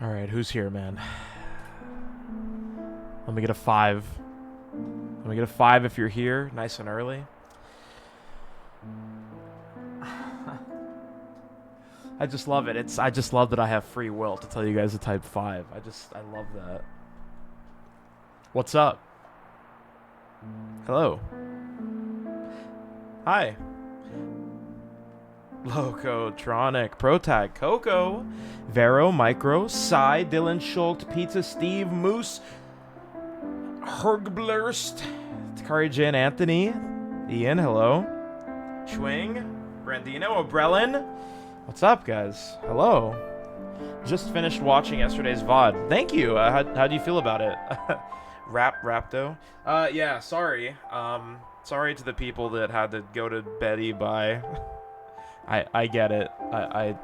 Alright, who's here, man? Let me get a 5. Let me get a 5 if you're here, nice and early. I just love it. I just love that I have free will to tell you guys to type 5. I love that. What's up? Hello. Hi. Locotronic, Protag, Coco, Vero, Micro, Psy, Dylan, Schultz, Pizza, Steve, Moose, Hergblurst, Takari Jin, Anthony, Ian, hello, Schwing, Brandino, Obrelin. What's up, guys? Hello. Just finished watching yesterday's VOD. Thank you. How do you feel about it? Rapto. Yeah, sorry. Sorry to the people that had to go to Betty by. I get it. I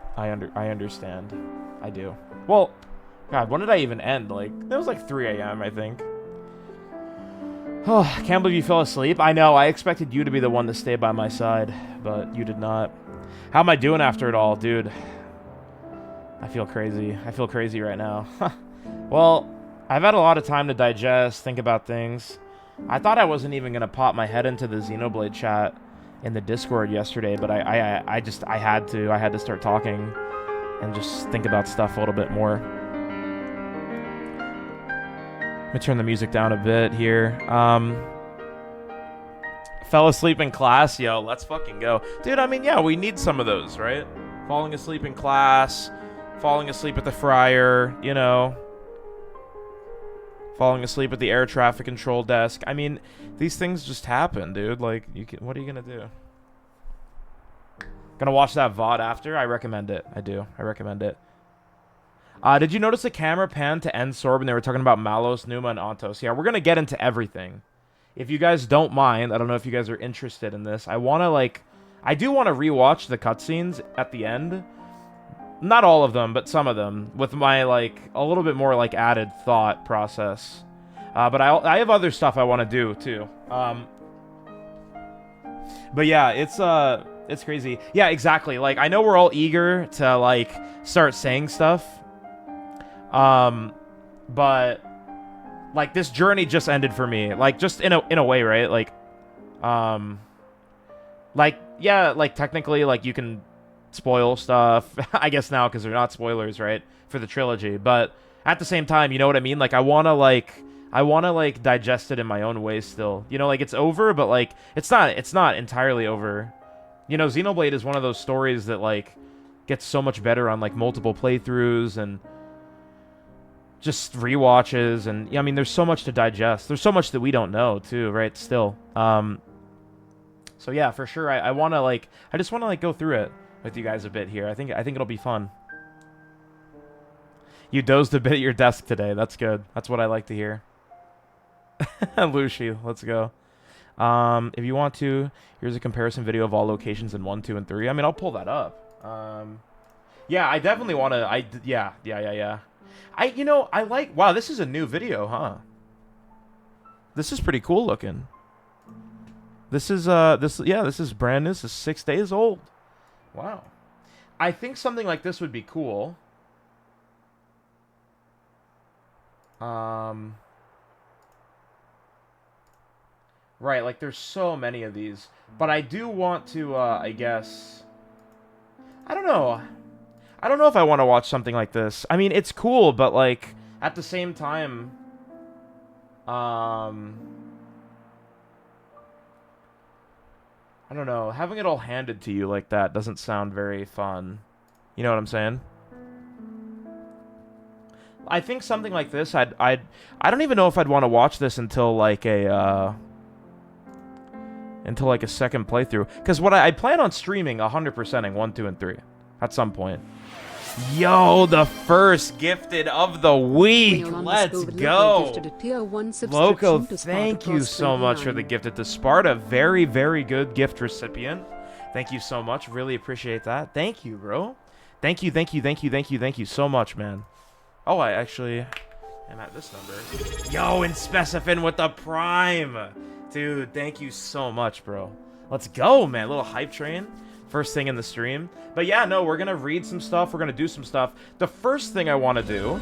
understand. I do. Well, God, when did I even end? Like, it was like 3 a.m. I think. Oh, I can't believe you fell asleep. I know. I expected you to be the one to stay by my side, but you did not. How am I doing after it all, dude? I feel crazy. I feel crazy right now. Well, I've had a lot of time to digest, think about things. I thought I wasn't even gonna pop my head into the Xenoblade chat in the Discord yesterday, but I had to start talking and just think about stuff a little bit more. Let me turn the music down a bit here. Fell asleep in class, yo, let's fucking go. Dude, I mean, yeah, we need some of those, right? Falling asleep in class, falling asleep at the fryer, you know. Falling asleep at the air traffic control desk. I mean, these things just happen, dude. Like, what are you gonna do? Gonna watch that VOD after? I recommend it. I do. I recommend it. Did you notice the camera pan to end Sorb when they were talking about Malos, Numa, and Ontos? Yeah, we're gonna get into everything. If you guys don't mind, I don't know if you guys are interested in this. I do want to rewatch the cutscenes at the end. Not all of them, but some of them, with my, like, a little bit more, like, added thought process. But I have other stuff I want to do, too. But yeah, it's crazy. Yeah, exactly. Like, I know we're all eager to, like, start saying stuff. But, like, this journey just ended for me. Like, just in a way, right? Like, yeah, like, technically, like, you can spoil stuff, I guess now, because they're not spoilers, right, for the trilogy, but at the same time, you know what I mean? Like, I want to digest it in my own way still. You know, like, it's over, but, like, it's not entirely over. You know, Xenoblade is one of those stories that, like, gets so much better on, like, multiple playthroughs and just rewatches, and, yeah, I mean, there's so much to digest. There's so much that we don't know, too, right, still. So, yeah, for sure, I want to, like, I just want to, like, go through it with you guys a bit here. I think it'll be fun. You dozed a bit at your desk today. That's good. That's what I like to hear. Lucy, let's go. If you want to, here's a comparison video of all locations in 1, 2, and 3. I mean, I'll pull that up. Yeah, I definitely want to. Yeah. I like. Wow, this is a new video, huh? This is pretty cool looking. This is this is brand new. This is 6 days old. Wow. I think something like this would be cool. Right, like there's so many of these. But I do want to, I guess... I don't know. I don't know if I want to watch something like this. I mean, it's cool, but like, at the same time... I don't know. Having it all handed to you like that doesn't sound very fun. You know what I'm saying? I think something like this, I don't even know if I'd want to watch this until like a second playthrough. Because what I plan on streaming 100%ing 1, 2, and 3 at some point. Yo, the first gifted of the week. Let's go. Loco, thank you so much for the gifted to Sparta. Very, very good gift recipient. Thank you so much. Really appreciate that. Thank you, bro. Thank you so much, man. Oh, I actually am at this number. Yo, and Specifin with the Prime. Dude, thank you so much, bro. Let's go, man. Little hype train. first thing in the stream. But yeah, no, we're gonna read some stuff. We're gonna do some stuff. The first thing I want to do...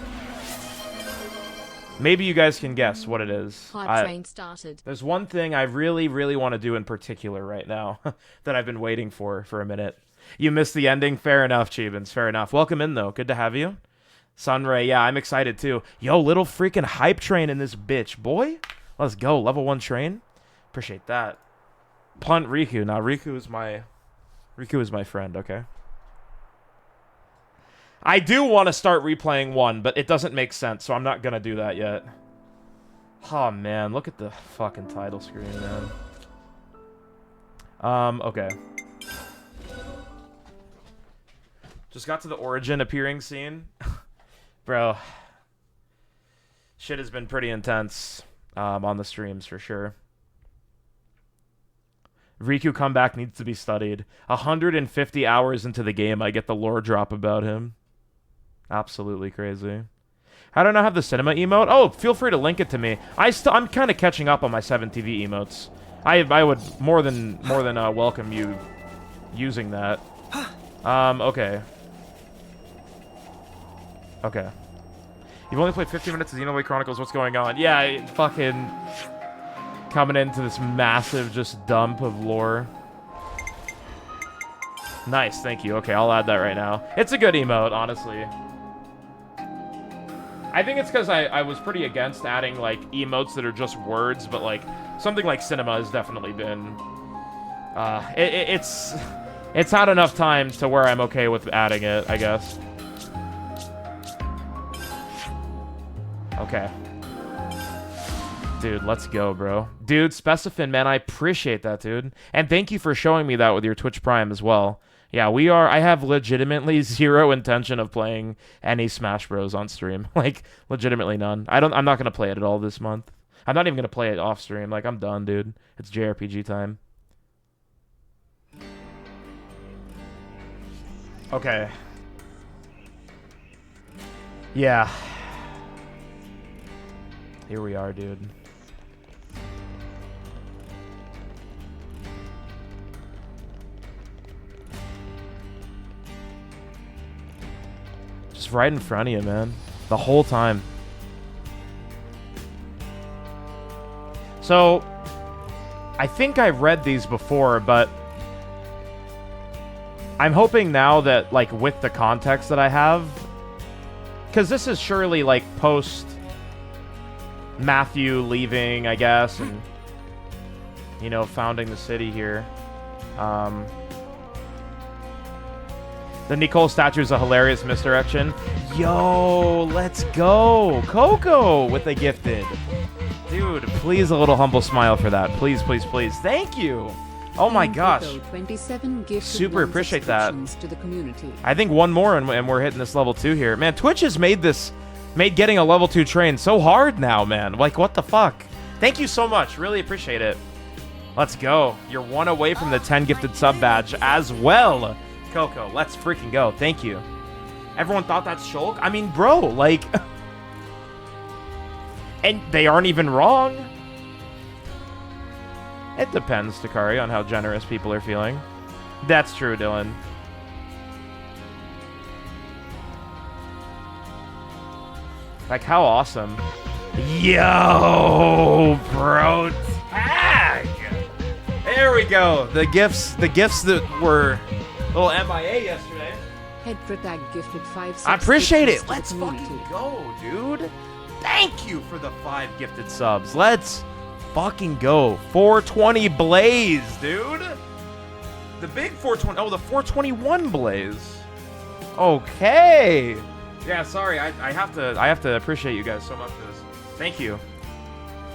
Maybe you guys can guess what it is. Hype train started. There's one thing I really, really want to do in particular right now that I've been waiting for a minute. You missed the ending? Fair enough, Cheebans. Fair enough. Welcome in, though. Good to have you. Sunray, yeah, I'm excited, too. Yo, little freaking hype train in this bitch, boy. Let's go. Level 1 train. Appreciate that. Punt Riku. Now, Riku is my friend, okay? I do want to start replaying 1, but it doesn't make sense, so I'm not gonna do that yet. Oh, man. Look at the fucking title screen, man. Okay. Just got to the origin appearing scene. Bro. Shit has been pretty intense on the streams, for sure. Riku comeback needs to be studied. 150 hours into the game, I get the lore drop about him. Absolutely crazy. How do I not have the cinema emote? Oh, feel free to link it to me. I'm kind of catching up on my 7TV emotes. I would more than welcome you using that. Okay. Okay. You've only played 15 minutes of Xenoblade Chronicles. What's going on? Yeah, fucking coming into this massive just dump of lore. Nice, thank you. Okay, I'll add that right now. It's a good emote, honestly. I think it's because I was pretty against adding, like, emotes that are just words, but, like, something like cinema has definitely been... It's had enough time to where I'm okay with adding it, I guess. Okay. Dude, let's go, bro. Dude, Specifin, man, I appreciate that, dude. And thank you for showing me that with your Twitch Prime as well. Yeah, I have legitimately zero intention of playing any Smash Bros. On stream. Like, legitimately none. I'm not going to play it at all this month. I'm not even going to play it off stream. Like, I'm done, dude. It's JRPG time. Okay. Yeah. Here we are, dude. Just right in front of you, man. The whole time. So, I think I read these before, but I'm hoping now that, like, with the context that I have, because this is surely, like, post Matthew leaving, I guess, and, you know, founding the city here. The Nicole statue is a hilarious misdirection. Yo, let's go. Coco with a gifted. Dude, please a little humble smile for that. Please, please, please. Thank you. Oh my gosh. 27 super appreciate that. To the community. I think one more and we're hitting this level 2 here. Man, Twitch has made getting a level 2 train so hard now, man. Like, what the fuck? Thank you so much. Really appreciate it. Let's go. You're 1 away from the 10 gifted sub badge as well. Coco, let's freaking go. Thank you. Everyone thought that's Shulk? I mean, bro, like... and they aren't even wrong. It depends, Takari, on how generous people are feeling. That's true, Dylan. Like, how awesome. Yo, bro, tag! There we go. The gifts that were a little MIA yesterday. Head Protag gifted 5. I appreciate it. Let's fucking go, dude. Thank you for the 5 gifted subs. Let's fucking go. 420 Blaze, dude. The big 420. Oh, the 421 Blaze. Okay. Yeah, sorry. I have to appreciate you guys so much for this. Thank you.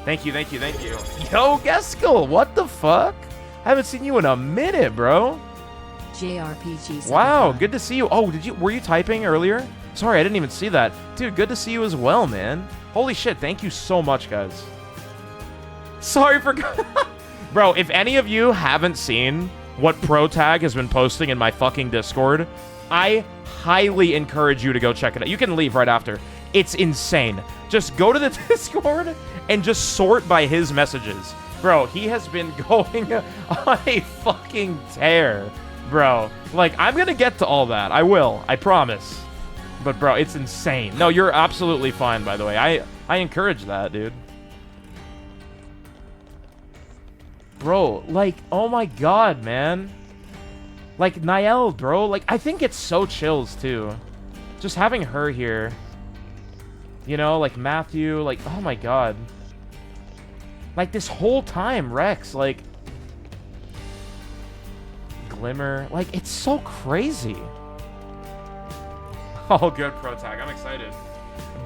Thank you, thank you, thank you. Yo, Geskill, what the fuck? Haven't seen you in a minute, bro. JRPG. Wow, good to see you. Oh, were you typing earlier? Sorry, I didn't even see that. Dude, good to see you as well, man. Holy shit, thank you so much, guys. Sorry for... Bro, if any of you haven't seen what ProTag has been posting in my fucking Discord, I highly encourage you to go check it out. You can leave right after. It's insane. Just go to the Discord and just sort by his messages. Bro, he has been going on a fucking tear Bro, like, I'm gonna get to all that. I will. I promise. But, bro, it's insane. No, you're absolutely fine, by the way. I encourage that, dude. Bro, like, oh my god, man. Like, Niall, bro. Like, I think it's so chills, too. Just having her here. You know, like, Matthew. Like, oh my god. Like, this whole time, Rex, like... Glimmer. Like, it's so crazy. Oh, good, Pro Tag. I'm excited.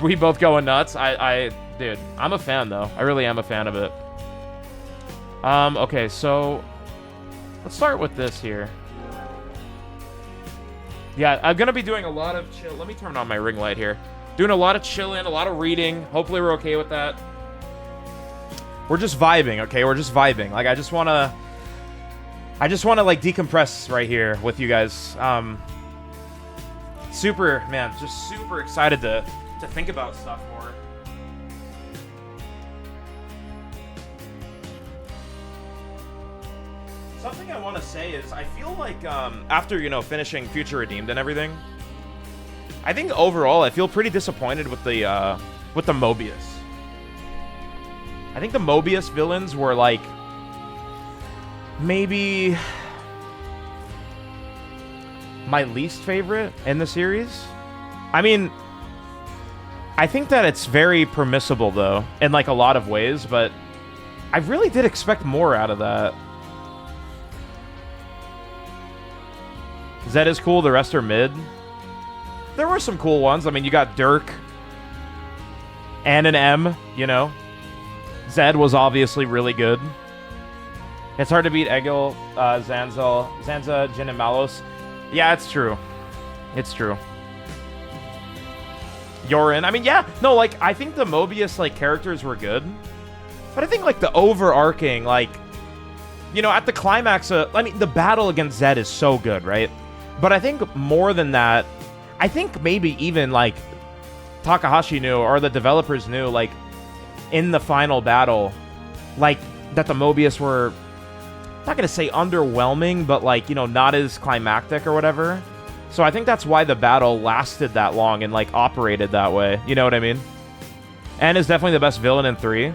We both going nuts. Dude, I'm a fan, though. I really am a fan of it. Okay, so... Let's start with this here. Yeah, I'm gonna be doing a lot of chill. Let me turn on my ring light here. Doing a lot of chilling, a lot of reading. Hopefully we're okay with that. We're just vibing, okay? We're just vibing. Like, I just wanna, like, decompress right here with you guys. Super, man, just super excited to think about stuff more. Something I want to say is, I feel like, after, you know, finishing Future Redeemed and everything, I think overall I feel pretty disappointed with the Mobius. I think the Mobius villains were, like, maybe my least favorite in the series. I mean, I think that it's very permissible, though, in, like, a lot of ways, but I really did expect more out of that. Zed is cool, the rest are mid. There were some cool ones. I mean, you got Dirk and an M, you know. Zed was obviously really good. It's hard to beat Egil, Zanza, Jin, and Malos. Yeah, it's true. It's true. Yorin. I mean, yeah. No, like, I think the Mobius, like, characters were good. But I think, like, the overarching, like, you know, at the climax, I mean, the battle against Zed is so good, right? But I think more than that, I think maybe even, like, Takahashi knew, or the developers knew, like, in the final battle, like, that the Mobius were, I'm not going to say underwhelming, but, like, you know, not as climactic or whatever. So I think that's why the battle lasted that long and, like, operated that way. You know what I mean? N is definitely the best villain in 3.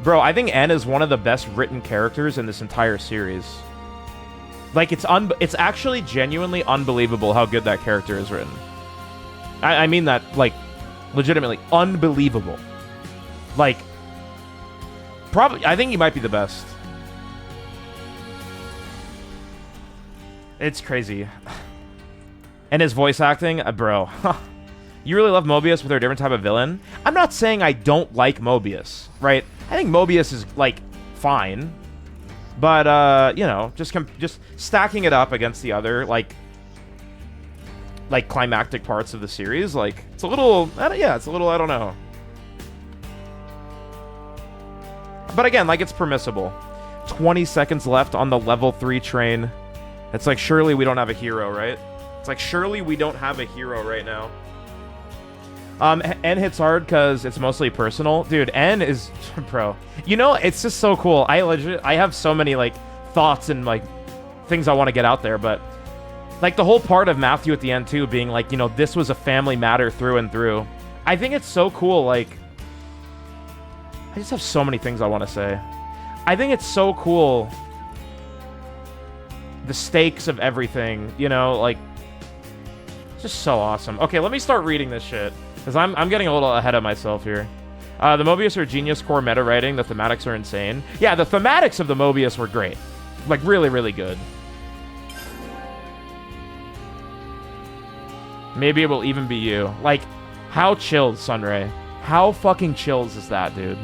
Bro, I think N is one of the best written characters in this entire series. Like, it's actually genuinely unbelievable how good that character is written. I mean that, like, legitimately unbelievable. Like, probably, I think he might be the best. It's crazy. And his voice acting, bro. You really love Mobius with her different type of villain? I'm not saying I don't like Mobius, right? I think Mobius is, like, fine. But, you know, just stacking it up against the other, like climactic parts of the series, like, it's a little, yeah, it's a little, I don't know. But again, like, it's permissible. 20 seconds left on the level 3 train. It's like, surely we don't have a hero, right? It's like, surely we don't have a hero right now. N hits hard because it's mostly personal. Dude, N is... Bro. You know, it's just so cool. I have so many, like, thoughts and, like, things I want to get out there, but... Like, the whole part of Matthew at the end, too, being like, you know, this was a family matter through and through. I think it's so cool, like... I just have so many things I want to say. I think it's so cool... The stakes of everything, you know, like... It's just so awesome. Okay, let me start reading this shit. Because I'm getting a little ahead of myself here. The Mobius are genius core meta writing. The thematics are insane. Yeah, the thematics of the Mobius were great. Like, really, really good. Maybe it will even be you. Like, how chilled, Sunray? How fucking chills is that, dude?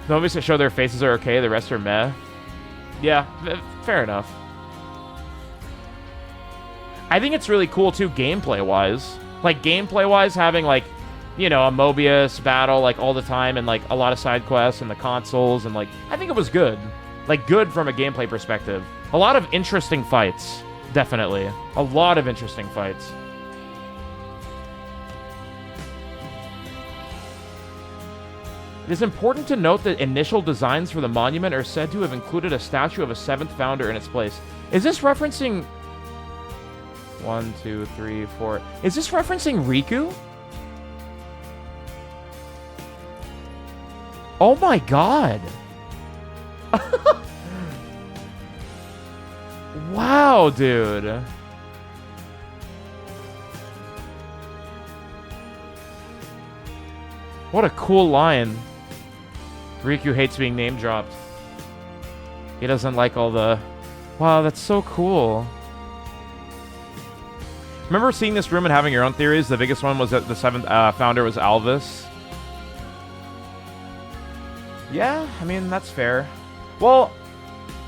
The Mobius that show their faces are okay, the rest are meh. Yeah, fair enough. I think it's really cool, too, gameplay-wise. Like, gameplay-wise, having, like, you know, a Mobius battle, like, all the time, and, like, a lot of side quests and the consoles, and, like, I think it was good. Like, good from a gameplay perspective. A lot of interesting fights, definitely. A lot of interesting fights. It is important to note that initial designs for the monument are said to have included a statue of a 7th founder in its place. Is this referencing... 1, 2, 3, 4... Is this referencing Riku? Oh my god! Wow, dude. What a cool line. Riku hates being name dropped. He doesn't like all the... Wow, that's so cool. Remember seeing this room and having your own theories? The biggest one was that the 7th founder was Alvis. Yeah, I mean, that's fair. Well,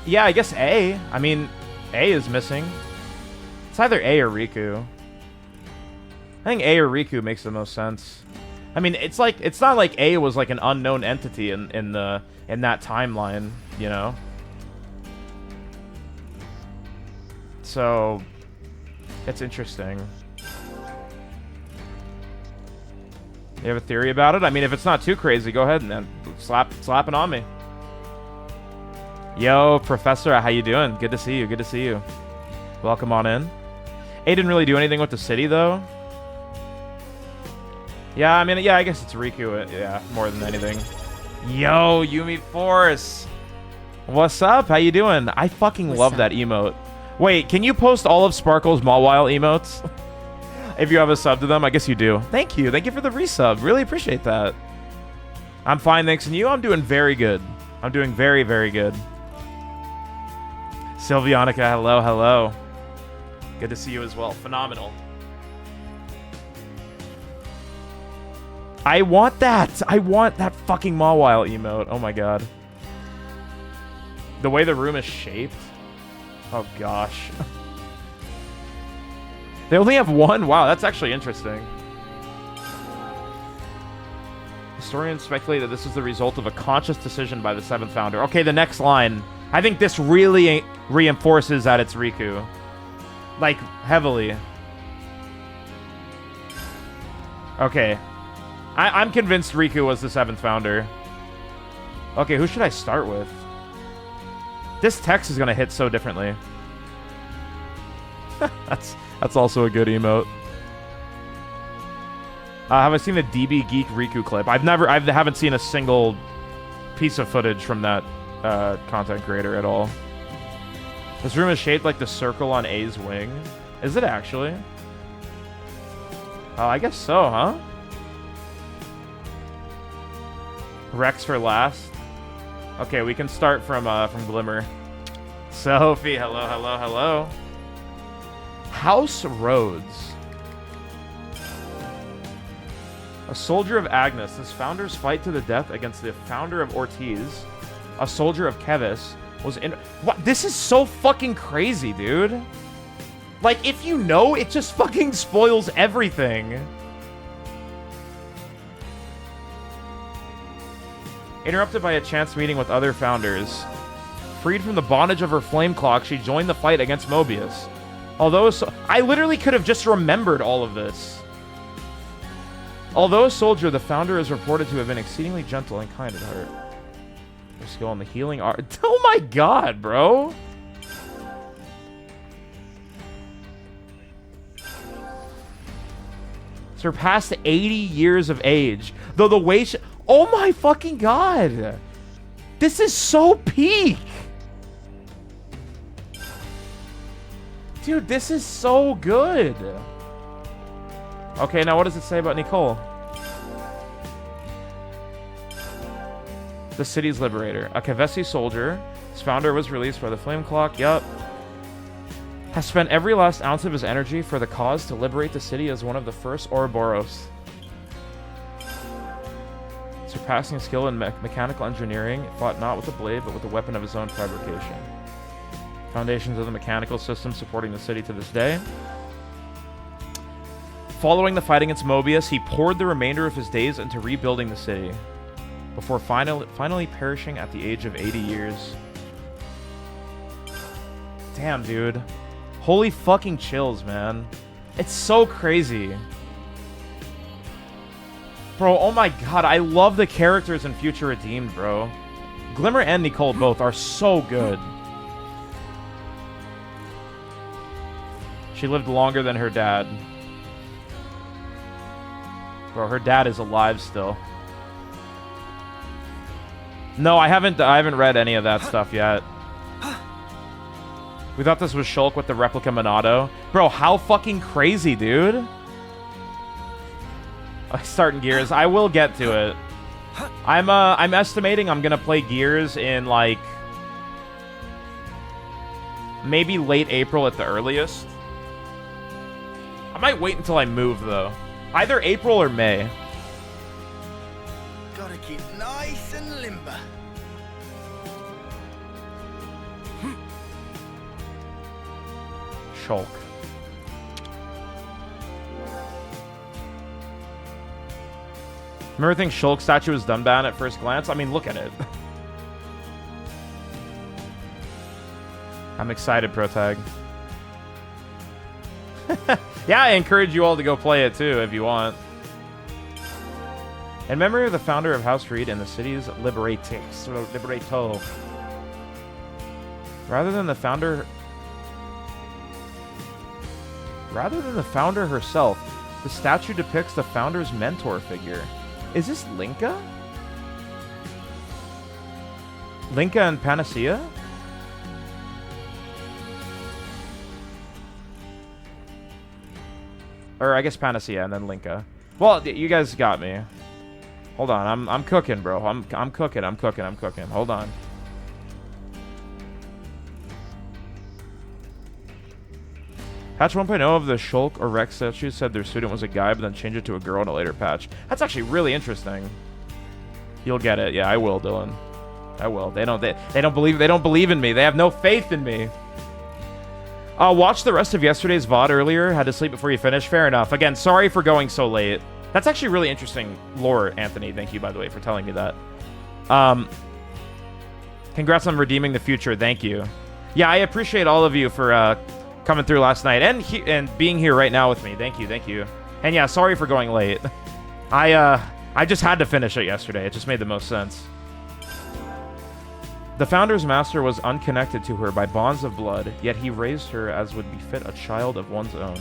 yeah, I guess A. I mean, A is missing. It's either A or Riku. I think A or Riku makes the most sense. I mean, it's not like A was like an unknown entity in that timeline, you know? So, it's interesting. You have a theory about it? I mean, if it's not too crazy, go ahead and then slap it on me. Yo, Professor, how you doing? Good to see you. Good to see you. Welcome on in. A didn't really do anything with the city, though. Yeah, I mean, yeah, I guess it's Riku, yeah, more than anything. Yo, Yumi Force. What's up? How you doing? I fucking love that emote. Wait, can you post all of Sparkle's Mawile emotes? If you have a sub to them, I guess you do. Thank you. Thank you for the resub. Really appreciate that. I'm fine, thanks. And you? I'm doing very good. I'm doing very, very good. Sylvianica, hello, hello. Good to see you as well. Phenomenal. I want that. I want that fucking Mawile emote. Oh my god. The way the room is shaped. Oh gosh. They only have one? Wow, that's actually interesting. Historians speculate that this is the result of a conscious decision by the 7th founder. Okay, the next line. I think this really reinforces that it's Riku. Like, heavily. Okay. I'm convinced Riku was the 7th founder. Okay, who should I start with? This text is gonna hit so differently. That's also a good emote. Have I seen the DB Geek Riku clip? I haven't seen a single piece of footage from that content creator at all. This room is shaped like the circle on A's wing. Is it actually? I guess so, huh? Rex for last. Okay, we can start from Glimmer. Sophie, hello, hello, hello. House Rhodes. A soldier of Agnes. This founder's fight to the death against the founder of Ortiz, a soldier of Kevis, was in... What? This is so fucking crazy, dude. Like, if you know, it just fucking spoils everything. Interrupted by a chance meeting with other founders. Freed from the bondage of her flame clock, she joined the fight against Mobius. Although... I literally could have just remembered all of this. Although a soldier, the founder is reported to have been exceedingly gentle and kind at heart. Her skill in the healing art... Oh my god, bro! Surpassed 80 years of age. Though the way she... Oh my fucking god! This is so peak! Dude, this is so good! Okay, now what does it say about Nicole? The city's liberator. A Kavesi soldier. His founder was released by the Flame Clock. Yup. Has spent every last ounce of his energy for the cause to liberate the city as one of the first Ouroboros. Surpassing skill in mechanical engineering, fought not with a blade, but with a weapon of his own fabrication. Foundations of the mechanical system supporting the city to this day. Following the fight against Mobius, he poured the remainder of his days into rebuilding the city, before finally perishing at the age of 80 years. Damn, dude. Holy fucking chills, man. It's so crazy. Bro, oh my god, I love the characters in Future Redeemed, bro. Glimmer and Nicole both are so good. She lived longer than her dad. Bro, her dad is alive still. No, I haven't read any of that stuff yet. We thought this was Shulk with the replica Monado. Bro, how fucking crazy, dude. Starting Gears. I will get to it. I'm estimating I'm gonna play Gears in, like, maybe late April at the earliest. I might wait until I move, though. Either April or May. Gotta keep nice and limber. Shulk. Remember thinking Shulk statue was done bad at first glance? I mean, look at it. I'm excited, Protag. Yeah, I encourage you all to go play it too if you want. In memory of the founder of House Reed and the city's Liberato. Rather than the founder herself, the statue depicts the founder's mentor figure. Is this Linka? Linka and Panacea? Or I guess Panacea and then Linka. Well, you guys got me. Hold on, I'm cooking, bro. I'm cooking. Hold on. Patch 1.0 of the Shulk or Rex statue said their student was a guy, but then changed it to a girl in a later patch. That's actually really interesting. You'll get it. Yeah, I will, Dylan. I will. They don't believe in me. They have no faith in me. Watched the rest of yesterday's VOD earlier. Had to sleep before you finish. Fair enough. Again, sorry for going so late. That's actually really interesting lore, Anthony. Thank you, by the way, for telling me that. Congrats on redeeming the future. Thank you. Yeah, I appreciate all of you for coming through last night and being here right now with me. Thank you. And yeah, sorry for going late. I just had to finish it yesterday. It just made the most sense. The Founder's master was unconnected to her by bonds of blood, yet he raised her as would befit a child of one's own.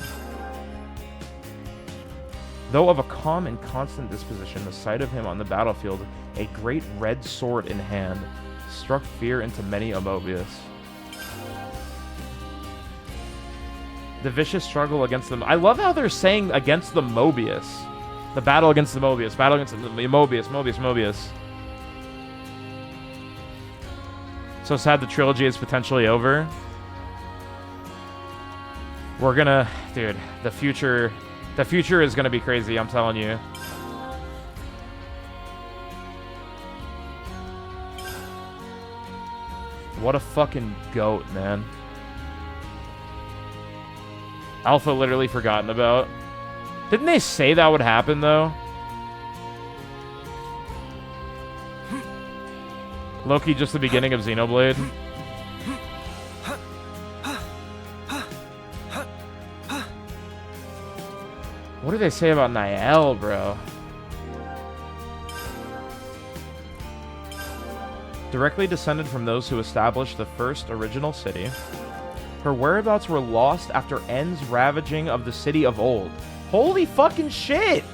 Though of a calm and constant disposition, the sight of him on the battlefield, a great red sword in hand, struck fear into many a Mobius. The vicious struggle against them. I love how they're saying against the Mobius. The battle against the Mobius. Battle against the Mobius. So sad the trilogy is potentially over. We're gonna... Dude, the future is gonna be crazy, I'm telling you. What a fucking goat, man. Alpha literally forgotten about. Didn't they say that would happen, though? Loki just the beginning of Xenoblade. What do they say about Niall, bro? Directly descended from those who established the first original city, her whereabouts were lost after N's ravaging of the city of old. Holy fucking shit!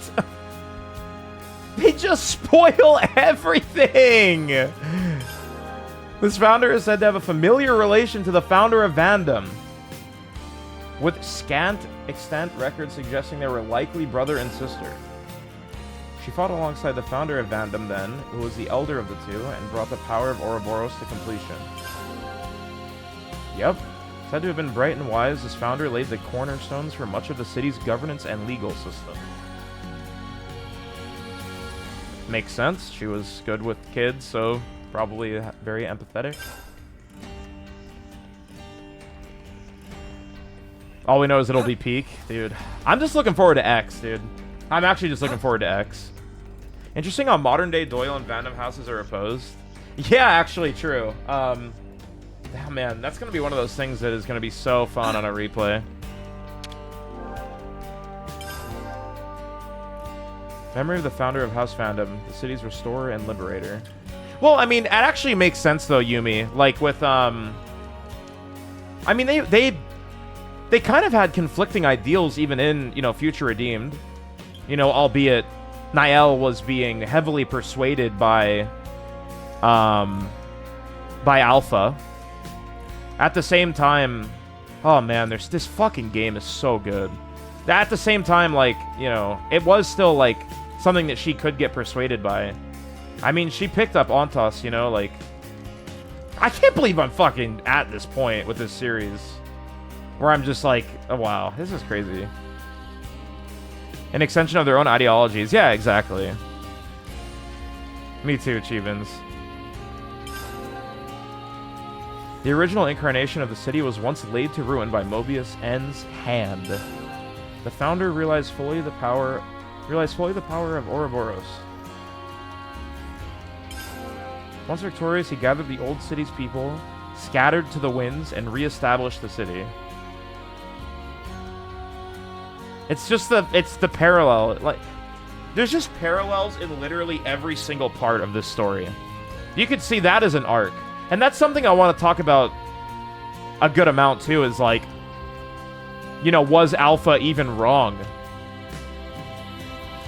They just spoil everything! This founder is said to have a familiar relation to the founder of Vandom, with scant extant records suggesting they were likely brother and sister. She fought alongside the founder of Vandom then, who was the elder of the two, and brought the power of Ouroboros to completion. Yep. Said to have been bright and wise, this founder laid the cornerstones for much of the city's governance and legal system. Makes sense. She was good with kids, so probably very empathetic. All we know is it'll be peak. Dude, I'm just looking forward to X, dude. I'm actually just looking forward to X. Interesting how modern-day Doyle and Vandom houses are opposed. Yeah, actually, true. Oh, man, that's going to be one of those things that is going to be so fun on a replay. Memory of the founder of House Fandom, the city's restorer and liberator. Well, I mean, it actually makes sense though, Yumi. Like with I mean, they kind of had conflicting ideals even in, you know, Future Redeemed. You know, albeit Niall was being heavily persuaded by Alpha. At the same time, oh man, this fucking game is so good. At the same time, like, you know, it was still like something that she could get persuaded by. I mean, she picked up Ontos, you know, like, I can't believe I'm fucking at this point with this series where I'm just like, oh wow, this is crazy. An extension of their own ideologies. Yeah, exactly. Me too, Chivins. The original incarnation of the city was once laid to ruin by Mobius N's hand. The founder realized fully the power of Ouroboros. Once victorious, he gathered the old city's people, scattered to the winds, and re-established the city. It's the parallel. Like, there's just parallels in literally every single part of this story. You could see that as an arc. And that's something I want to talk about a good amount, too, is like, you know, was Alpha even wrong?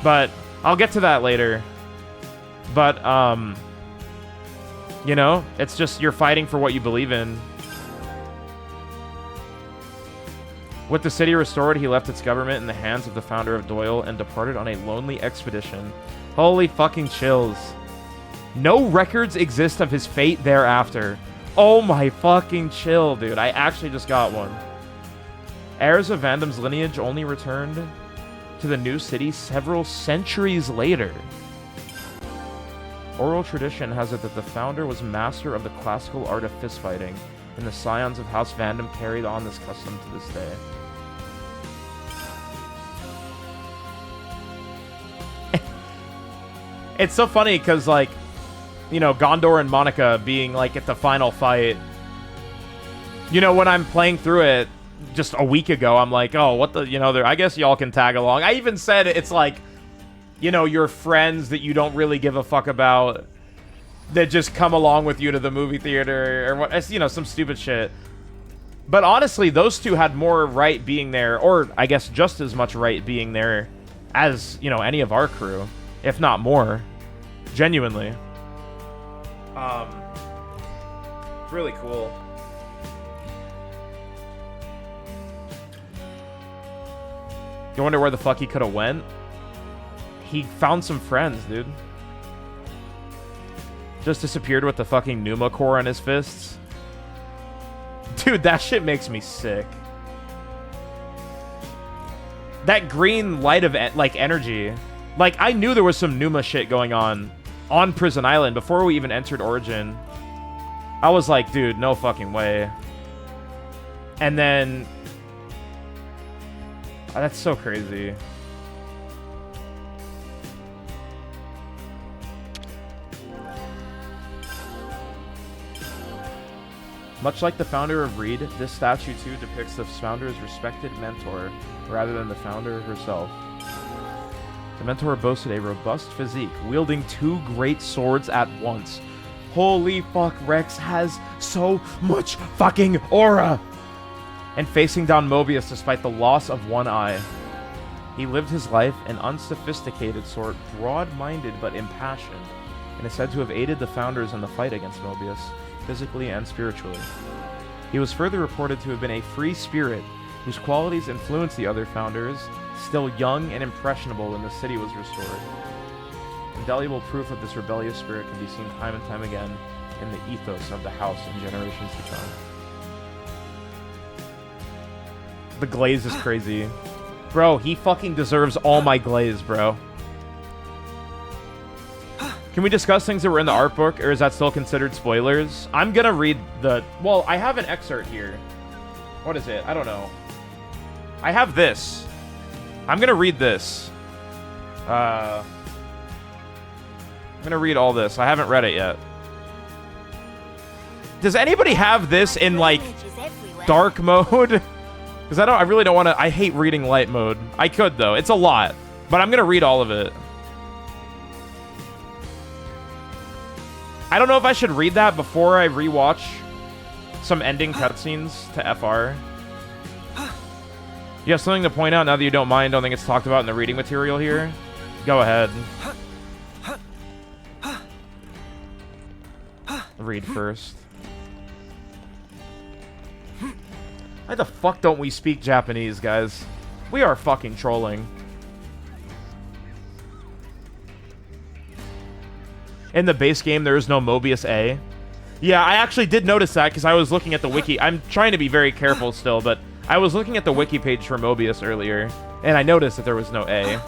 But I'll get to that later. But, you know, it's just you're fighting for what you believe in. With the city restored, he left its government in the hands of the founder of Doyle and departed on a lonely expedition. Holy fucking chills. No records exist of his fate thereafter. Oh my fucking chill, dude. I actually just got one. Heirs of Vandom's lineage only returned to the new city several centuries later. Oral tradition has it that the founder was master of the classical art of fistfighting, and the scions of House Vandom carried on this custom to this day. It's so funny because, like, you know, Gondor and Monica being, like, at the final fight. You know, when I'm playing through it just a week ago, I'm like, oh, what the, you know, I guess y'all can tag along. I even said it's like, you know, your friends that you don't really give a fuck about that just come along with you to the movie theater or what, you know, some stupid shit. But honestly, those two had more right being there, or I guess just as much right being there as, you know, any of our crew, if not more. Genuinely. Really cool. You wonder where the fuck he could have went? He found some friends, dude. Just disappeared with the fucking Numa core on his fists. Dude, that shit makes me sick. That green light of, like, energy. Like, I knew there was some Numa shit going on Prison Island before we even entered Origin. I was like, dude, no fucking way. And then... oh, that's so crazy. Much like the founder of Reed, this statue too depicts the founder's respected mentor, rather than the founder herself. The mentor boasted a robust physique, wielding two great swords at once. Holy fuck, Rex has so much fucking aura! And facing down Mobius despite the loss of one eye. He lived his life an unsophisticated sort, broad-minded but impassioned, and is said to have aided the founders in the fight against Mobius, physically and spiritually. He was further reported to have been a free spirit, whose qualities influenced the other founders, still young and impressionable when the city was restored. Indelible proof of this rebellious spirit can be seen time and time again in the ethos of the house in generations to come. The glaze is crazy. Bro, he fucking deserves all my glaze, bro. Can we discuss things that were in the art book, or is that still considered spoilers? I'm gonna read the... well, I have an excerpt here. What is it? I don't know. I have this. I'm gonna read this. I'm gonna read all this. I haven't read it yet. Does anybody have this in, like, dark mode? Because I really don't want to... I hate reading light mode. I could, though. It's a lot. But I'm gonna read all of it. I don't know if I should read that before I rewatch some ending cutscenes to FR. You have something to point out now that you don't mind? Don't think it's talked about in the reading material here? Go ahead. Read first. Why the fuck don't we speak Japanese, guys? We are fucking trolling. In the base game, there is no Mobius A. Yeah, I actually did notice that because I was looking at the wiki. I'm trying to be very careful still, but I was looking at the wiki page for Mobius earlier, and I noticed that there was no A.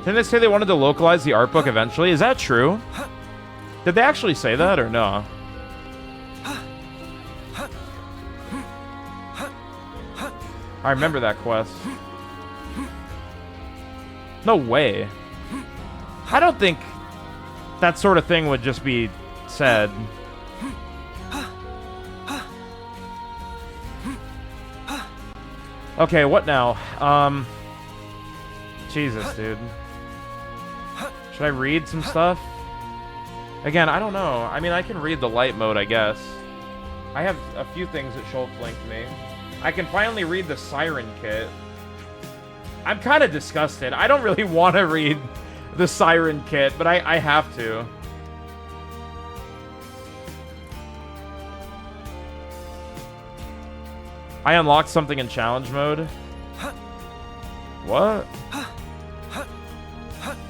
Didn't they say they wanted to localize the art book eventually? Is that true? Did they actually say that or no? I remember that quest. No way. I don't think that sort of thing would just be said. Okay, what now? Jesus, dude. Should I read some stuff? Again, I don't know. I mean, I can read the light mode, I guess. I have a few things that Schultz linked me. I can finally read the Siren Kit. I'm kind of disgusted. I don't really want to read the Siren Kit, but I have to. I unlocked something in challenge mode. What?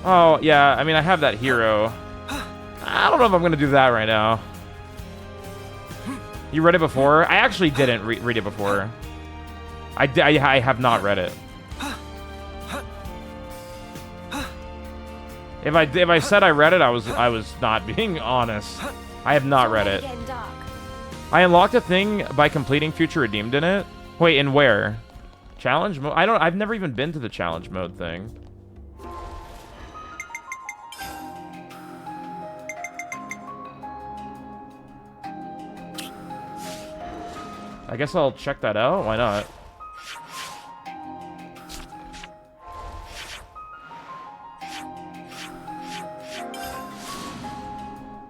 Oh, yeah, I mean, I have that hero. I don't know if I'm going to do that right now. You read it before? I actually didn't read it before. I have not read it. If I said I read it, I was not being honest. I have not read it. I unlocked a thing by completing Future Redeemed in it. Wait, and where? Challenge mode? I've never even been to the challenge mode thing. I guess I'll check that out. Why not?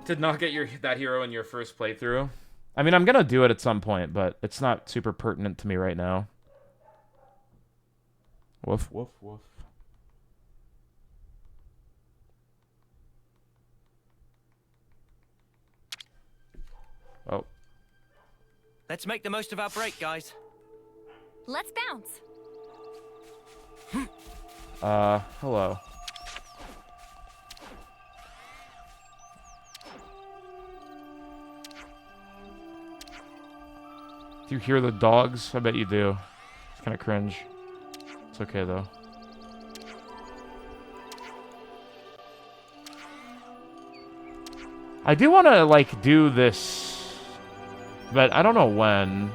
Did not get that hero in your first playthrough. I mean, I'm gonna do it at some point, but it's not super pertinent to me right now. Woof, woof, woof. Oh. Let's make the most of our break, guys. Let's bounce. Hello. Do you hear the dogs? I bet you do. It's kind of cringe. It's okay, though. I do want to, like, do this, but I don't know when.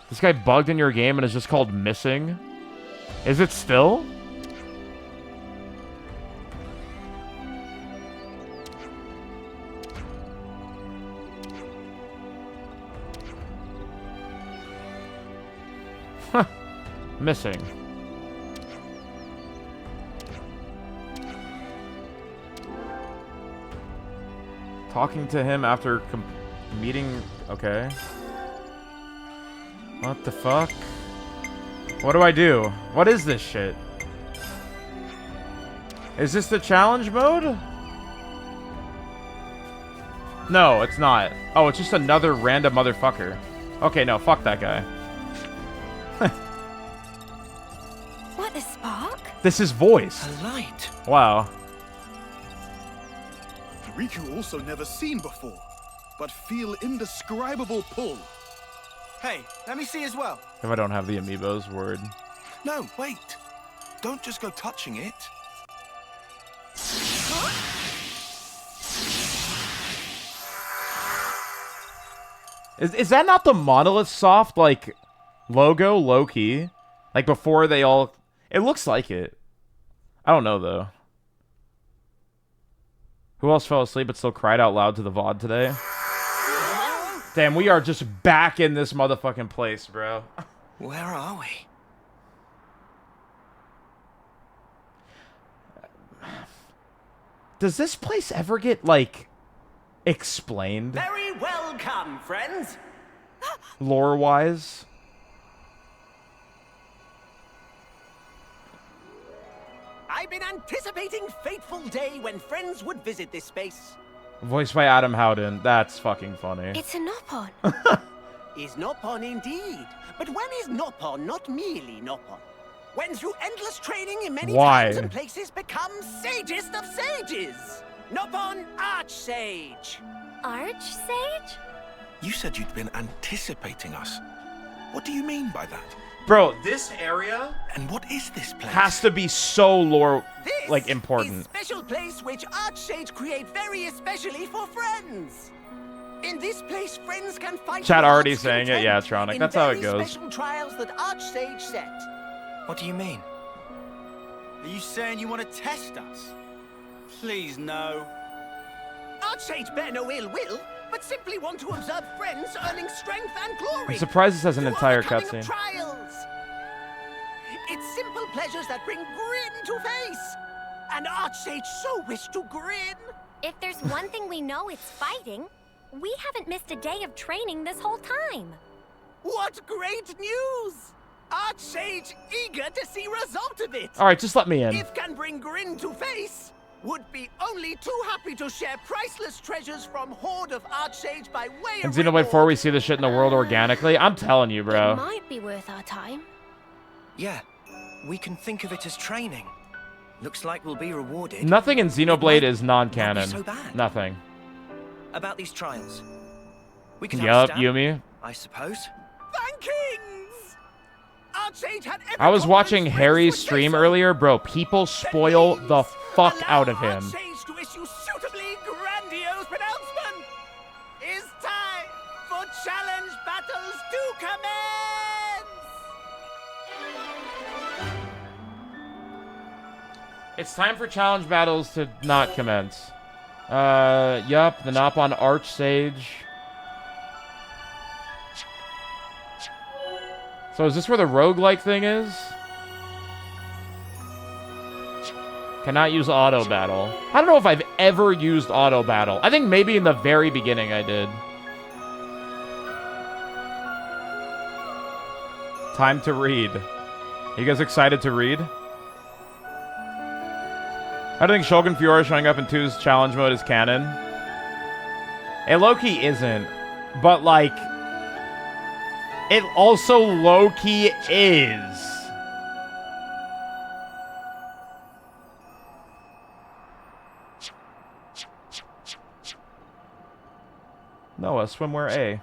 This guy bugged in your game and is just called Missing. Is it still? Huh. Missing. Talking to him after meeting... Okay. What the fuck? What do I do? What is this shit? Is this the challenge mode? No, it's not. Oh, it's just another random motherfucker. Okay, no, fuck that guy. What a spark! This is voice. A light. Wow. Riku also never seen before, but feel indescribable pull. Hey, let me see as well. If I don't have the amiibos, word. No, wait. Don't just go touching it. Is that not the Monolith Soft, like, logo, low-key? Like, before they all... It looks like it. I don't know, though. Who else fell asleep but still cried out loud to the VOD today? Damn, we are just back in this motherfucking place, bro. Where are we? Does this place ever get, like, explained? Very welcome, friends. Lore-wise? I've been anticipating fateful day when friends would visit this space. Voiced by Adam Howden. That's fucking funny. It's a Nopon. Is Nopon indeed? But when is Nopon not merely Nopon? When through endless training in many Why? times and places becomes sagest of sages. Nopon Archsage. Archsage? You said you'd been anticipating us. What do you mean by that? Bro, this area And what is this place? has to be so lore, This like, is important. special place which Archsage create very especially for friends. In this place, friends can fight. Chat with already Archsage saying it. Yeah, Tronic. in That's how it very goes. Special trials that Archsage set. What do you mean? Are you saying you want to test us? Please, no. Archsage bear no ill will, but simply want to observe friends earning strength and glory. I'm surprised this has an through entire overcoming of cutscene. trials. It's simple pleasures that bring grin to face. And Archsage so wish to grin. If there's one thing we know, it's fighting. We haven't missed a day of training this whole time. What great news! Archsage eager to see result of it. Alright, just let me in. If can bring grin to face, would be only too happy to share priceless treasures from Horde of Archsage by way In of Xenoblade 4, reward. we see this shit in the world organically. I'm telling you, It bro. might be worth our time. Yeah, we can think of it as training. Looks like we'll be rewarded. Nothing in Xenoblade is not be non-canon. so bad. Nothing. About these trials. We can have a Yup, stab, Yumi. I suppose. Thankings! Archsage had every I was watching confidence Harry's would say stream so. earlier, bro. People spoil the fuck out of him. Archsage to issue suitably grandiose pronouncement. It's time for challenge battles to commence. It's time for challenge battles to not commence. Yup, the Nopon Archsage. So is this where the roguelike thing is? Cannot use auto battle. I don't know if I've ever used auto battle. I think maybe in the very beginning I did. Time to read. You guys excited to read? I don't think Shogun Fiora showing up in 2's challenge mode is canon. It low-key isn't, but like, it also low-key is. Noah, swimwear A.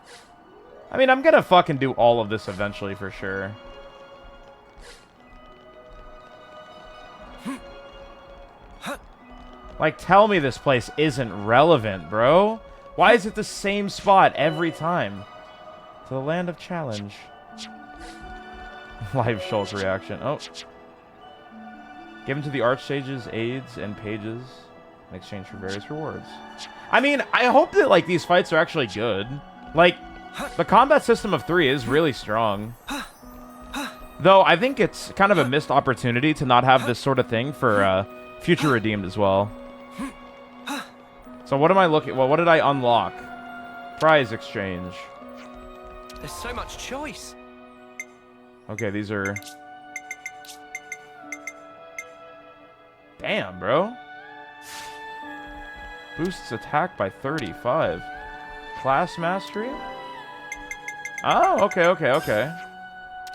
I mean, I'm gonna fucking do all of this eventually for sure. Like, tell me this place isn't relevant, bro. Why is it the same spot every time? To the land of challenge. Live Shulk reaction. Oh. Given to the Archsage's aides and pages in exchange for various rewards. I mean, I hope that, like, these fights are actually good. Like, the combat system of 3 is really strong. Though, I think it's kind of a missed opportunity to not have this sort of thing for Future Redeemed as well. So what am I looking... Well, what did I unlock? Prize exchange. There's so much choice. Okay, these are... Damn, bro. Boosts attack by 35. Class mastery? Oh, okay.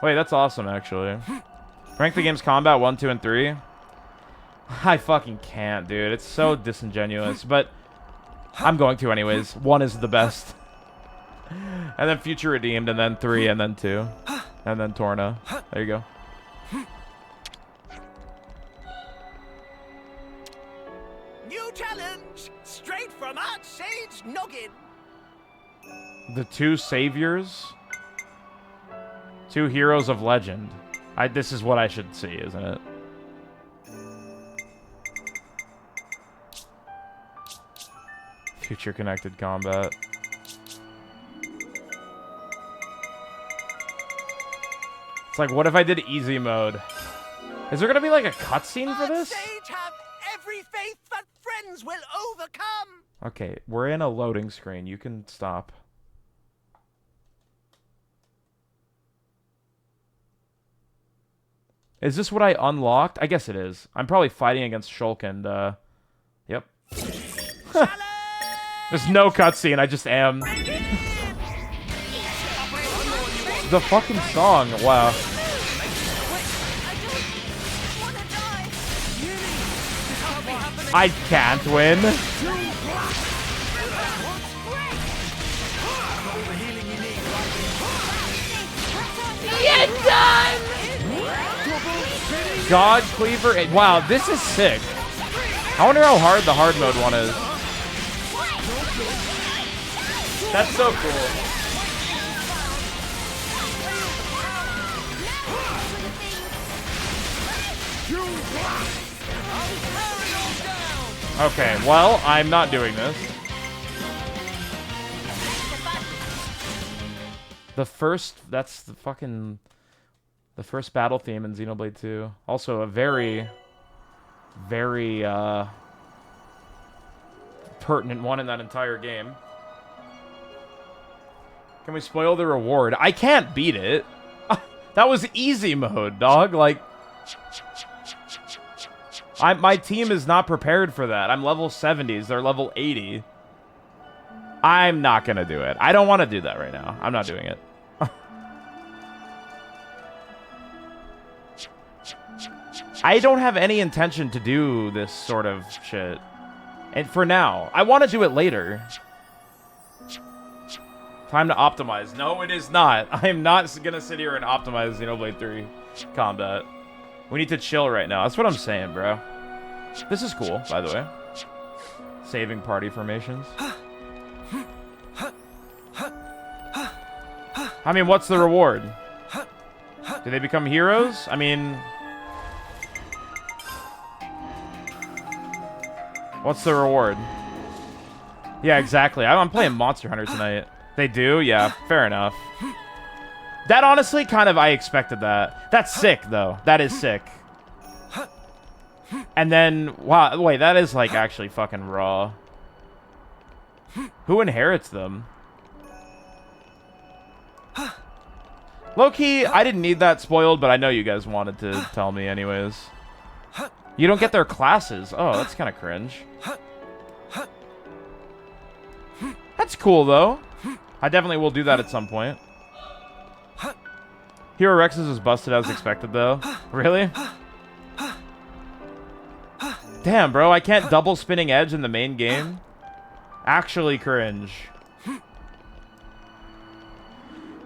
Wait, that's awesome, actually. Rank the game's combat 1, 2, and 3. I fucking can't, dude. It's so disingenuous, but I'm going to anyways. 1 is the best. And then Future Redeemed, and then 3, and then 2. And then Torna. There you go. New challenge, straight from Archsage Noggin. The 2 saviors? 2 heroes of legend. This is what I should see, isn't it? Future connected combat. It's like, what if I did easy mode? Is there gonna be like a cutscene for this? Archsage have every faith that friends will overcome. Okay, we're in a loading screen. You can stop. Is this what I unlocked? I guess it is. I'm probably fighting against Shulk and, yep. There's no cutscene, I just am. The fucking song, wow. I can't win. God Cleaver. Wow, this is sick. I wonder how hard the hard mode one is. That's so cool. Okay, well, I'm not doing this. That's the fucking... The first battle theme in Xenoblade 2. Also a very, very, pertinent one in that entire game. Can we spoil the reward? I can't beat it. That was easy mode, dog. Like, my team is not prepared for that. I'm level 70s. They're level 80. I'm not gonna do it. I don't want to do that right now. I'm not doing it. I don't have any intention to do this sort of shit. And for now. I want to do it later. Time to optimize. No, it is not. I am not going to sit here and optimize Xenoblade 3 combat. We need to chill right now. That's what I'm saying, bro. This is cool, by the way. Saving party formations. I mean, what's the reward? Do they become heroes? I mean... What's the reward? Yeah, exactly. I'm playing Monster Hunter tonight. They do? Yeah, fair enough. That honestly, kind of, I expected that. That's sick, though. That is sick. And then, wow, wait, that is, like, actually fucking raw. Who inherits them? Low-key, I didn't need that spoiled, but I know you guys wanted to tell me anyways. You don't get their classes. Oh, that's kind of cringe. That's cool, though. I definitely will do that at some point. Hero Rex's was busted as expected, though. Really? Damn, bro. I can't double spinning edge in the main game. Actually cringe.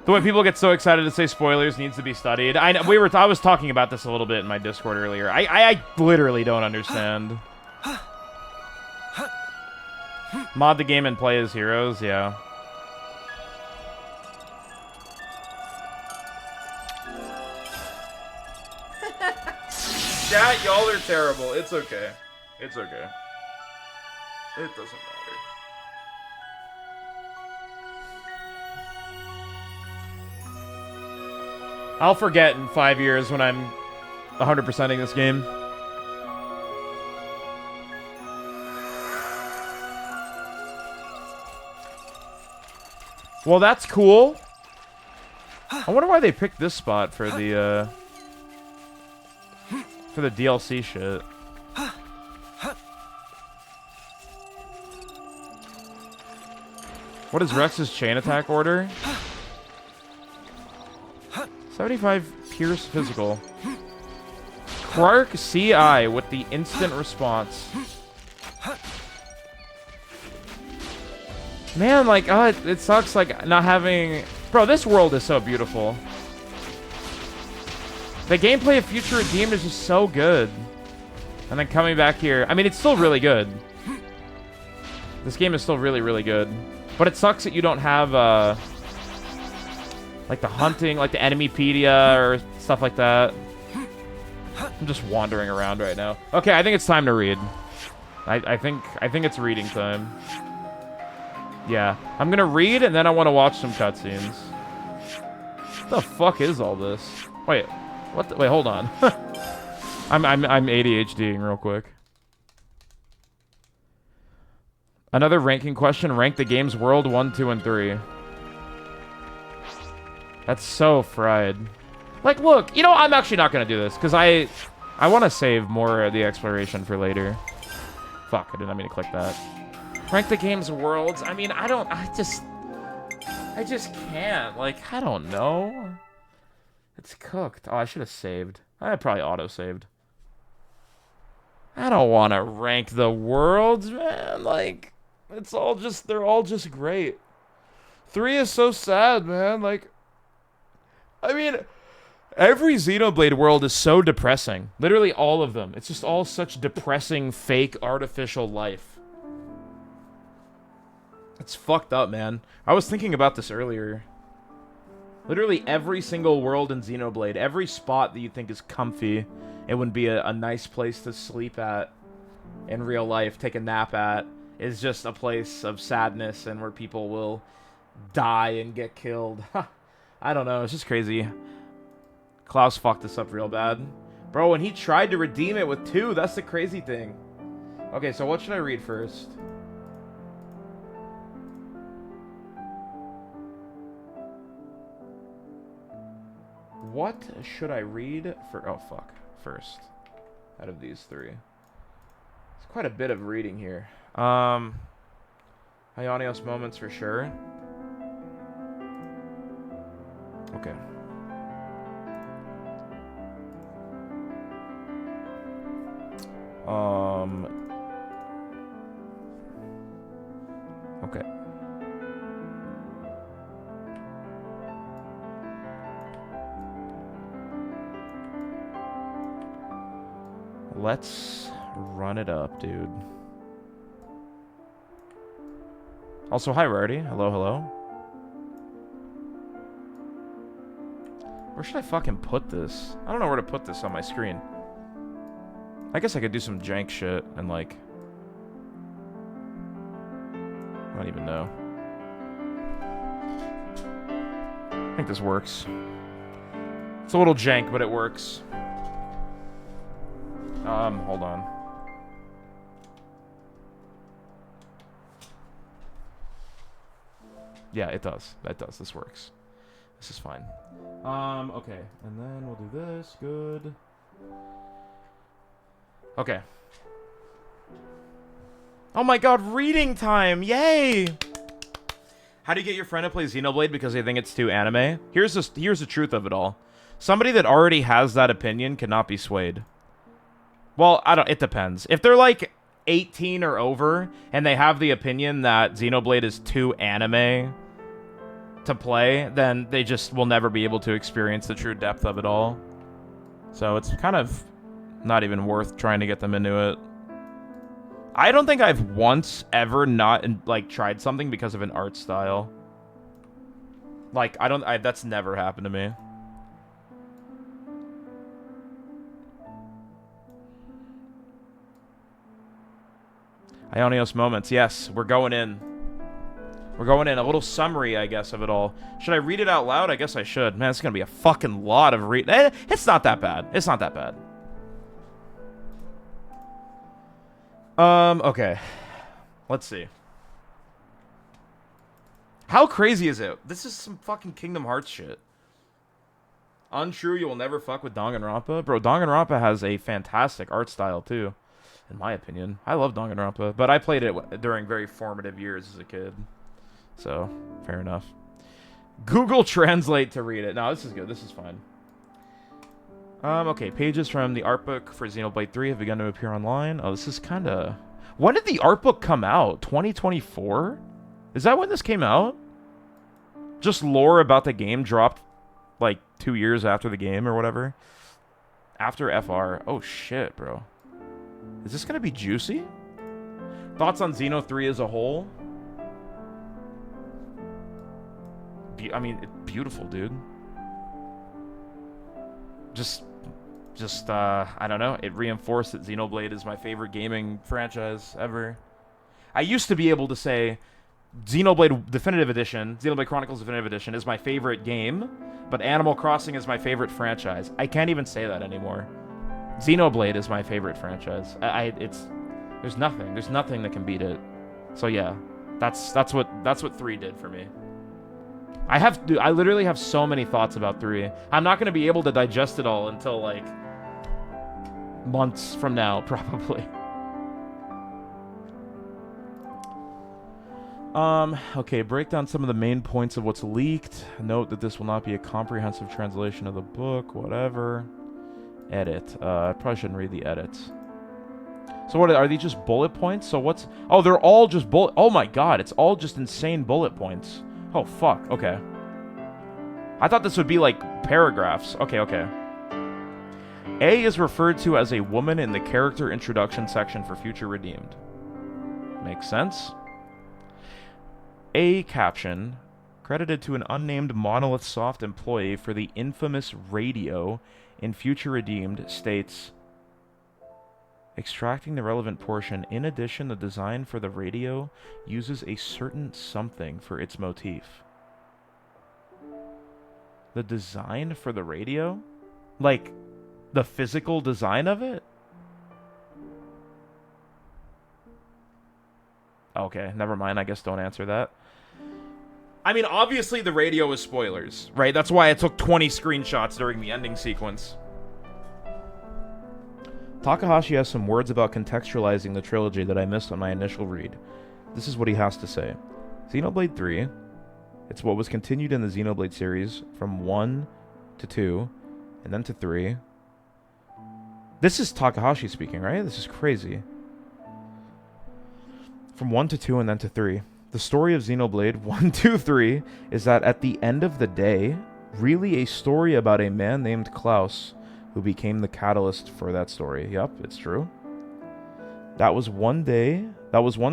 The way people get so excited to say spoilers needs to be studied. I was talking about this a little bit in my Discord earlier. I literally don't understand. Mod the game and play as heroes, yeah. Chat, y'all are terrible. It's okay. It's okay. It doesn't matter. I'll forget in 5 years when I'm 100%ing this game. Well, that's cool. I wonder why they picked this spot for the DLC shit. What is Rex's chain attack order? 75 pierce physical. Quark CI with the instant response. Man, like, it sucks, like, not having... Bro, this world is so beautiful. The gameplay of Future Redeemed is just so good. And then coming back here... I mean, it's still really good. This game is still really, really good. But it sucks that you don't have, like, the hunting, like, the Enemypedia or stuff like that. I'm just wandering around right now. Okay, I think it's time to read. I think it's reading time. Yeah, I'm gonna read and then I want to watch some cutscenes. What the fuck is all this? Wait, what? Wait, hold on. I'm ADHDing real quick. Another ranking question. Rank the game's world 1, 2, and 3. That's so fried. Like, look, you know, I'm actually not gonna do this because I want to save more of the exploration for later. Fuck, I didn't mean to click that. Rank the game's worlds. I mean, I just can't. Like, I don't know. It's cooked. Oh, I should have saved. I probably auto-saved. I don't want to rank the worlds, man. Like, it's all just, they're all just great. 3 is so sad, man. Like, I mean, every Xenoblade world is so depressing. Literally all of them. It's just all such depressing, fake, artificial life. It's fucked up, man. I was thinking about this earlier. Literally every single world in Xenoblade, every spot that you think is comfy, it would be a nice place to sleep at in real life, take a nap at, is just a place of sadness and where people will die and get killed. I don't know, it's just crazy. Klaus fucked this up real bad. Bro, when he tried to redeem it with 2, that's the crazy thing. Okay, so what should I read first? What should I read for... Oh, fuck. First. Out of these 3. It's quite a bit of reading here. Ionios moments for sure. Okay. Okay. Let's run it up, dude. Also, hi, Rarity. Hello, hello. Where should I fucking put this? I don't know where to put this on my screen. I guess I could do some jank shit and, like... I don't even know. I think this works. It's a little jank, but it works. Hold on. Yeah, it does. That does. This works. This is fine. Okay. And then we'll do this. Good. Okay. Oh my god, reading time! Yay! How do you get your friend to play Xenoblade because they think it's too anime? Here's the truth of it all. Somebody that already has that opinion cannot be swayed. Well, it depends. If they're like 18 or over and they have the opinion that Xenoblade is too anime to play, then they just will never be able to experience the true depth of it all. So it's kind of not even worth trying to get them into it. I don't think I've once ever not like tried something because of an art style. Like that's never happened to me. Ionios moments. Yes, we're going in. We're going in. A little summary, I guess, of it all. Should I read it out loud? I guess I should. Man, it's going to be a fucking lot of read. It's not that bad. It's not that bad. Okay. Let's see. How crazy is it? This is some fucking Kingdom Hearts shit. Untrue, you will never fuck with Danganronpa. Bro, Danganronpa has a fantastic art style, too. In my opinion. I love Danganronpa, but I played it during very formative years as a kid. So, fair enough. Google Translate to read it. No, this is good. This is fine. Okay, pages from the art book for Xenoblade 3 have begun to appear online. Oh, this is kind of... When did the art book come out? 2024? Is that when this came out? Just lore about the game dropped, like, 2 years after the game or whatever? After FR. Oh, shit, bro. Is this gonna be juicy? Thoughts on Xeno 3 as a whole? I mean, beautiful, dude. Just, I don't know. It reinforced that Xenoblade is my favorite gaming franchise ever. I used to be able to say Xenoblade Definitive Edition, Xenoblade Chronicles Definitive Edition is my favorite game, but Animal Crossing is my favorite franchise. I can't even say that anymore. Xenoblade is my favorite franchise. There's nothing that can beat it. So yeah, that's what 3 did for me. I literally have so many thoughts about 3. I'm not going to be able to digest it all until, like, months from now, probably. Okay, break down some of the main points of what's leaked. Note that this will not be a comprehensive translation of the book, whatever. Edit. I probably shouldn't read the edits. So what, are these just bullet points? So what's... Oh, they're all just bullet... Oh my god, it's all just insane bullet points. Oh, fuck. Okay. I thought this would be, like, paragraphs. Okay. A is referred to as a woman in the character introduction section for Future Redeemed. Makes sense. A caption, credited to an unnamed Monolith Soft employee for the infamous radio in Future Redeemed, states... Extracting the relevant portion. In addition, the design for the radio uses a certain something for its motif. The design for the radio? Like, the physical design of it? Okay, never mind. I guess don't answer that. I mean, obviously the radio is spoilers, right? That's why I took 20 screenshots during the ending sequence. Takahashi has some words about contextualizing the trilogy that I missed on my initial read. This is what he has to say. Xenoblade 3, it's what was continued in the Xenoblade series from 1 to 2, and then to 3. This is Takahashi speaking, right? This is crazy. From 1 to 2 and then to 3. The story of Xenoblade 1, 2, 3 is that at the end of the day, really a story about a man named Klaus who became the catalyst for that story. Yep, it's true. That was one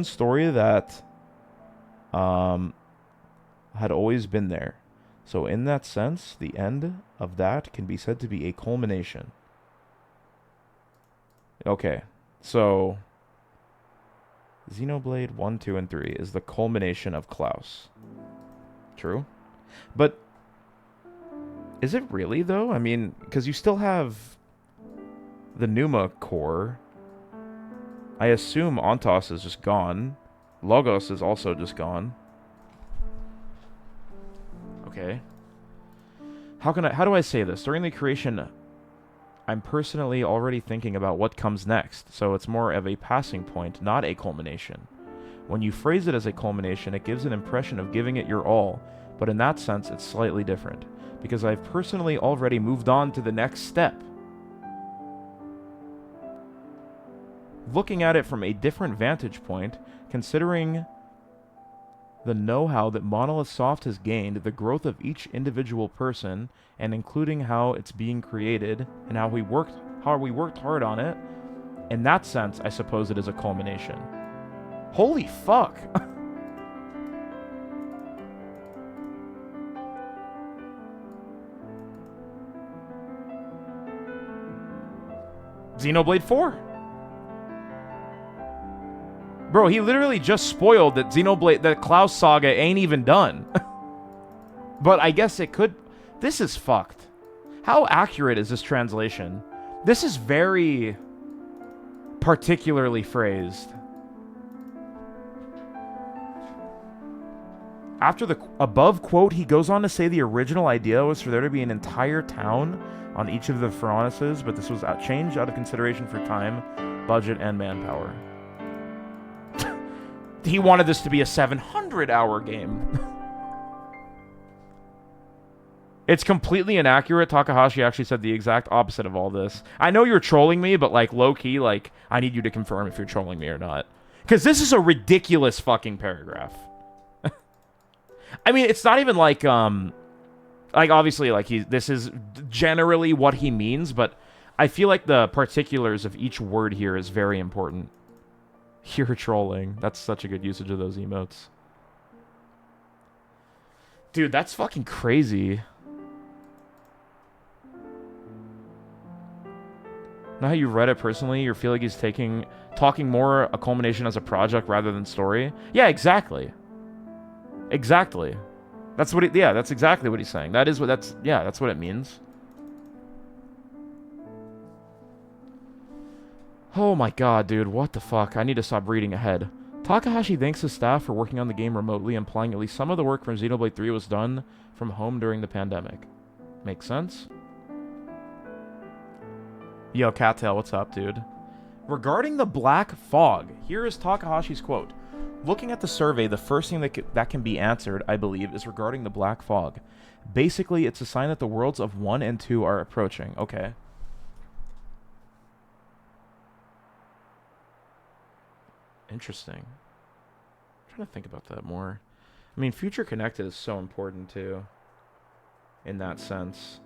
story that had always been there. So in that sense, the end of that can be said to be a culmination. Okay, so Xenoblade 1, 2, and 3 is the culmination of Klaus. True? But is it really, though? I mean, because you still have the Numa core. I assume Ontos is just gone. Logos is also just gone. Okay. How do I say this? During the creation, I'm personally already thinking about what comes next, so it's more of a passing point, not a culmination. When you phrase it as a culmination, it gives an impression of giving it your all, but in that sense, it's slightly different, because I've personally already moved on to the next step. Looking at it from a different vantage point, considering the know-how that Monolith Soft has gained, the growth of each individual person, and including how it's being created, and how we worked hard on it, in that sense, I suppose it is a culmination. Holy fuck! Xenoblade 4. Bro, he literally just spoiled that that Klaus saga ain't even done. But I guess it could... This is fucked. How accurate is this translation? This is very particularly phrased. After the above quote, he goes on to say the original idea was for there to be an entire town on each of the furnaces, but this was changed out of consideration for time, budget, and manpower. He wanted this to be a 700-hour game. It's completely inaccurate. Takahashi actually said the exact opposite of all this. I know you're trolling me, but like low-key, like, I need you to confirm if you're trolling me or not. Because this is a ridiculous fucking paragraph. I mean, it's not even like obviously, like, this is generally what he means, but I feel like the particulars of each word here is very important. You're trolling. That's such a good usage of those emotes. Dude, that's fucking crazy. Now how you read it personally, you feel like he's talking more a culmination as a project rather than story? Yeah, exactly. Exactly. That's what that's exactly what he's saying. That's what it means. Oh my god, dude, what the fuck? I need to stop reading ahead. Takahashi thanks his staff for working on the game remotely, implying at least some of the work from Xenoblade 3 was done from home during the pandemic. Makes sense? Yo, Cattail, what's up, dude? Regarding the Black Fog, here is Takahashi's quote. Looking at the survey, the first thing that can be answered, I believe, is regarding the Black Fog. Basically, it's a sign that the worlds of 1 and 2 are approaching. Okay. Interesting. I'm trying to think about that more. I mean, Future Connected is so important, too. In that sense.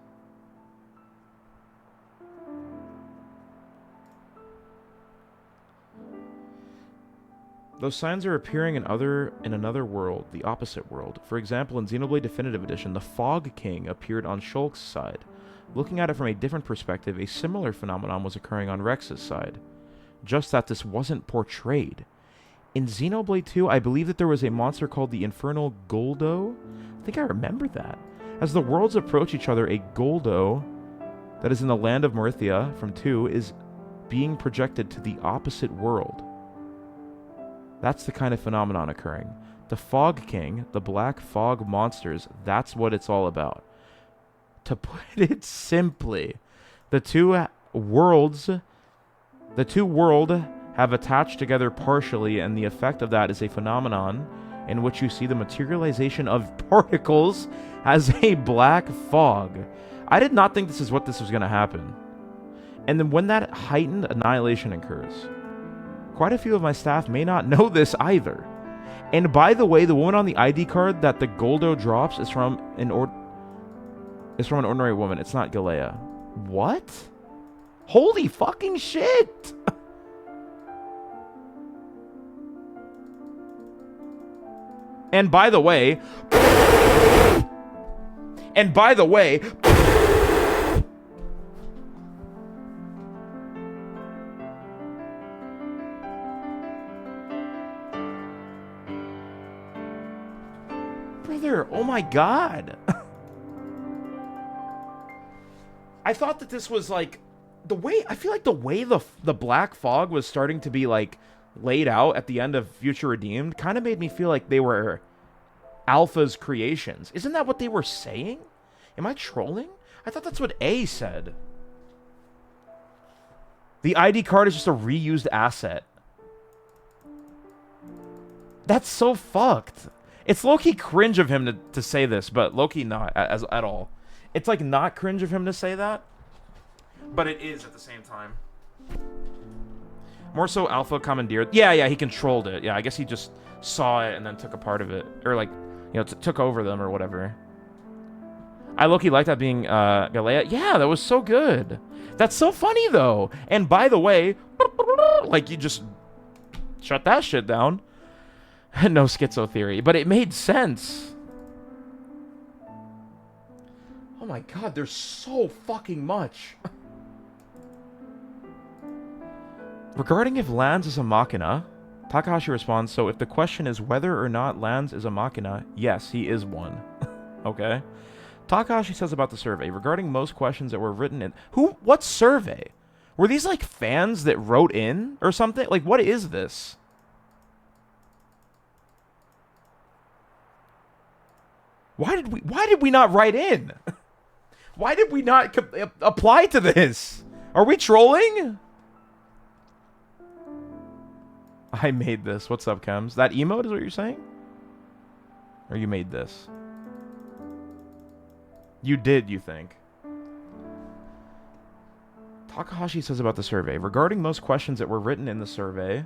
Those signs are appearing in another world, the opposite world. For example, in Xenoblade Definitive Edition, the Fog King appeared on Shulk's side. Looking at it from a different perspective, a similar phenomenon was occurring on Rex's side. Just that this wasn't portrayed. In Xenoblade 2, I believe that there was a monster called the Infernal Goldo. I think I remember that. As the worlds approach each other, a Goldo that is in the land of Marithia from 2 is being projected to the opposite world. That's the kind of phenomenon occurring. The Fog King, the Black Fog monsters, that's what it's all about. To put it simply, the two worlds have attached together partially, and the effect of that is a phenomenon in which you see the materialization of particles as a black fog. I did not think this was going to happen. And then when that heightened annihilation occurs, quite a few of my staff may not know this either. And by the way, the woman on the ID card that the Goldo drops is from an ordinary woman. It's not Galea. What? Holy fucking shit! And by the way, brother, oh my god. I thought that this was like I feel like the way the Black Fog was starting to be like laid out at the end of Future Redeemed kind of made me feel like they were Alpha's creations. Isn't that what they were saying? Am I trolling? I thought that's what A said. The ID card is just a reused asset. That's so fucked. It's low-key cringe of him to say this, but low-key not at all. It's like not cringe of him to say that, but it is at the same time. More so Alpha commandeered. Yeah, he controlled it. Yeah, I guess he just saw it and then took a part of it. Or like, you know, took over them or whatever. I low-key like that being Galea. Yeah, that was so good. That's so funny though. And by the way, like you just shut that shit down. No schizo theory, but it made sense. Oh my god, there's so fucking much. Regarding if Lands is a machina, Takahashi responds, so if the question is whether or not Lands is a machina, yes, he is one. Okay. Takahashi says about the survey, regarding most questions that were written in... What survey? Were these like fans that wrote in or something? Like, what is this? Why did we not write in? Why did we not apply to this? Are we trolling? I made this. What's up, Chems? That emote is what you're saying? Or you made this? You did, you think. Takahashi says about the survey, regarding most questions that were written in the survey,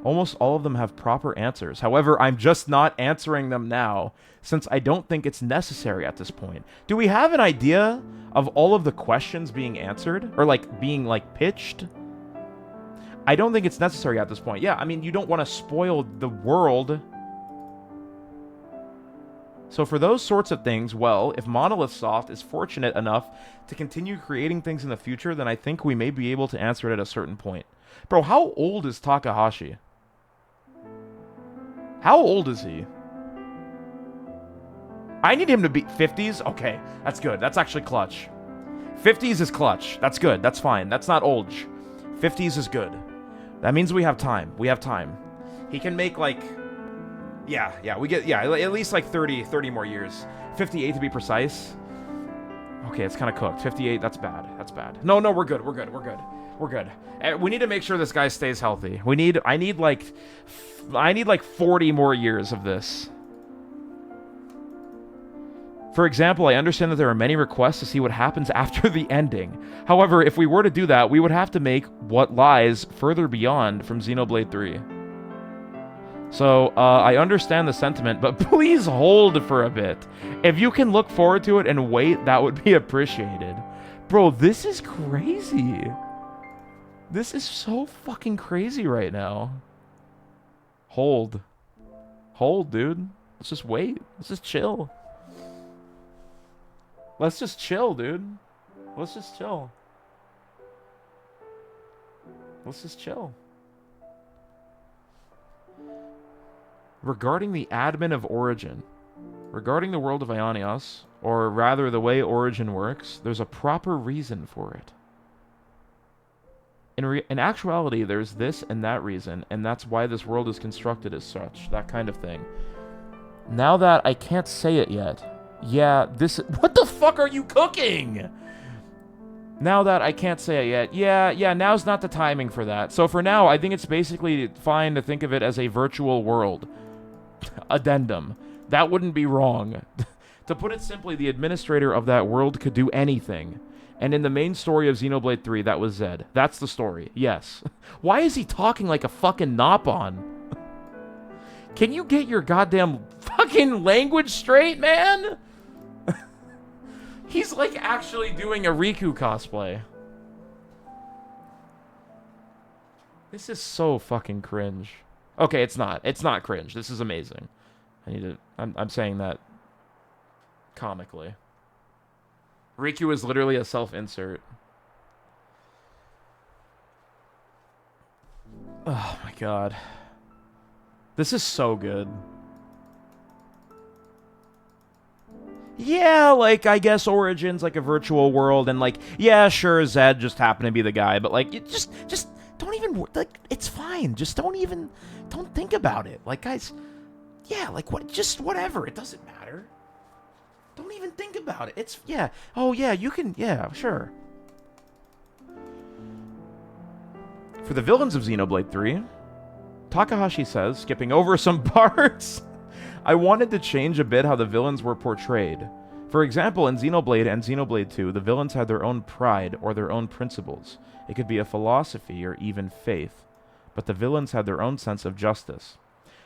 almost all of them have proper answers. However, I'm just not answering them now, since I don't think it's necessary at this point. Do we have an idea of all of the questions being answered? Or, like, being, like, pitched? I don't think it's necessary at this point. Yeah, I mean, you don't want to spoil the world. So for those sorts of things, well, if Monolith Soft is fortunate enough to continue creating things in the future, then I think we may be able to answer it at a certain point. Bro, how old is Takahashi? How old is he? I need him to be 50s? Okay, that's good. That's actually clutch. 50s is clutch. That's good. That's fine. That's not old. 50s is good. That means we have time. We have time. He can make, like... Yeah, we get... Yeah, at least, like, 30 more years. 58 to be precise. Okay, it's kind of cooked. 58, that's bad. That's bad. No, we're good. We're good. We need to make sure this guy stays healthy. I need like 40 more years of this. For example, I understand that there are many requests to see what happens after the ending. However, if we were to do that, we would have to make what lies further beyond from Xenoblade 3. So, I understand the sentiment, but please hold for a bit. If you can look forward to it and wait, that would be appreciated. Bro, this is crazy. This is so fucking crazy right now. Hold. Hold, dude. Let's just wait. Let's just chill. Let's just chill, dude. Let's just chill. Let's just chill. Regarding the admin of Origin, regarding the world of Ionios, or rather the way Origin works, there's a proper reason for it. In actuality, there's this and that reason, and that's why this world is constructed as such, that kind of thing. Now that I can't say it yet, yeah, this... What the fuck are you cooking? Now that I can't say it yet, yeah, now's not the timing for that. So for now, I think it's basically fine to think of it as a virtual world. Addendum. That wouldn't be wrong. To put it simply, the administrator of that world could do anything. And in the main story of Xenoblade 3, that was Zed. That's the story, yes. Why is he talking like a fucking Nopon? Can you get your goddamn fucking language straight, man? He's like actually doing a Riku cosplay. This is so fucking cringe. Okay, it's not. It's not cringe. This is amazing. I'm saying that comically. Riku is literally a self-insert. Oh my god. This is so good. Yeah, like, I guess Origin's like a virtual world, and like, yeah, sure, Zed just happened to be the guy, but like, it just don't even, like, it's fine. Just don't think about it. Like, guys, yeah, like, what, just whatever. It doesn't matter. Don't even think about it. It's, yeah. Oh, yeah, you can, yeah, sure. For the villains of Xenoblade 3, Takahashi says, skipping over some parts, I wanted to change a bit how the villains were portrayed. For example, in Xenoblade and Xenoblade 2, the villains had their own pride or their own principles. It could be a philosophy or even faith. But the villains had their own sense of justice.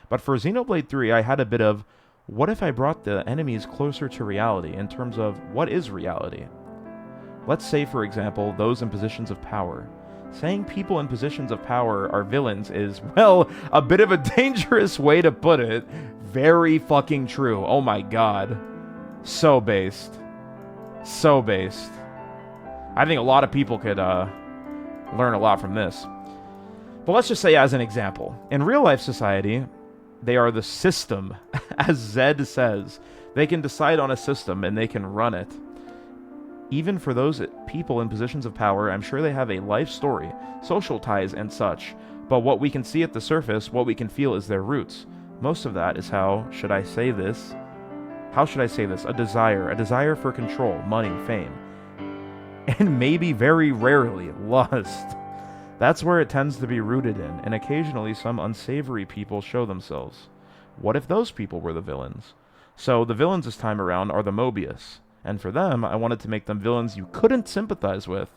But for Xenoblade 3, I had a bit of, what if I brought the enemies closer to reality in terms of what is reality? Let's say, for example, those in positions of power. Saying people in positions of power are villains is, well, a bit of a dangerous way to put it. Very fucking true. Oh my god. So based. So based. I think a lot of people could learn a lot from this. But let's just say as an example. In real life society, they are the system. As Zed says, they can decide on a system and they can run it. Even for those people in positions of power, I'm sure they have a life story, social ties and such. But what we can see at the surface, what we can feel is their roots. Most of that is how should I say this? A desire for control, money, fame. And maybe very rarely, lust. That's where it tends to be rooted in, and occasionally some unsavory people show themselves. What if those people were the villains? So the villains this time around are the Mobius. And for them, I wanted to make them villains you couldn't sympathize with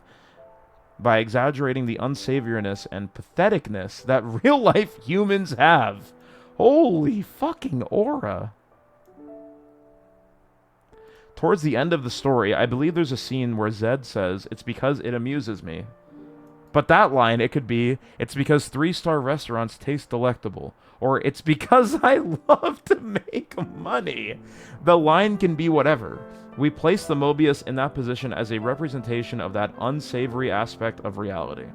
by exaggerating the unsavoriness and patheticness that real-life humans have. Holy fucking aura. Towards the end of the story, I believe there's a scene where Zed says, "It's because it amuses me." But that line, it could be, "It's because 3-star restaurants taste delectable." Or, "It's because I love to make money." The line can be whatever. We place the Mobius in that position as a representation of that unsavory aspect of reality.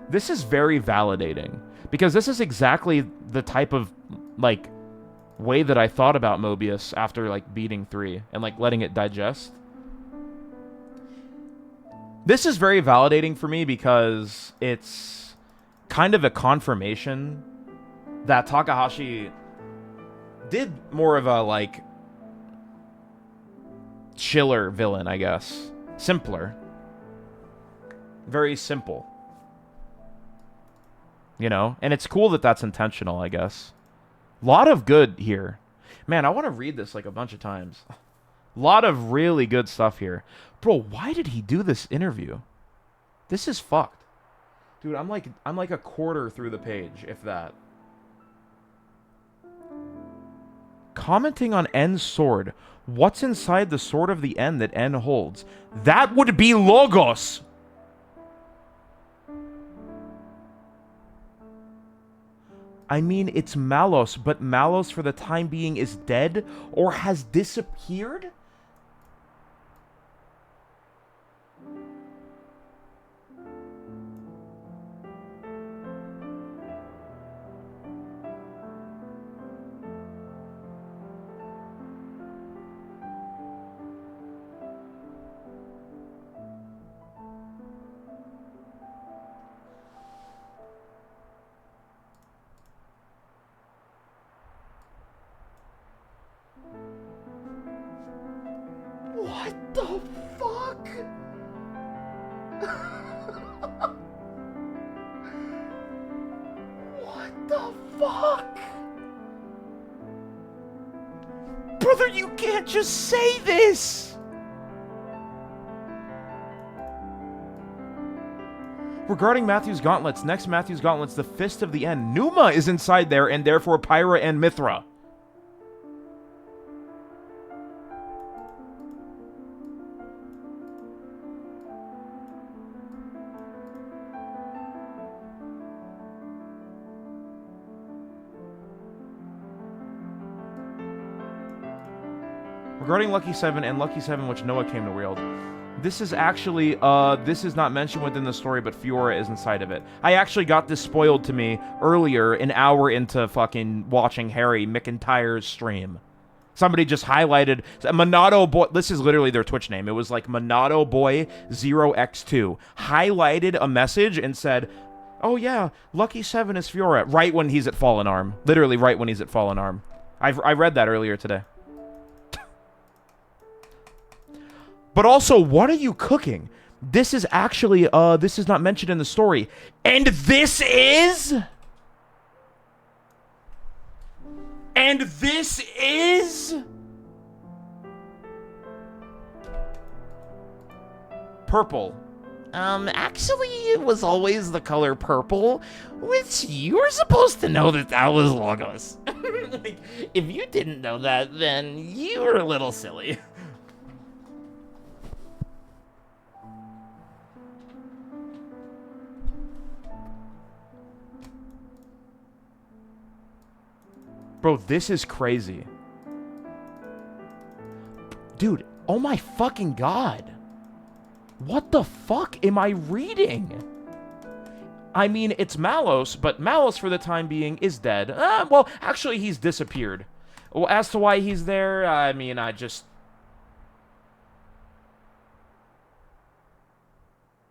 This is very validating, because this is exactly the type of, like, way that I thought about Mobius after, like, beating 3 and, like, letting it digest. This is very validating for me because it's kind of a confirmation that Takahashi did more of a, like, chiller villain, I guess. Simpler. Very simple. You know? And it's cool that that's intentional, I guess. Lot of good here. Man, I want to read this, like, a bunch of times. Lot of really good stuff here. Bro, why did he do this interview? This is fucked. Dude, I'm like a quarter through the page, if that. Commenting on N's sword. What's inside the sword of the N that N holds? That would be Logos! I mean, it's Malos, but Malos for the time being is dead or has disappeared? What the fuck? What the fuck? Brother, you can't just say this! Regarding Matthew's gauntlets, next Matthew's gauntlets, the Fist of the End. Numa is inside there, and therefore Pyra and Mithra. Regarding Lucky 7 and Lucky 7 which Noah came to wield, this is actually, this is not mentioned within the story, but Fiora is inside of it. I actually got this spoiled to me earlier, an hour into fucking watching Harry McIntyre's stream. Somebody just highlighted, Monado Boy, this is literally their Twitch name, it was like Monado Boy 0x2, highlighted a message and said, "Oh yeah, Lucky 7 is Fiora," right when he's at Fallen Arm. Literally right when he's at Fallen Arm. I read that earlier today. But also, what are you cooking? This is actually, this is not mentioned in the story. And this is? And this is? Purple. Actually, it was always the color purple, which you were supposed to know that that was Logos. Like, if you didn't know that, then you were a little silly. Bro, this is crazy. Dude, oh my fucking god. What the fuck am I reading? I mean, it's Malos, but Malos for the time being is dead. Well, actually, he's disappeared. Well, as to why he's there, I mean, I just...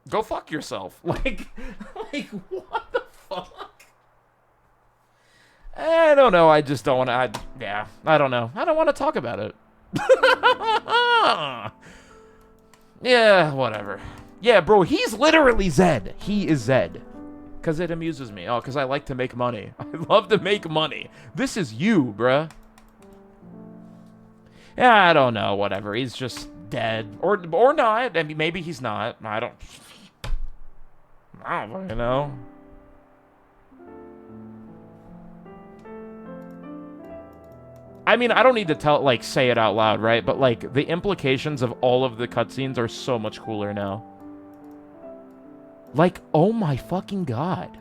Go fuck yourself. Like, what the fuck? I don't know, I just don't want to, yeah, I don't know. I don't want to talk about it. Yeah, whatever. Yeah, bro, he's literally Zed. He is Zed. Because it amuses me. Oh, because I like to make money. I love to make money. This is you, bruh. Yeah, I don't know, whatever. He's just dead. Or not. I mean, maybe he's not. I don't fucking know. I mean, I don't need to say it out loud, right? But, like, the implications of all of the cutscenes are so much cooler now. Like, oh my fucking god.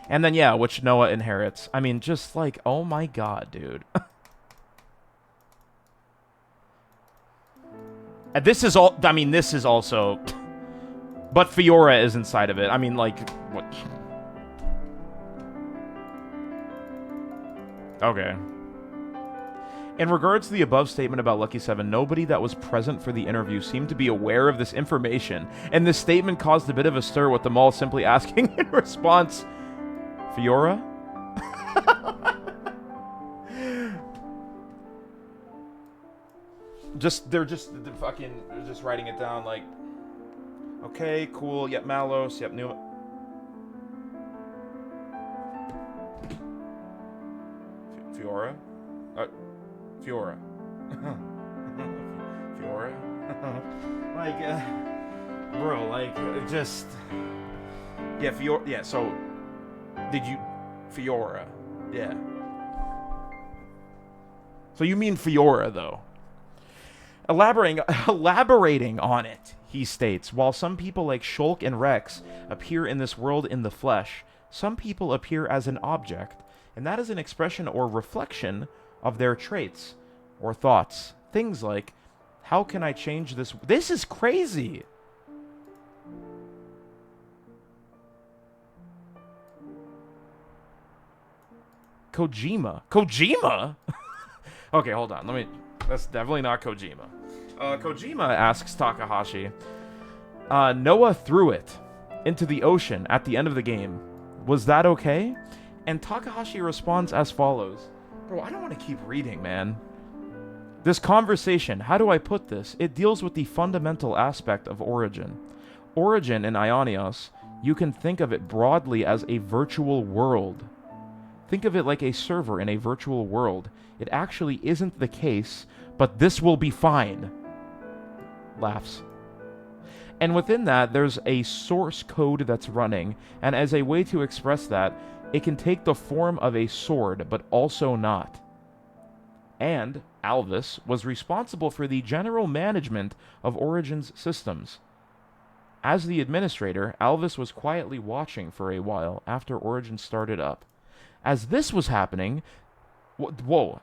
And then, yeah, which Noah inherits. I mean, just like, oh my god, dude. And this is all, I mean, this is also... But Fiora is inside of it. I mean, like, what? Okay. In regards to the above statement about Lucky 7, nobody that was present for the interview seemed to be aware of this information, and this statement caused a bit of a stir with them all simply asking in response, Fiora? They're just writing it down like, okay, cool, yep, Malos, yep, new... Fiora? Fiora. Fiora? Like, bro, like, just... Yeah, Fiora, yeah, so... Did you... Fiora. Yeah. So you mean Fiora, though. Elaborating on it, he states, while some people like Shulk and Rex appear in this world in the flesh, some people appear as an object, and that is an expression or reflection of their traits or thoughts. Things like, how can I change this? This is crazy! Kojima? Kojima? Okay, hold on. That's definitely not Kojima. Kojima asks Takahashi, Noah threw it into the ocean at the end of the game. Was that okay? And Takahashi responds as follows. Bro, I don't want to keep reading, man. This conversation, how do I put this? It deals with the fundamental aspect of Origin. Origin in Ionios, you can think of it broadly as a virtual world. Think of it like a server in a virtual world. It actually isn't the case, but this will be fine. Laughs. And within that, there's a source code that's running, and as a way to express that, it can take the form of a sword, but also not. And Alvis was responsible for the general management of Origin's systems. As the administrator, Alvis was quietly watching for a while after Origin started up. As this was happening... Whoa.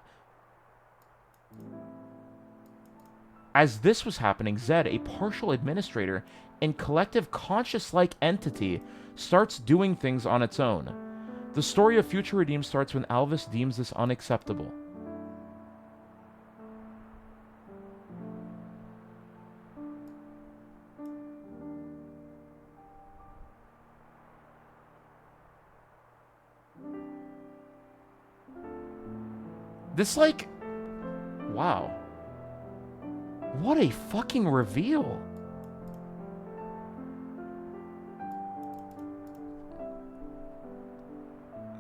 As this was happening, Zed, a partial administrator and collective conscious-like entity, starts doing things on its own. The story of Future Redeemed starts when Alvis deems this unacceptable. This, like... Wow. What a fucking reveal.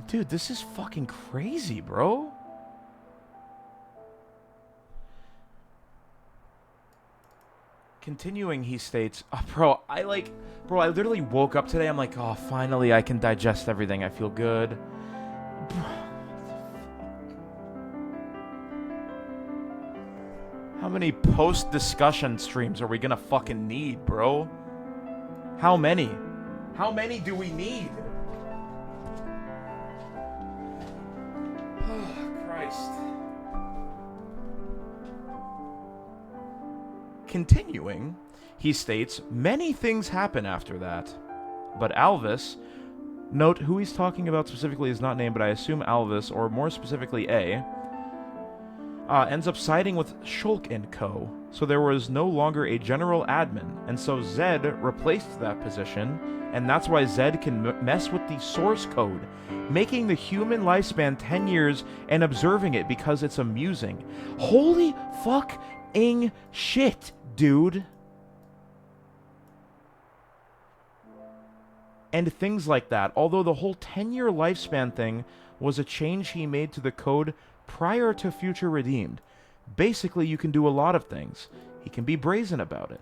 Dude, this is fucking crazy, bro. Continuing, he states, bro, I literally woke up today, I'm like, oh, finally I can digest everything, I feel good. Bro. How many post-discussion streams are we gonna fucking need, bro? How many? How many do we need? Oh, Christ. Continuing, he states, many things happen after that. But Alvis, note who he's talking about specifically is not named, but I assume Alvis, or more specifically A, ends up siding with Shulk & Co., so there was no longer a general admin, and so Zed replaced that position, and that's why Zed can mess with the source code, making the human lifespan 10 years and observing it because it's amusing. Holy fucking shit, dude. And things like that, although the whole 10-year lifespan thing was a change he made to the code prior to Future Redeemed. Basically, you can do a lot of things. He can be brazen about it.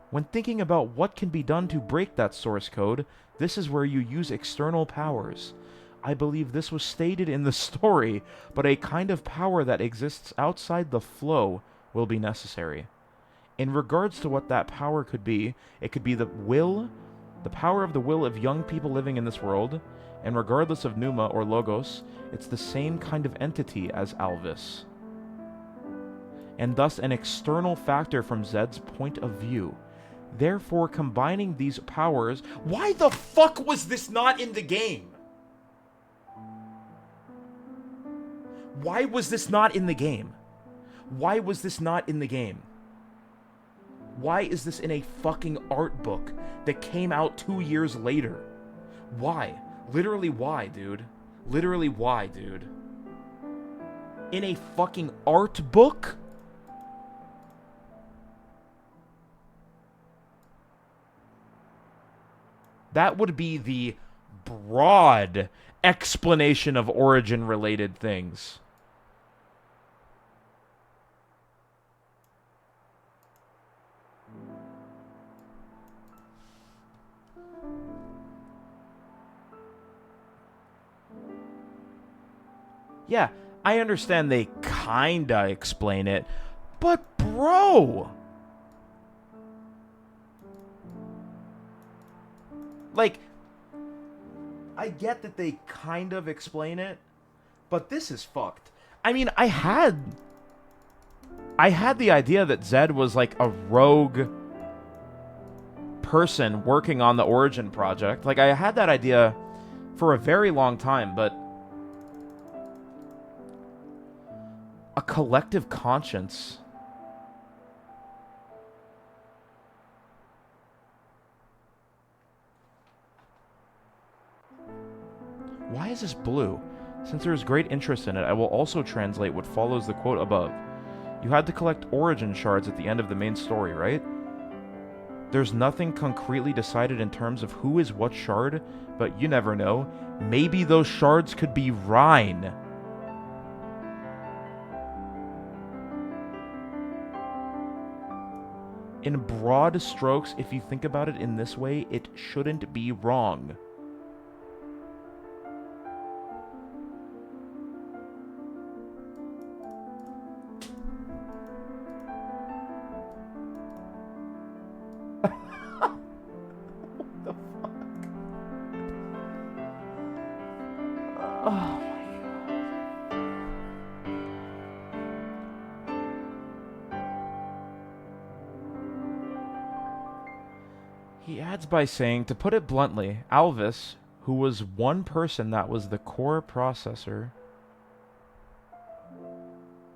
When thinking about what can be done to break that source code, this is where you use external powers. I believe this was stated in the story, but a kind of power that exists outside the flow will be necessary. In regards to what that power could be, it could be the power of the will of young people living in this world, and regardless of Pneuma or Logos, it's the same kind of entity as Alvis. And thus an external factor from Zed's point of view. Therefore, combining these powers... Why the fuck was this not in the game? Why was this not in the game? Why was this not in the game? Why is this in a fucking art book that came out 2 years later? Why? Literally why, dude? Literally why, dude? In a fucking art book? That would be the broad explanation of origin-related things. Yeah, I understand they kinda explain it, but bro! Like, I get that they kind of explain it, but this is fucked. I mean, I had the idea that Zed was like a rogue person working on the Origin project. Like, I had that idea for a very long time, but a collective conscience. Why is this blue? Since there is great interest in it, I will also translate what follows the quote above. You had to collect origin shards at the end of the main story, right? There's nothing concretely decided in terms of who is what shard, but you never know. Maybe those shards could be Rhine. In broad strokes, if you think about it in this way, it shouldn't be wrong. He adds by saying, to put it bluntly, Alvis, who was one person that was the core processor,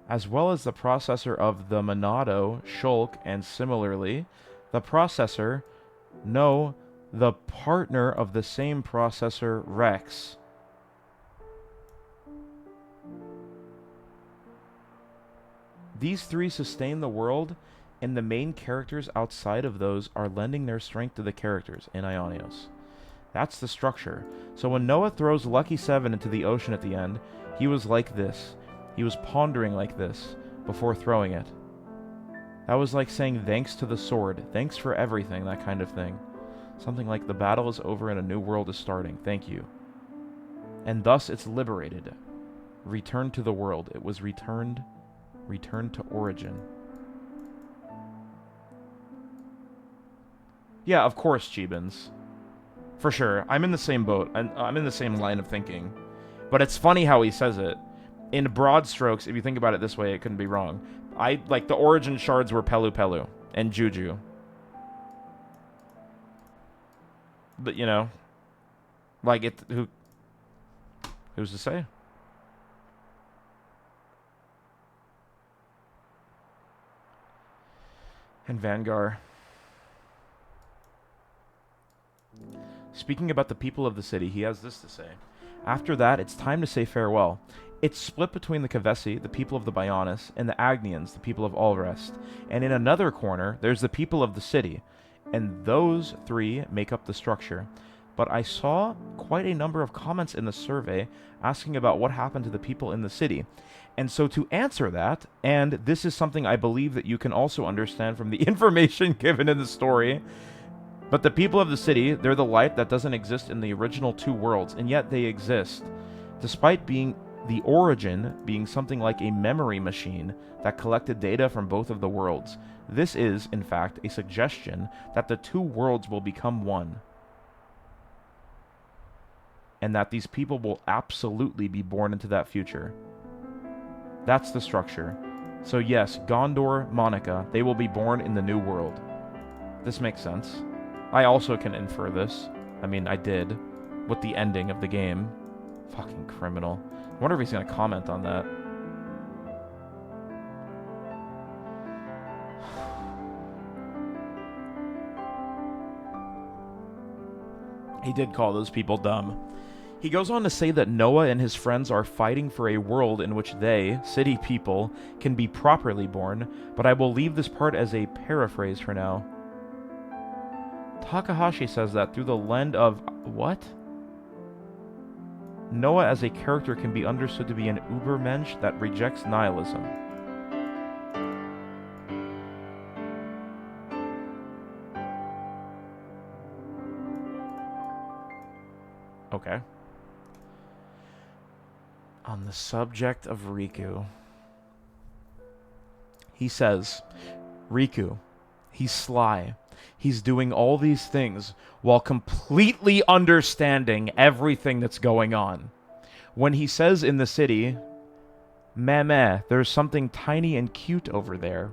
as well as the processor of the Monado, Shulk, and similarly, the processor, no, the partner of the same processor, Rex. These three sustain the world, and the main characters outside of those are lending their strength to the characters in Ionios. That's the structure. So when Noah throws Lucky 7 into the ocean at the end, he was like this. He was pondering like this before throwing it. That was like saying thanks to the sword, thanks for everything, that kind of thing. Something like the battle is over and a new world is starting, thank you. And thus it's liberated. Returned to the world. It was returned to origin. Yeah, of course, Chibins. For sure. I'm in the same boat. I'm in the same line of thinking. But it's funny how he says it. In broad strokes, if you think about it this way, it couldn't be wrong. Like, the origin shards were Pelu Pelu and Juju. But, you know, like, who's to say? And Vanguard. Speaking about the people of the city, he has this to say. After that, it's time to say farewell. It's split between the Kavesi, the people of the Bionis, and the Agnians, the people of Allrest. And in another corner, there's the people of the city. And those three make up the structure. But I saw quite a number of comments in the survey asking about what happened to the people in the city. And so to answer that, and this is something I believe that you can also understand from the information given in the story, but the people of the city, they're the light that doesn't exist in the original two worlds, and yet they exist, despite being the origin being something like a memory machine that collected data from both of the worlds. This is, in fact, a suggestion that the two worlds will become one, and that these people will absolutely be born into that future. That's the structure. So yes, Gondor, Monica, they will be born in the new world. This makes sense. I also can infer this. I mean, I did, with the ending of the game. Fucking criminal. I wonder if he's gonna comment on that. He did call those people dumb. He goes on to say that Noah and his friends are fighting for a world in which they, city people, can be properly born, but I will leave this part as a paraphrase for now. Takahashi says that through the lens of... what? Noah as a character can be understood to be an Ubermensch that rejects nihilism. Okay. On the subject of Riku, he says, Riku, he's sly. He's doing all these things while completely understanding everything that's going on. When he says in the city, meh, there's something tiny and cute over there,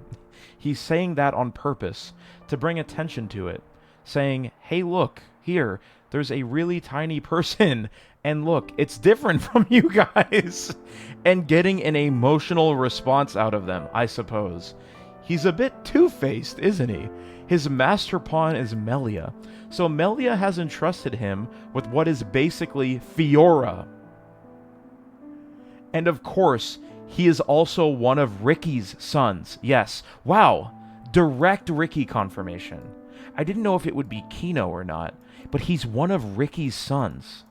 he's saying that on purpose, to bring attention to it, saying, hey look, here, there's a really tiny person, and look, it's different from you guys, and getting an emotional response out of them, I suppose. He's a bit two-faced, isn't he? His master pawn is Melia, so Melia has entrusted him with what is basically Fiora. And of course, he is also one of Ricky's sons. Yes, wow, direct Ricky confirmation. I didn't know if it would be Kino or not, but he's one of Ricky's sons.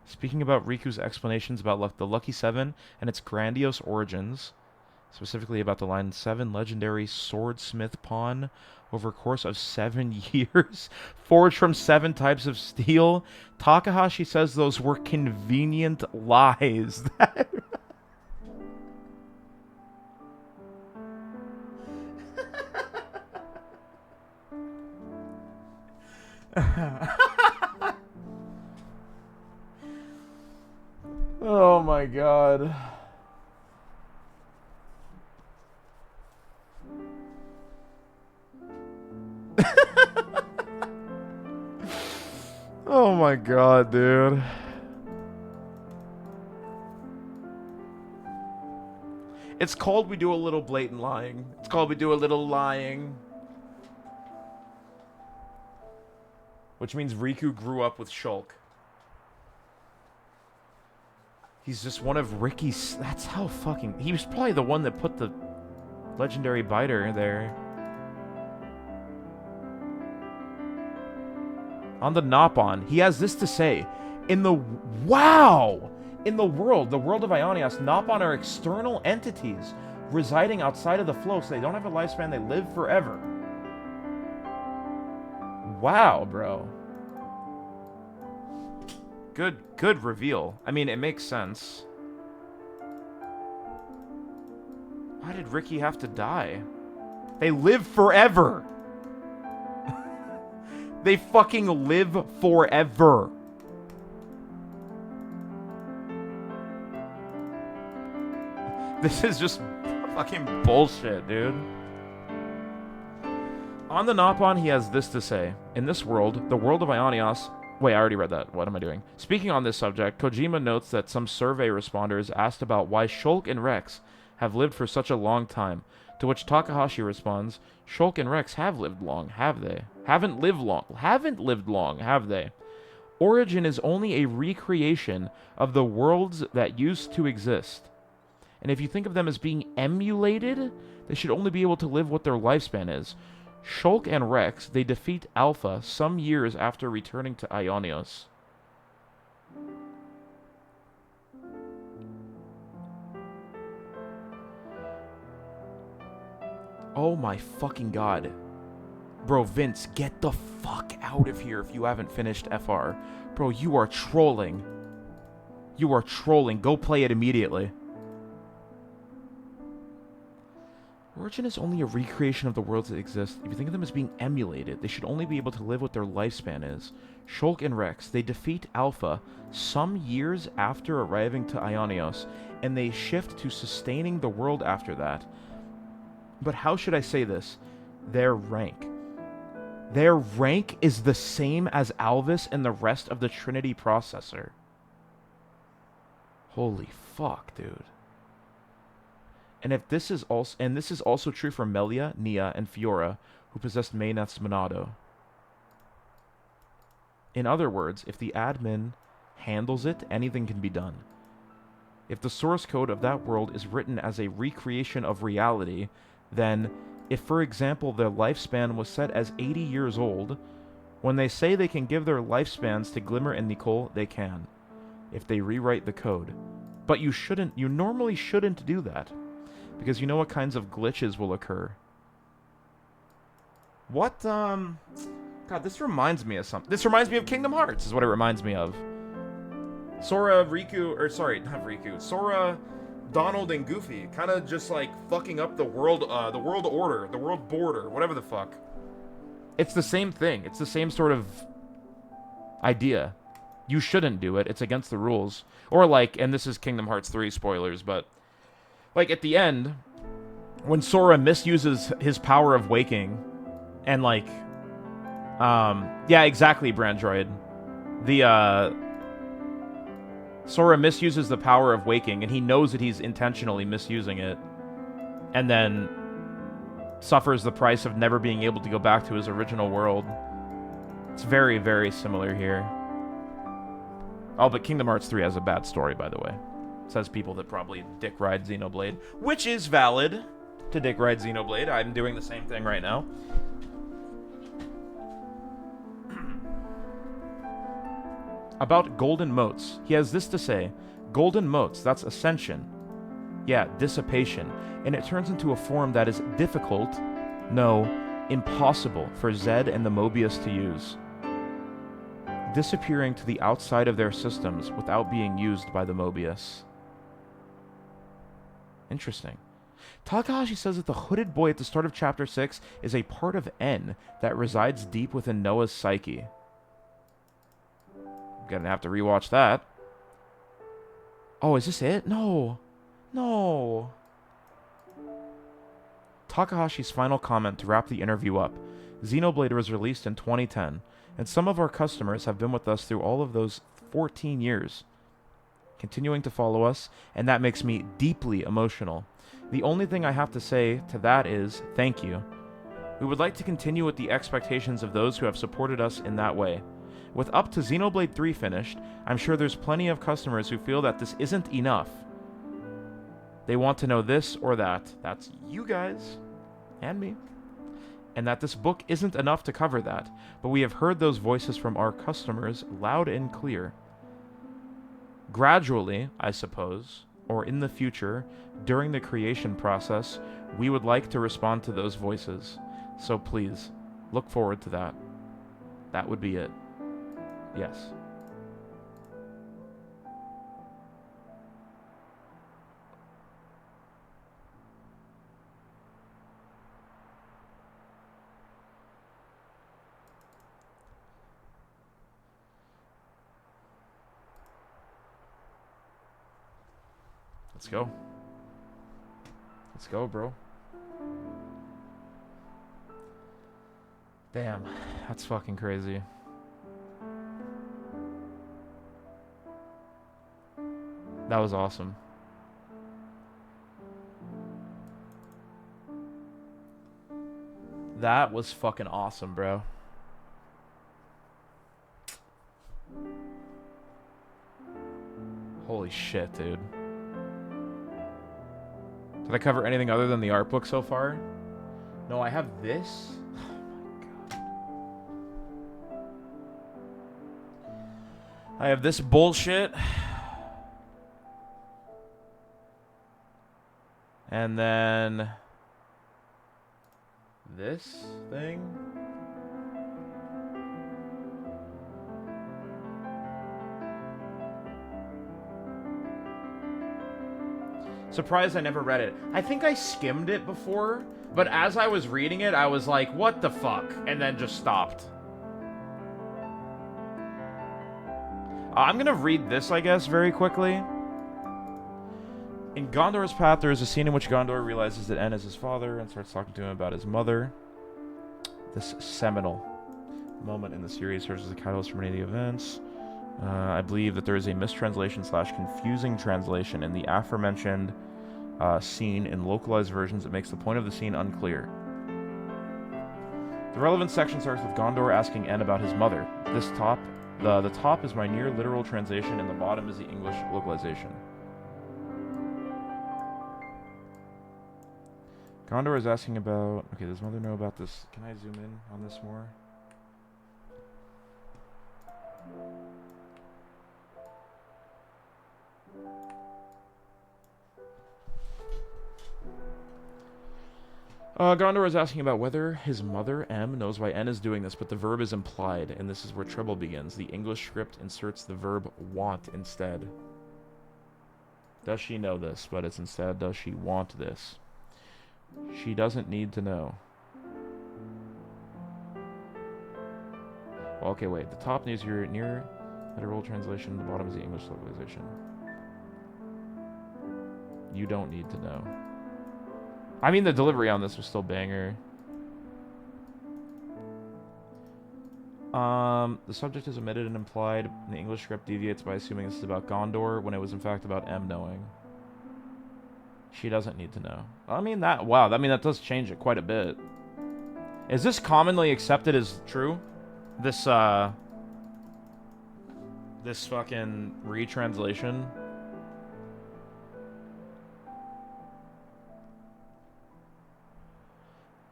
Speaking about Riku's explanations about the Lucky Seven and its grandiose origins, specifically about the line 7 legendary swordsmith pawn over a course of 7 years, forged from 7 types of steel, Takahashi says those were convenient lies. Oh my god. Oh my god, dude. It's called we do a little blatant lying. It's called we do a little lying. Which means Riku grew up with Shulk. He's just one of Ricky's... That's how fucking... He was probably the one that put the legendary biter there. On the Nopon, he has this to say. In the... Wow! In the world of Ionios, Nopon are external entities residing outside of the flow, so they don't have a lifespan, they live forever. Wow, bro. Good reveal. I mean, it makes sense. Why did Ricky have to die? They live forever! They fucking live forever! This is just fucking bullshit, dude. On the Nopon, he has this to say. In this world, the world of Ionios... Wait, I already read that. What am I doing? Speaking on this subject, Kojima notes that some survey responders asked about why Shulk and Rex have lived for such a long time, to which Takahashi responds, Shulk and Rex have lived long, have they? Haven't lived long, have they? Origin is only a recreation of the worlds that used to exist. And if you think of them as being emulated, they should only be able to live what their lifespan is. Shulk and Rex, they defeat Alpha some years after returning to Ionios. Oh my fucking god. Bro, Vince, get the fuck out of here if you haven't finished FR. Bro, you are trolling. You are trolling. Go play it immediately. Origin is only a recreation of the worlds that exist. If you think of them as being emulated, they should only be able to live what their lifespan is. Shulk and Rex, they defeat Alpha some years after arriving to Ionios, and they shift to sustaining the world after that. But how should I say this? Their rank. Their rank is the same as Alvis and the rest of the Trinity processor. Holy fuck, dude. And if this is also true for Melia, Nia, and Fiora, who possessed Mayneth's Monado. In other words, if the admin handles it, anything can be done. If the source code of that world is written as a recreation of reality, then if, for example, their lifespan was set as 80 years old, when they say they can give their lifespans to Glimmer and Nicole, they can, if they rewrite the code. But you normally shouldn't do that, because you know what kinds of glitches will occur. What, God, this reminds me of something. This reminds me of Kingdom Hearts, is what it reminds me of. Sora, Donald, and Goofy, kind of just, like, fucking up the world order, the world border, whatever the fuck. It's the same thing. It's the same sort of idea. You shouldn't do it. It's against the rules. Or, like, and this is Kingdom Hearts 3 spoilers, but... like, at the end, when Sora misuses his power of waking, and, like, yeah, exactly, Brandroid. Sora misuses the power of waking, and he knows that he's intentionally misusing it, and then suffers the price of never being able to go back to his original world. It's very, very similar here. Oh, but Kingdom Hearts 3 has a bad story, by the way. Says people that probably dick ride Xenoblade, which is valid to dick ride Xenoblade. I'm doing the same thing right now. About golden motes, he has this to say: golden motes, that's ascension. Yeah, dissipation. And it turns into a form that is difficult, no, impossible for Zed and the Mobius to use. Disappearing to the outside of their systems without being used by the Mobius. Interesting. Takahashi says that the hooded boy at the start of Chapter 6 is a part of N that resides deep within Noah's psyche. Gonna have to rewatch that. Oh, is this it? No. No. Takahashi's final comment to wrap the interview up. Xenoblade was released in 2010, and some of our customers have been with us through all of those 14 years, continuing to follow us, and that makes me deeply emotional. The only thing I have to say to that is thank you. We would like to continue with the expectations of those who have supported us in that way. With up to Xenoblade 3 finished, I'm sure there's plenty of customers who feel that this isn't enough. They want to know this or that. That's you guys. And me. And that this book isn't enough to cover that, but we have heard those voices from our customers loud and clear. Gradually, I suppose, or in the future, during the creation process, we would like to respond to those voices. So please, look forward to that. That would be it. Yes. Let's go. Let's go, bro. Damn, that's fucking crazy. That was awesome. That was fucking awesome, bro. Holy shit, dude. Did I cover anything other than the art book so far? No, I have this. Oh my god. I have this bullshit. And then this thing. Surprised I never read it. I think I skimmed it before, but as I was reading it, I was like, what the fuck? And then just stopped. I'm gonna read this, I guess, very quickly. In Gondor's Path, there is a scene in which Gondor realizes that En is his father and starts talking to him about his mother. This seminal moment in the series serves as a catalyst for many of the events. I believe that there is a mistranslation / confusing translation in the aforementioned scene in localized versions that makes the point of the scene unclear. The relevant section starts with Gondor asking En about his mother. The top is my near literal translation and the bottom is the English localization. Gondor is asking about... Okay, does mother know about this? Can I zoom in on this more? Gondor is asking about whether his mother, M, knows why N is doing this, but the verb is implied, and this is where trouble begins. The English script inserts the verb want instead. Does she know this? But it's instead, does she want this? She doesn't need to know. Well, okay, wait. The top needs your near literal translation, the bottom is the English localization. You don't need to know. I mean, the delivery on this was still banger. The subject is omitted and implied. The English script deviates by assuming this is about Gondor when it was in fact about M knowing. She doesn't need to know. I mean, that... Wow, I mean, that does change it quite a bit. Is this commonly accepted as true? This, this fucking retranslation?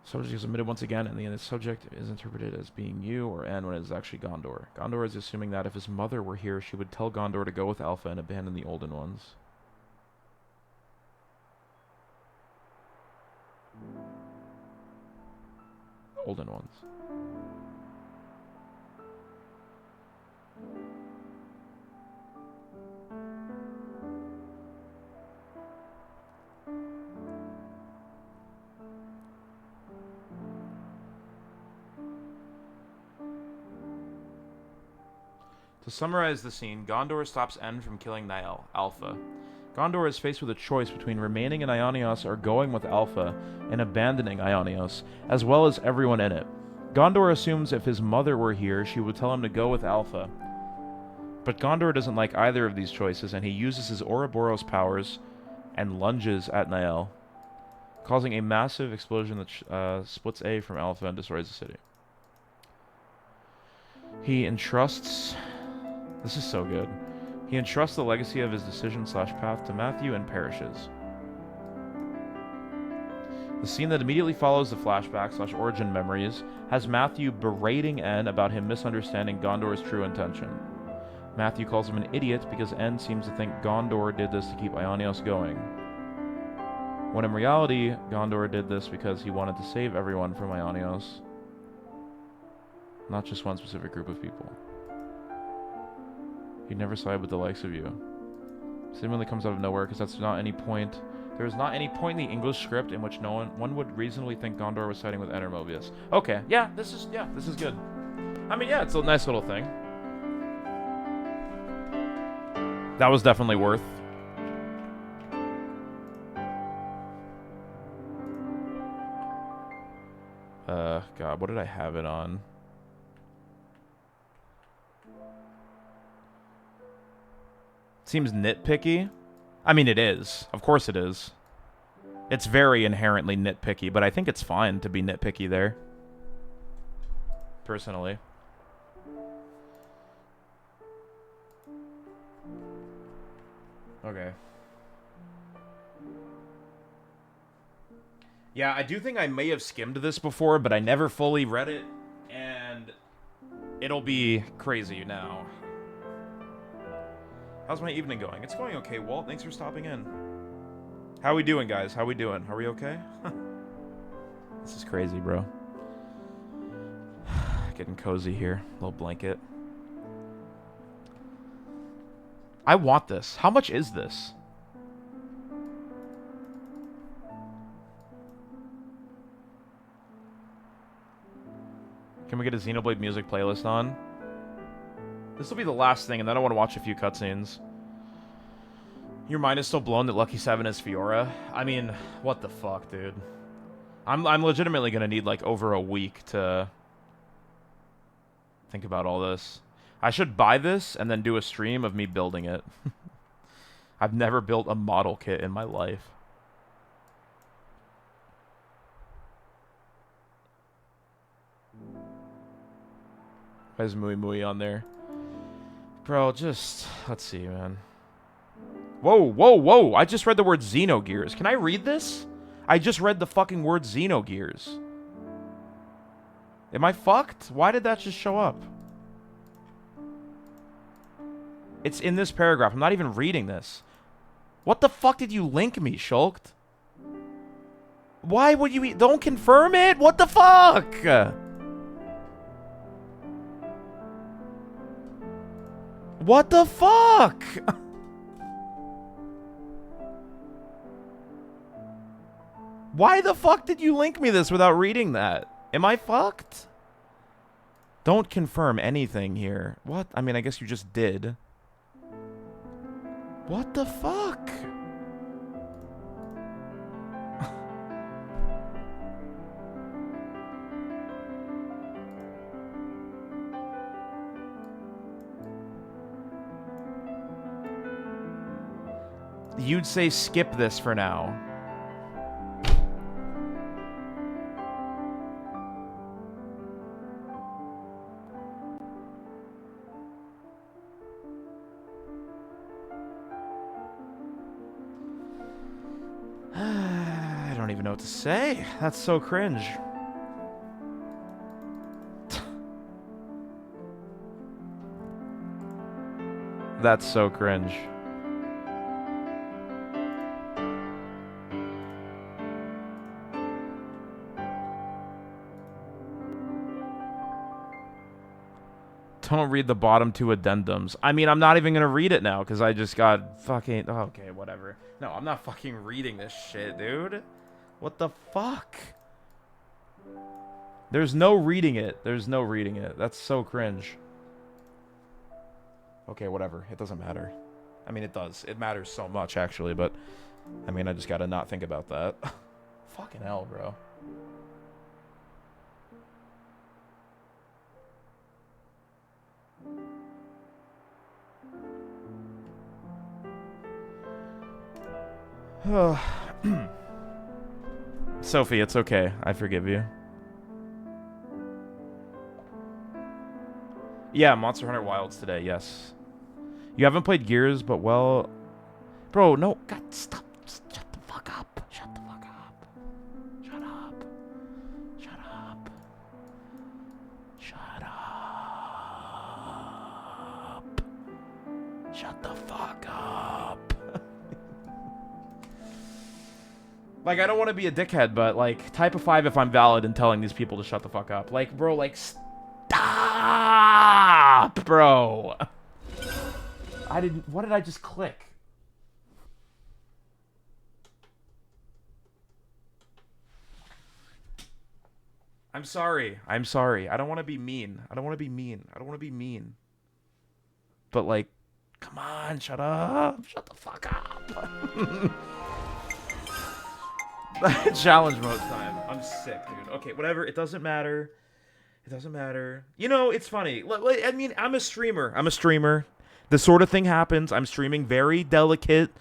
Subject is omitted once again, and the subject is interpreted as being you or N when it is actually Gondor. Gondor is assuming that if his mother were here, she would tell Gondor to go with Alpha and abandon the olden ones. Olden ones. To summarize the scene, Gondor stops En from killing Niall, Alpha. Gondor is faced with a choice between remaining in Ionios or going with Alpha and abandoning Ionios, as well as everyone in it. Gondor assumes if his mother were here, she would tell him to go with Alpha. But Gondor doesn't like either of these choices, and he uses his Ouroboros powers and lunges at Niall, causing a massive explosion that splits A from Alpha and destroys the city. He entrusts... This is so good. He entrusts the legacy of his decision / path to Matthew and perishes. The scene that immediately follows the flashback / origin memories has Matthew berating En about him misunderstanding Gondor's true intention. Matthew calls him an idiot because En seems to think Gondor did this to keep Ionios going, when in reality, Gondor did this because he wanted to save everyone from Ionios, not just one specific group of people. He'd never side with the likes of you. Seemingly comes out of nowhere because that's not any point. There is not any point in the English script in which one would reasonably think Gondor was siding with En or Mobius. Okay, yeah, this is good. I mean, yeah, it's a nice little thing. That was definitely worth. God, what did I have it on? Seems nitpicky. I mean, it is. Of course it is. It's very inherently nitpicky, but I think it's fine to be nitpicky there. Personally. Okay. Yeah, I do think I may have skimmed this before, but I never fully read it, and it'll be crazy now. How's my evening going? It's going okay, Walt. Thanks for stopping in. How we doing, guys? How we doing? Are we okay? This is crazy, bro. Getting cozy here. Little blanket. I want this. How much is this? Can we get a Xenoblade music playlist on? This will be the last thing, and then I want to watch a few cutscenes. Your mind is still blown that Lucky 7 is Fiora? I mean, what the fuck, dude? I'm legitimately gonna need, like, over a week to think about all this. I should buy this and then do a stream of me building it. I've never built a model kit in my life. Why is Mui Mui on there? Bro, just... Let's see, man. Whoa, whoa, whoa! I just read the word Xenogears. Can I read this? I just read the fucking word Xenogears. Am I fucked? Why did that just show up? It's in this paragraph. I'm not even reading this. What the fuck did you link me, Shulked? Why would you... Don't confirm it? What the fuck? What the fuck? Why the fuck did you link me this without reading that? Am I fucked? Don't confirm anything here. What? I mean, I guess you just did. What the fuck? You'd say skip this for now. I don't even know what to say. That's so cringe. That's so cringe. Don't read the bottom two addendums. I mean, I'm not even gonna read it now because I just got fucking... Okay, whatever. No, I'm not fucking reading this shit, dude. What the fuck? There's no reading it. There's no reading it. That's so cringe. Okay, whatever. It doesn't matter. I mean, it does. It matters so much, actually, but... I mean, I just gotta not think about that. Fucking hell, bro. Sophie, it's okay. I forgive you. Yeah, Monster Hunter Wilds today, yes. You haven't played Gears, but well... Bro, no. God, stop. Just shut the fuck up. Shut the fuck up. Shut up. Shut up. Shut up. Shut the fuck up. Like, I don't want to be a dickhead, but, like, type a 5 if I'm valid in telling these people to shut the fuck up. Like, bro, like, stop, bro. What did I just click? I'm sorry. I'm sorry. I don't want to be mean. I don't want to be mean. I don't want to be mean. But, like, come on, shut up. Shut the fuck up. Challenge mode time. I'm sick, dude. Okay, whatever. It doesn't matter. It doesn't matter. You know, it's funny. I mean, I'm a streamer. I'm a streamer. This sort of thing happens. I'm streaming very delicate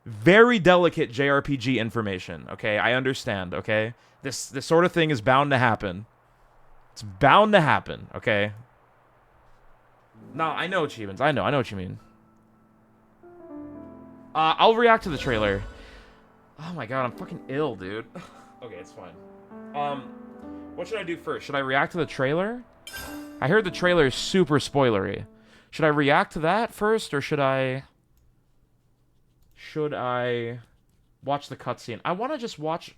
JRPG information. Okay, I understand. Okay, this sort of thing is bound to happen. It's bound to happen. Okay. No, I know achievements. I know what you mean. I'll react to the trailer. Oh my god, I'm fucking ill, dude. Okay, it's fine. What should I do first? Should I react to the trailer? I heard the trailer is super spoilery. Should I react to that first, or should I watch the cutscene? I want to just watch,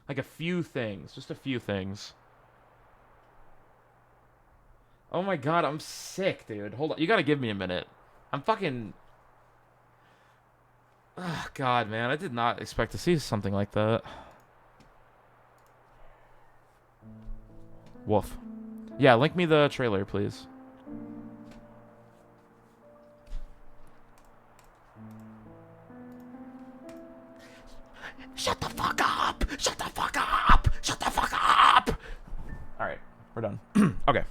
like, a few things. Just a few things. Oh my god, I'm sick, dude. Hold on. You gotta give me a minute. I'm fucking... Oh, God, man. I did not expect to see something like that. Woof. Yeah, link me the trailer, please. Shut the fuck up! Shut the fuck up! Shut the fuck up! Alright, we're done. Okay.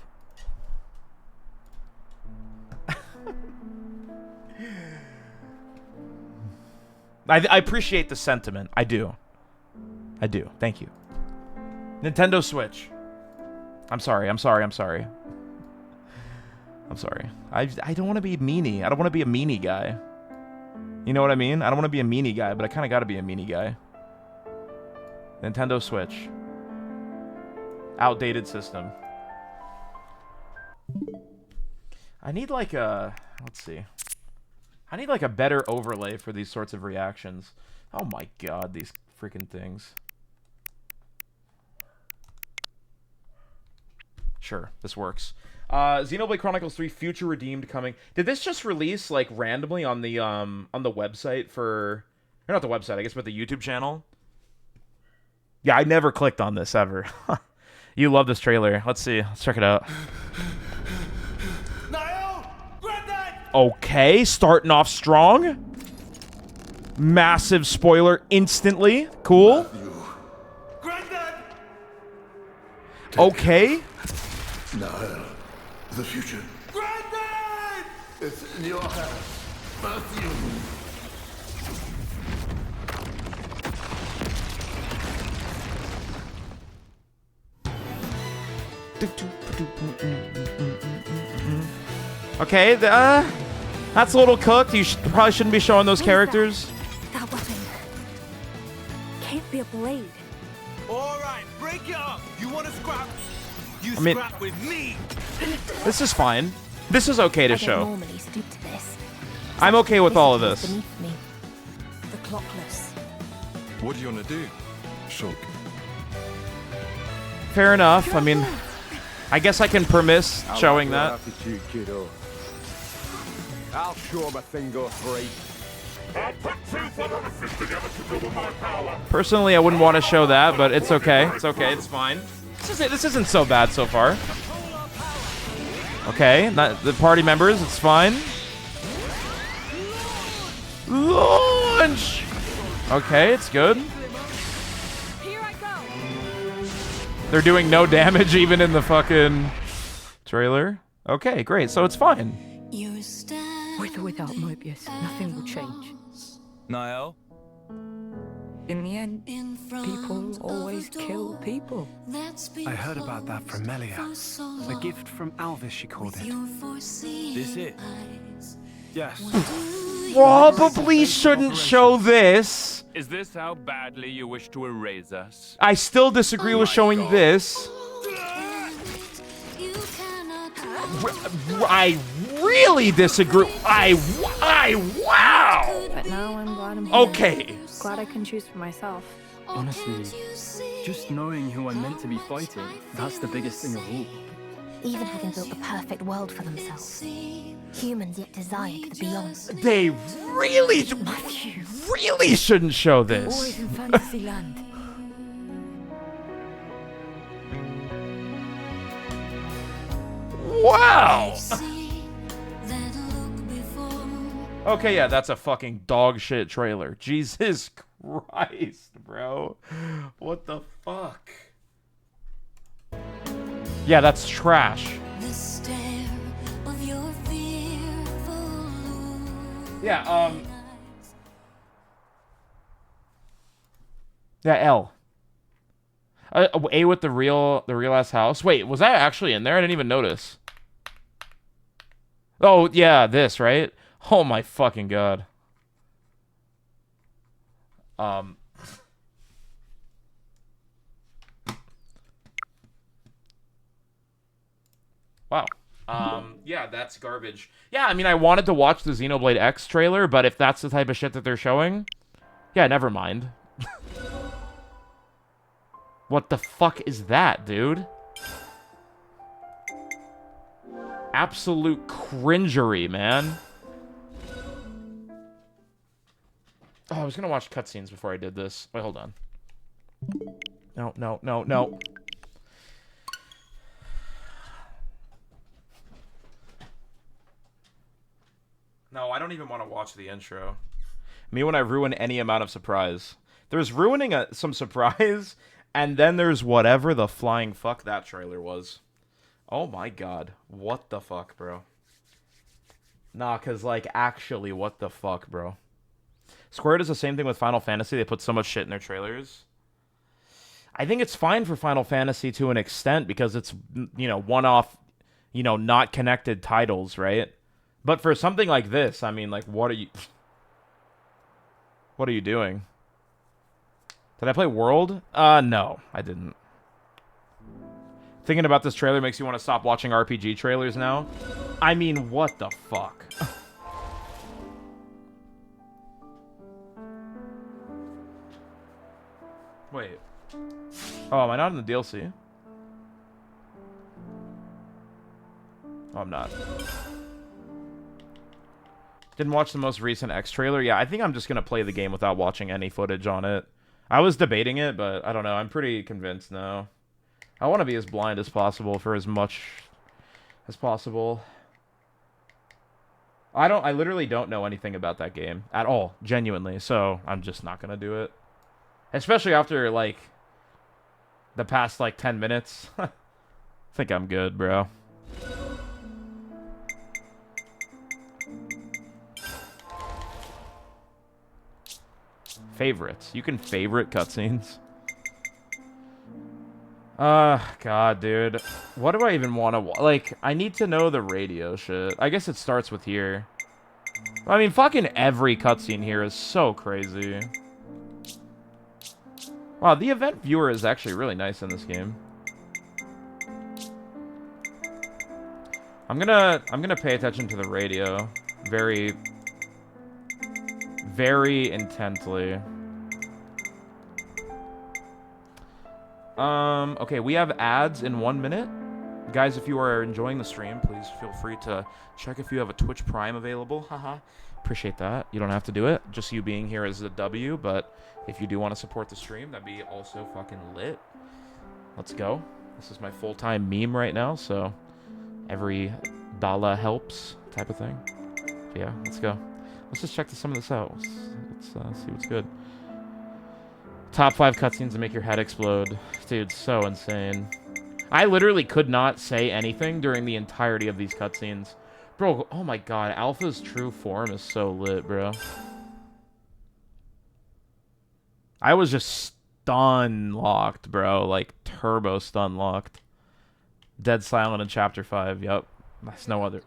I appreciate the sentiment. I do. I do. Thank you. Nintendo Switch. I'm sorry. I'm sorry. I'm sorry. I'm sorry. I don't want to be meanie. I don't want to be a meanie guy. You know what I mean? I don't want to be a meanie guy, but I kind of got to be a meanie guy. Nintendo Switch. Outdated system. I need like a... Let's see. I need like a better overlay for these sorts of reactions. Oh my god, these freaking things. Sure, this works. Xenoblade Chronicles 3 Future Redeemed coming. Did this just release like randomly on the website for... Or not the website, I guess, but the YouTube channel? Yeah, I never clicked on this ever. You love this trailer. Let's see. Let's check it out. Okay, starting off strong. Massive spoiler instantly. Cool. Okay. Niall, the future. Granddad! It's in your hands. Matthew. Okay, that's a little cooked. You probably shouldn't be showing those characters. That weapon can't be a blade. All right, break it up. You want to scrap? You I mean, scrap with me. This is fine. This is okay to I don't show. normally stoop to this. I'm okay with all of this. Beneath me, the clockless. What do you want to do? Shulk. Fair enough. I mean, I guess I can permiss showing that. Attitude, kiddo. I'll show him a thing goes right. Personally, I wouldn't want to show that, but it's okay. It's okay. It's fine. This isn't so bad so far. Okay, not the party members. It's fine. Launch. Okay, it's good. Here I go. They're doing no damage even in the fucking trailer. Okay, great. So it's fine. With or without Mobius, nothing will change. Niall? In the end, people always kill people. I heard about that from Melia. A gift from Alvis, she called it. This it? Yes. Probably shouldn't show this. Is this how badly you wish to erase us? I still disagree with showing this. I really disagree. Wow. But now I'm glad I'm here. Okay. Glad I can choose for myself. Honestly, just knowing who I'm meant to be fighting, that's the biggest thing of all. Even having built the perfect world for themselves, humans yet desired the beyond. They really shouldn't show this. Always in Fantasyland. Wow. Okay, yeah, that's a fucking dog shit trailer. Jesus Christ, bro. What the fuck? Yeah, that's trash. Yeah, yeah, L. A with the real ass house. Wait, was that actually in there? I didn't even notice. Oh, yeah, this, right? Oh my fucking god. Um, wow. Yeah, that's garbage. Yeah, I mean, I wanted to watch the Xenoblade X trailer, but if that's the type of shit that they're showing, yeah, never mind. What the fuck is that, dude? Absolute cringery, man. Oh, I was gonna watch cutscenes before I did this. Wait, hold on. No, no, no, no. No, I don't even want to watch the intro. Me when I ruin any amount of surprise. There's ruining some surprise, and then there's whatever the flying fuck that trailer was. Oh my god. What the fuck, bro? Nah, cause like, actually, what the fuck, bro? Square does the same thing with Final Fantasy. They put so much shit in their trailers. I think it's fine for Final Fantasy to an extent because it's, you know, one-off, you know, not connected titles, right? But for something like this, I mean, like, what are you... What are you doing? Did I play World? No, I didn't. Thinking about this trailer makes you want to stop watching RPG trailers now? I mean, what the fuck? Wait. Oh, am I not in the DLC? Oh, I'm not. Didn't watch the most recent X trailer. Yeah, I think I'm just going to play the game without watching any footage on it. I was debating it, but I don't know. I'm pretty convinced now. I want to be as blind as possible for as much as possible. I literally don't know anything about that game at all, genuinely. So I'm just not going to do it. Especially after, like, the past, like, 10 minutes. I think I'm good, bro. Favorites. You can favorite cutscenes. God, dude. What do I even want to... Like, I need to know the radio shit. I guess it starts with here. I mean, fucking every cutscene here is so crazy. Wow, the event viewer is actually really nice in this game. I'm gonna pay attention to the radio very intently. Okay, we have ads in 1 minute. Guys, if you are enjoying the stream, please feel free to check if you have a Twitch Prime available. Haha. Appreciate that. You don't have to do it. Just you being here is a W, but if you do want to support the stream, that'd be also fucking lit. Let's go. This is my full-time meme right now, so every dollar helps type of thing. So yeah, let's go. Let's just check some of this out. Let's see what's good. Top 5 cutscenes to make your head explode. Dude, so insane. I literally could not say anything during the entirety of these cutscenes. Bro, oh my god, Alpha's true form is so lit, bro. I was just stun-locked, bro. Like, turbo stun-locked. Dead silent in Chapter 5, yep. That's no other...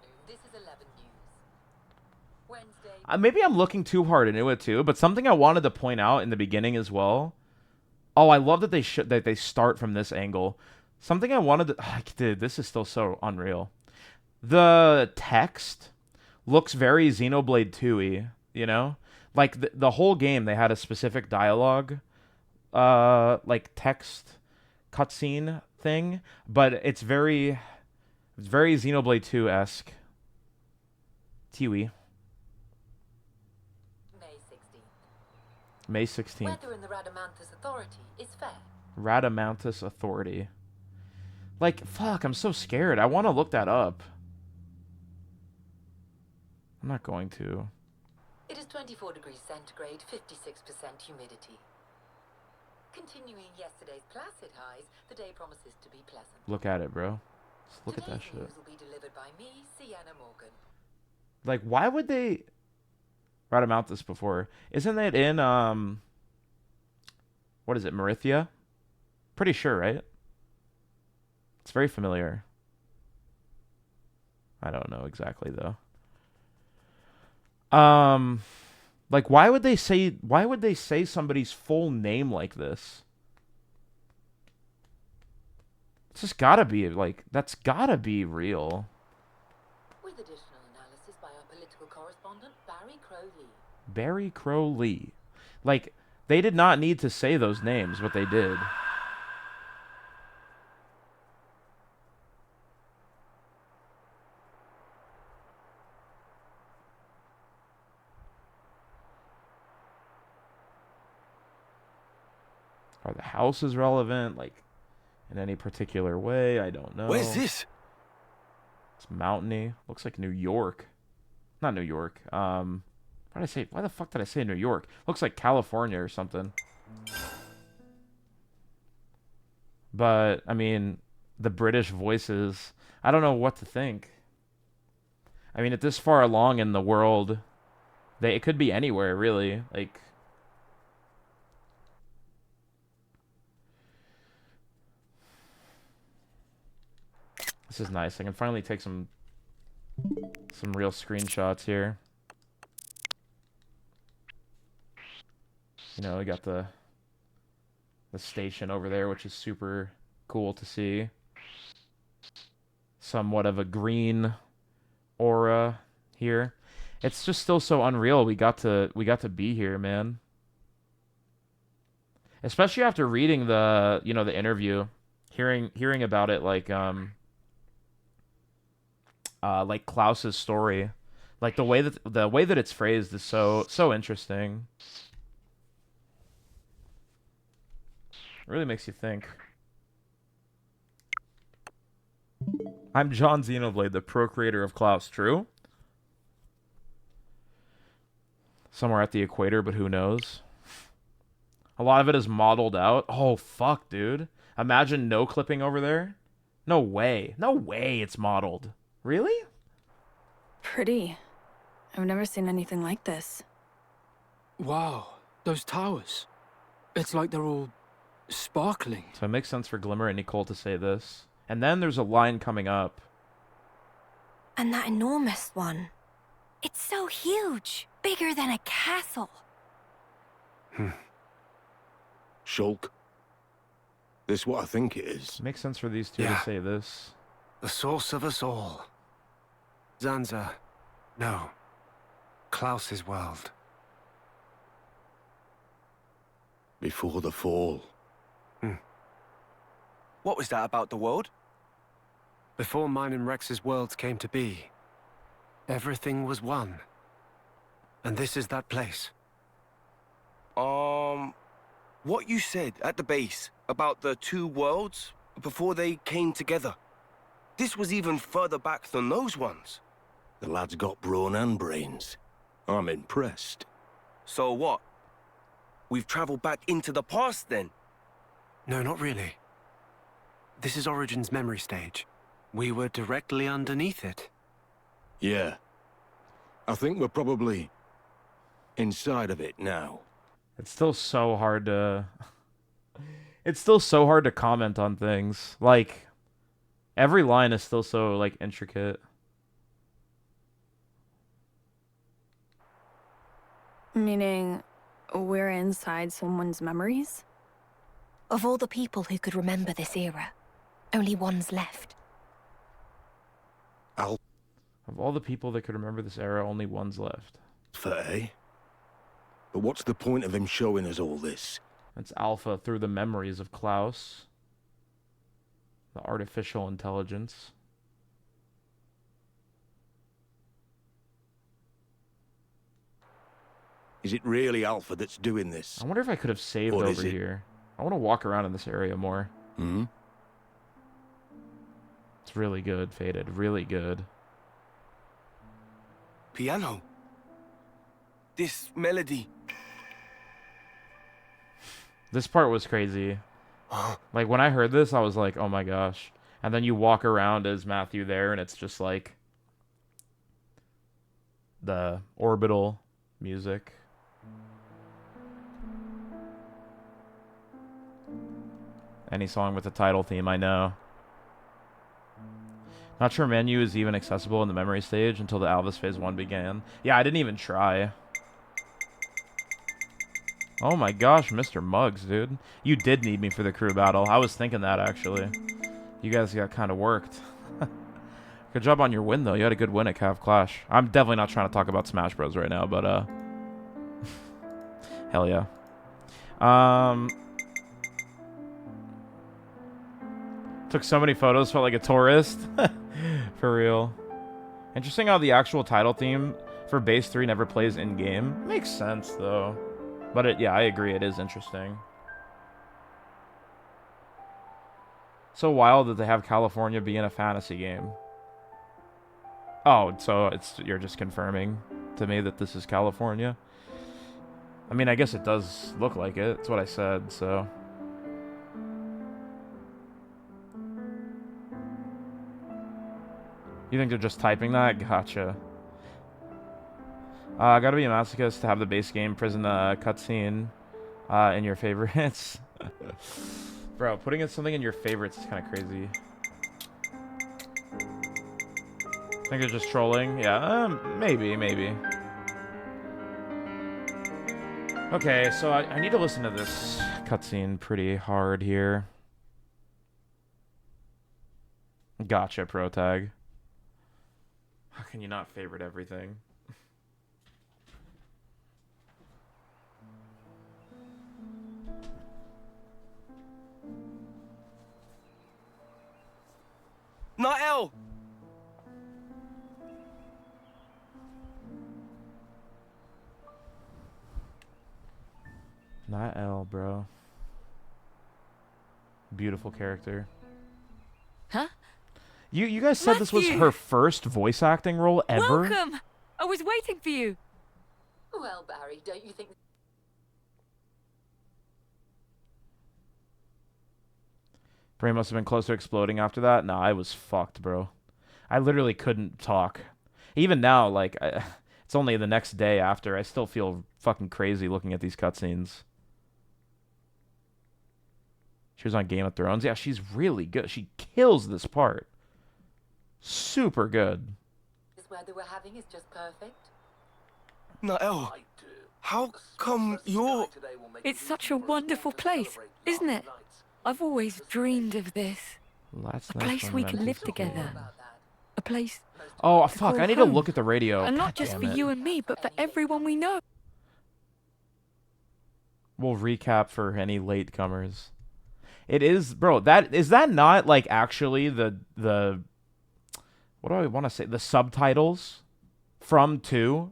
Maybe I'm looking too hard into it too, but something I wanted to point out in the beginning as well. Oh, I love that they start from this angle. Something I wanted to... Dude, this is still so unreal. The text looks very Xenoblade 2-y, you know? Like, the whole game, they had a specific dialogue, like, text cutscene thing, but it's very Xenoblade 2-esque. Tiwi. May 16th. Weather in the Radamanthus Authority is fair. Radamanthus Authority. Like, fuck, I'm so scared. I want to look that up. I'm not going to. It is 24 degrees centigrade, 56% humidity. Continuing yesterday's placid highs, the day promises to be pleasant. Look at it, bro. Just look at that shit. Today's news will be delivered by me, Sienna Morgan. Like, why would they... Radamanthus before. Isn't it in, what is it, Marithia? Pretty sure, right? It's very familiar. I don't know exactly, though. Like, why would they say somebody's full name like this? It's just gotta be, like, that's gotta be real. With additional analysis by our political correspondent, Barry Crowley. Barry Crowley. Like, they did not need to say those names, but they did. Are the houses relevant, like, in any particular way? I don't know. Where's this? It's mountainy. Looks like New York. Not New York. Why the fuck did I say New York? Looks like California or something. But, I mean, the British voices, I don't know what to think. I mean, at this far along in the world, it could be anywhere, really. Like, this is nice. I can finally take some real screenshots here. You know, we got the station over there, which is super cool to see. Somewhat of a green aura here. It's just still so unreal we got to be here, man. Especially after reading the interview, hearing about it, like Klaus's story. Like the way that it's phrased is so interesting. It really makes you think. I'm John Xenoblade, the procreator of Klaus. True? Somewhere at the equator, but who knows? A lot of it is modeled out. Oh, fuck, dude. Imagine no clipping over there. No way. No way it's modeled. Really? Pretty. I've never seen anything like this. Wow, those towers. It's like they're all sparkling. So it makes sense for Glimmer and Nicole to say this. And then there's a line coming up. And that enormous one. It's so huge. Bigger than a castle. Shulk. This what I think it is. Makes sense for these two to say this. The source of us all. Zanza. No. Klaus's world. Before the fall. What was that about the world? Before mine and Rex's worlds came to be, everything was one. And this is that place. What you said at the base about the two worlds before they came together. This was even further back than those ones. The lad's got brawn and brains. I'm impressed. So what? We've traveled back into the past then? No, not really. This is Origin's memory stage. We were directly underneath it. Yeah. I think we're probably inside of it now. It's still so hard to... It's still so hard to comment on things. Like, every line is still so, like, intricate. Meaning, we're inside someone's memories? Of all the people who could remember this era, only one's left. Of all the people that could remember this era, only one's left. Fair. But what's the point of him showing us all this? It's Alpha through the memories of Klaus. The artificial intelligence. Is it really Alpha that's doing this? I wonder if I could have saved over here. I want to walk around in this area more. Hmm? It's really good, Faded. Really good. Piano. This melody. This part was crazy. Like, when I heard this, I was like, oh my gosh. And then you walk around as Matthew there, and it's just like the orbital music. Any song with a title theme, I know. Not sure menu is even accessible in the memory stage until the Alvis Phase 1 began. Yeah, I didn't even try. Oh my gosh, Mr. Muggs, dude. You did need me for the crew battle. I was thinking that, actually. You guys got kind of worked. Good job on your win, though. You had a good win at Cav Clash. I'm definitely not trying to talk about Smash Bros. Right now, but, hell yeah. Took so many photos, felt like a tourist. For real. Interesting how the actual title theme for Base 3 never plays in-game. Makes sense, though. But, yeah, I agree. It is interesting. So wild that they have California be in a fantasy game. Oh, so you're just confirming to me that this is California? I mean, I guess it does look like it. That's what I said, so... You think they're just typing that? Gotcha. Gotta be a masochist to have the base game prison cutscene in your favorites. Bro, putting in something in your favorites is kind of crazy. I think they're just trolling. Yeah, maybe. Okay, so I need to listen to this cutscene pretty hard here. Gotcha, pro tag. How can you not favorite everything? Not L! Not L, bro. Beautiful character. Huh? You guys said this was her first voice acting role ever? Welcome! I was waiting for you. Well, Barry, don't you think... Brain must have been close to exploding after that. Nah, I was fucked, bro. I literally couldn't talk. Even now, like, it's only the next day after. I still feel fucking crazy looking at these cutscenes. She was on Game of Thrones. Yeah, she's really good. She kills this part. Super good. This weather we're having is just perfect. Not L. How come you're... It's such a wonderful place, isn't it? I've always dreamed of this. A place we can live together. A place... Oh, fuck. I need to look at the radio. And not just for you and me, but for everyone we know. We'll recap for any latecomers. It is, bro, is that not, like, actually the what do I want to say? The subtitles from 2?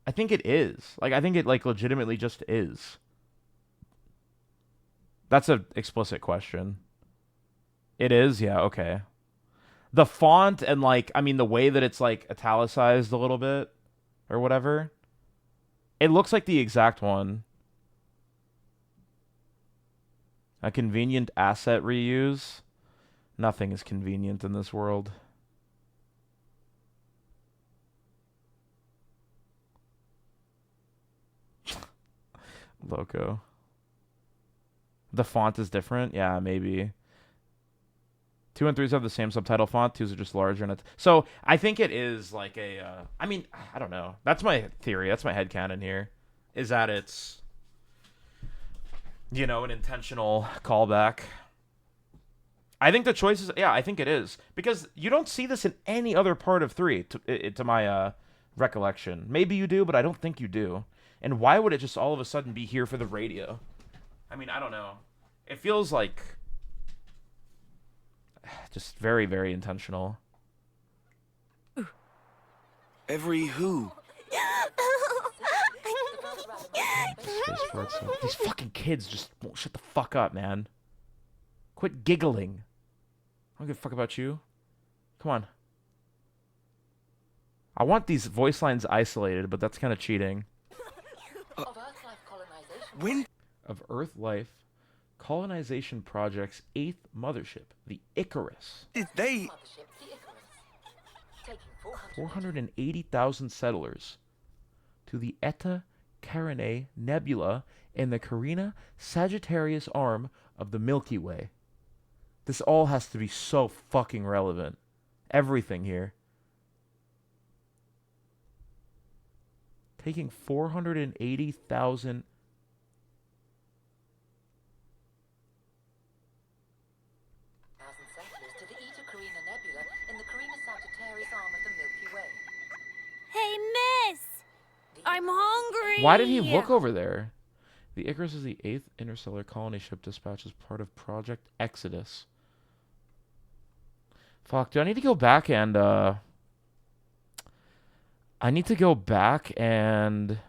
I think it is. Like, I think it, like, legitimately just is. That's an explicit question. It is? Yeah, okay. The font and, like, I mean, the way that it's, like, italicized a little bit or whatever, it looks like the exact one. A convenient asset reuse? Nothing is convenient in this world. Loco. The font is different? Yeah, maybe. 2 and 3s have the same subtitle font. 2s are just larger. And so I think it is like a... I mean, I don't know. That's my theory. That's my headcanon here. Is that it's... You know, an intentional callback. I think the choice is... Yeah, I think it is. Because you don't see this in any other part of 3, to my recollection. Maybe you do, but I don't think you do. And why would it just all of a sudden be here for the radio? I mean, I don't know. It feels like... Just very, very intentional. Every who? These fucking kids just won't shut the fuck up, man. Quit giggling. I don't give a fuck about you. Come on. I want these voice lines isolated, but that's kind of cheating. Of Earth Life Colonization Project's 8th mothership, the Icarus. Did they... 480,000 settlers to the Eta Carinae Nebula in the Carina Sagittarius arm of the Milky Way. This all has to be so fucking relevant. Everything here. taking 480,000. Settlers to the Eta Carina Nebula in the Carina Sagittarius arm of the Milky Way. Hey, miss! I'm hungry! Why did he look over there? The Icarus is the 8th interstellar colony ship dispatched as part of Project Exodus. Fuck, do I need to go back and, I need to go back and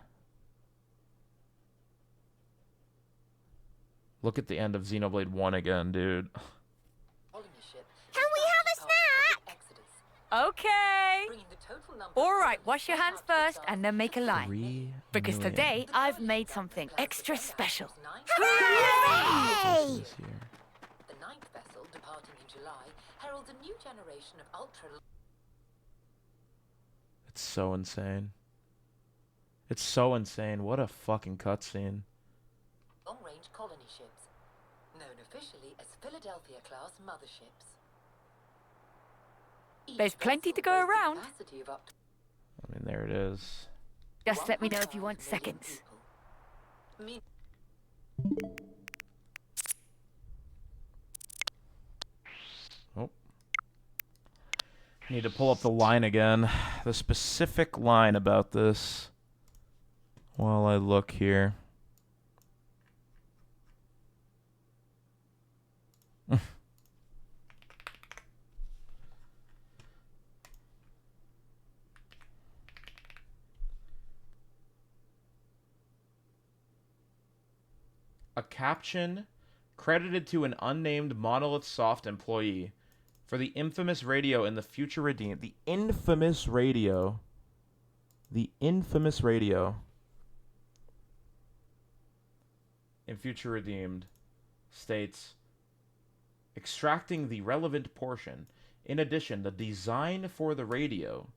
look at the end of Xenoblade 1 again, dude. Can we have a snack? Okay. All right, wash your hands first and then make a line. Because today I've made something extra special. Hooray! The 9th vessel, departing in July, heralds a new generation of ultra... It's so insane. It's so insane. What a fucking cutscene. long-range colony ships, known officially as Philadelphia-class motherships. There's plenty to go around. I mean, there it is. Just let me know if you want seconds. Oh. Need to pull up the line again. The specific line about this while I look here. A caption credited to an unnamed Monolith Soft employee for the infamous radio in the Future Redeemed. The infamous radio. The infamous radio in Future Redeemed states, extracting the relevant portion. In addition, the design for the radio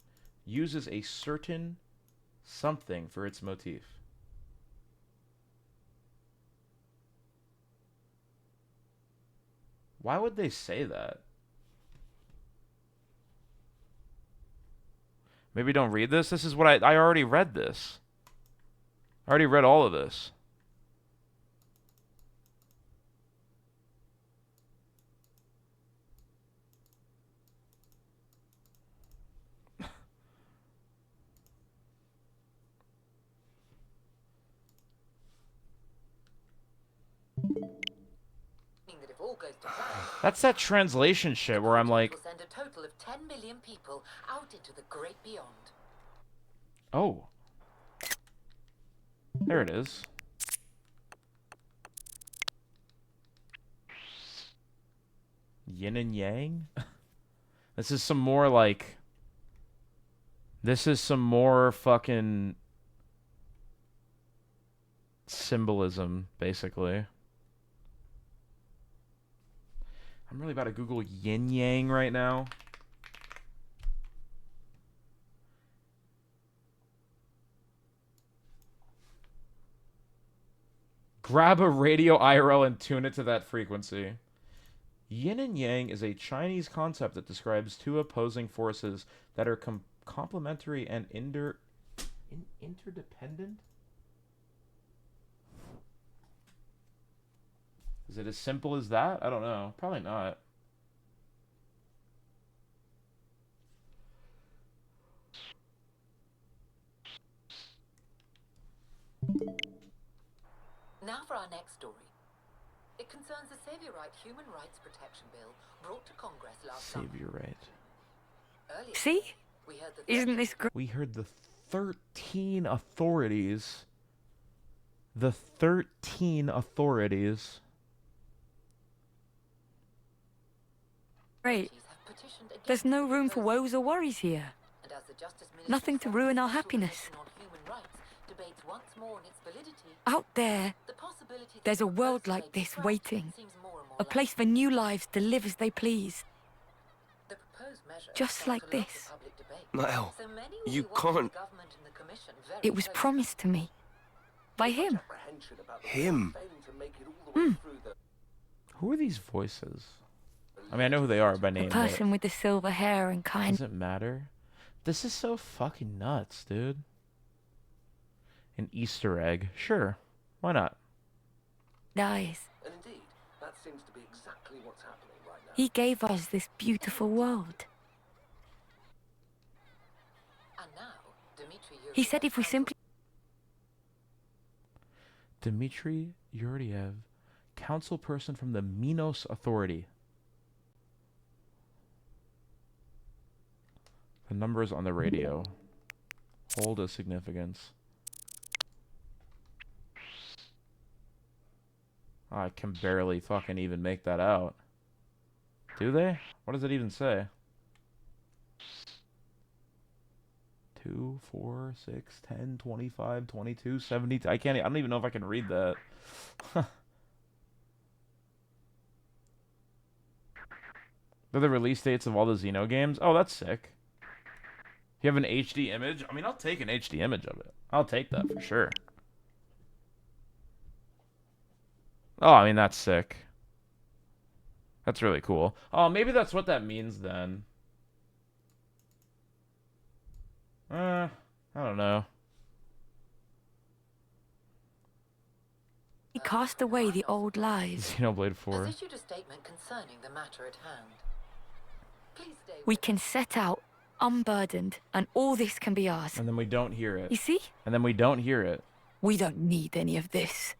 uses a certain something for its motif. Why would they say that? Maybe don't read this. This is what I already read this. I already read all of this. That's that translation shit where I'm like, send a total of 10 million people out into the great beyond. oh. There it is. Yin and yang? This is some more like... This is some more fucking... symbolism, basically. I'm really about to Google yin yang right now. Grab a radio IRL and tune it to that frequency. Yin and yang is a Chinese concept that describes two opposing forces that are complementary and interdependent. Is it as simple as that? I don't know. Probably not. Now for our next story. It concerns the Saviorite Human Rights Protection Bill brought to Congress last summer. Saviorite. See? Isn't this great? We heard the 13 authorities. The 13 authorities. Great. There's no room for woes or worries here. Nothing to ruin our happiness. Out there, there's a world like this waiting. A place for new lives to live as they please. Just like this. Niall, you can't. It was promised to me. By him. Him? Who are these voices? I mean, I know who they are by name. The person with the silver hair and kind. Does it matter? This is so fucking nuts, dude. An Easter egg. Sure. Why not? Dies. And indeed, that seems to be exactly what's happening right now. He gave us this beautiful world. And now, Dmitri, He said if we simply... Dmitri Yuriev, council person from the Minos Authority. The numbers on the radio hold a significance. I can barely fucking even make that out. Do they? What does it even say? 2, 4, 6, 10, 25, 22, 70. I don't even know if I can read that. They're the release dates of all the Xeno games. Oh, that's sick. You have an HD image? I mean, I'll take an HD image of it. I'll take that for sure. Oh, I mean, that's sick. That's really cool. Oh, maybe that's what that means then. I don't know. He cast away the old lies. Xenoblade 4. Has issued a statement concerning the matter at hand. Please stay. We can set out unburdened, and all this can be ours. And then we don't hear it. You see? And then we don't hear it. We don't need any of this.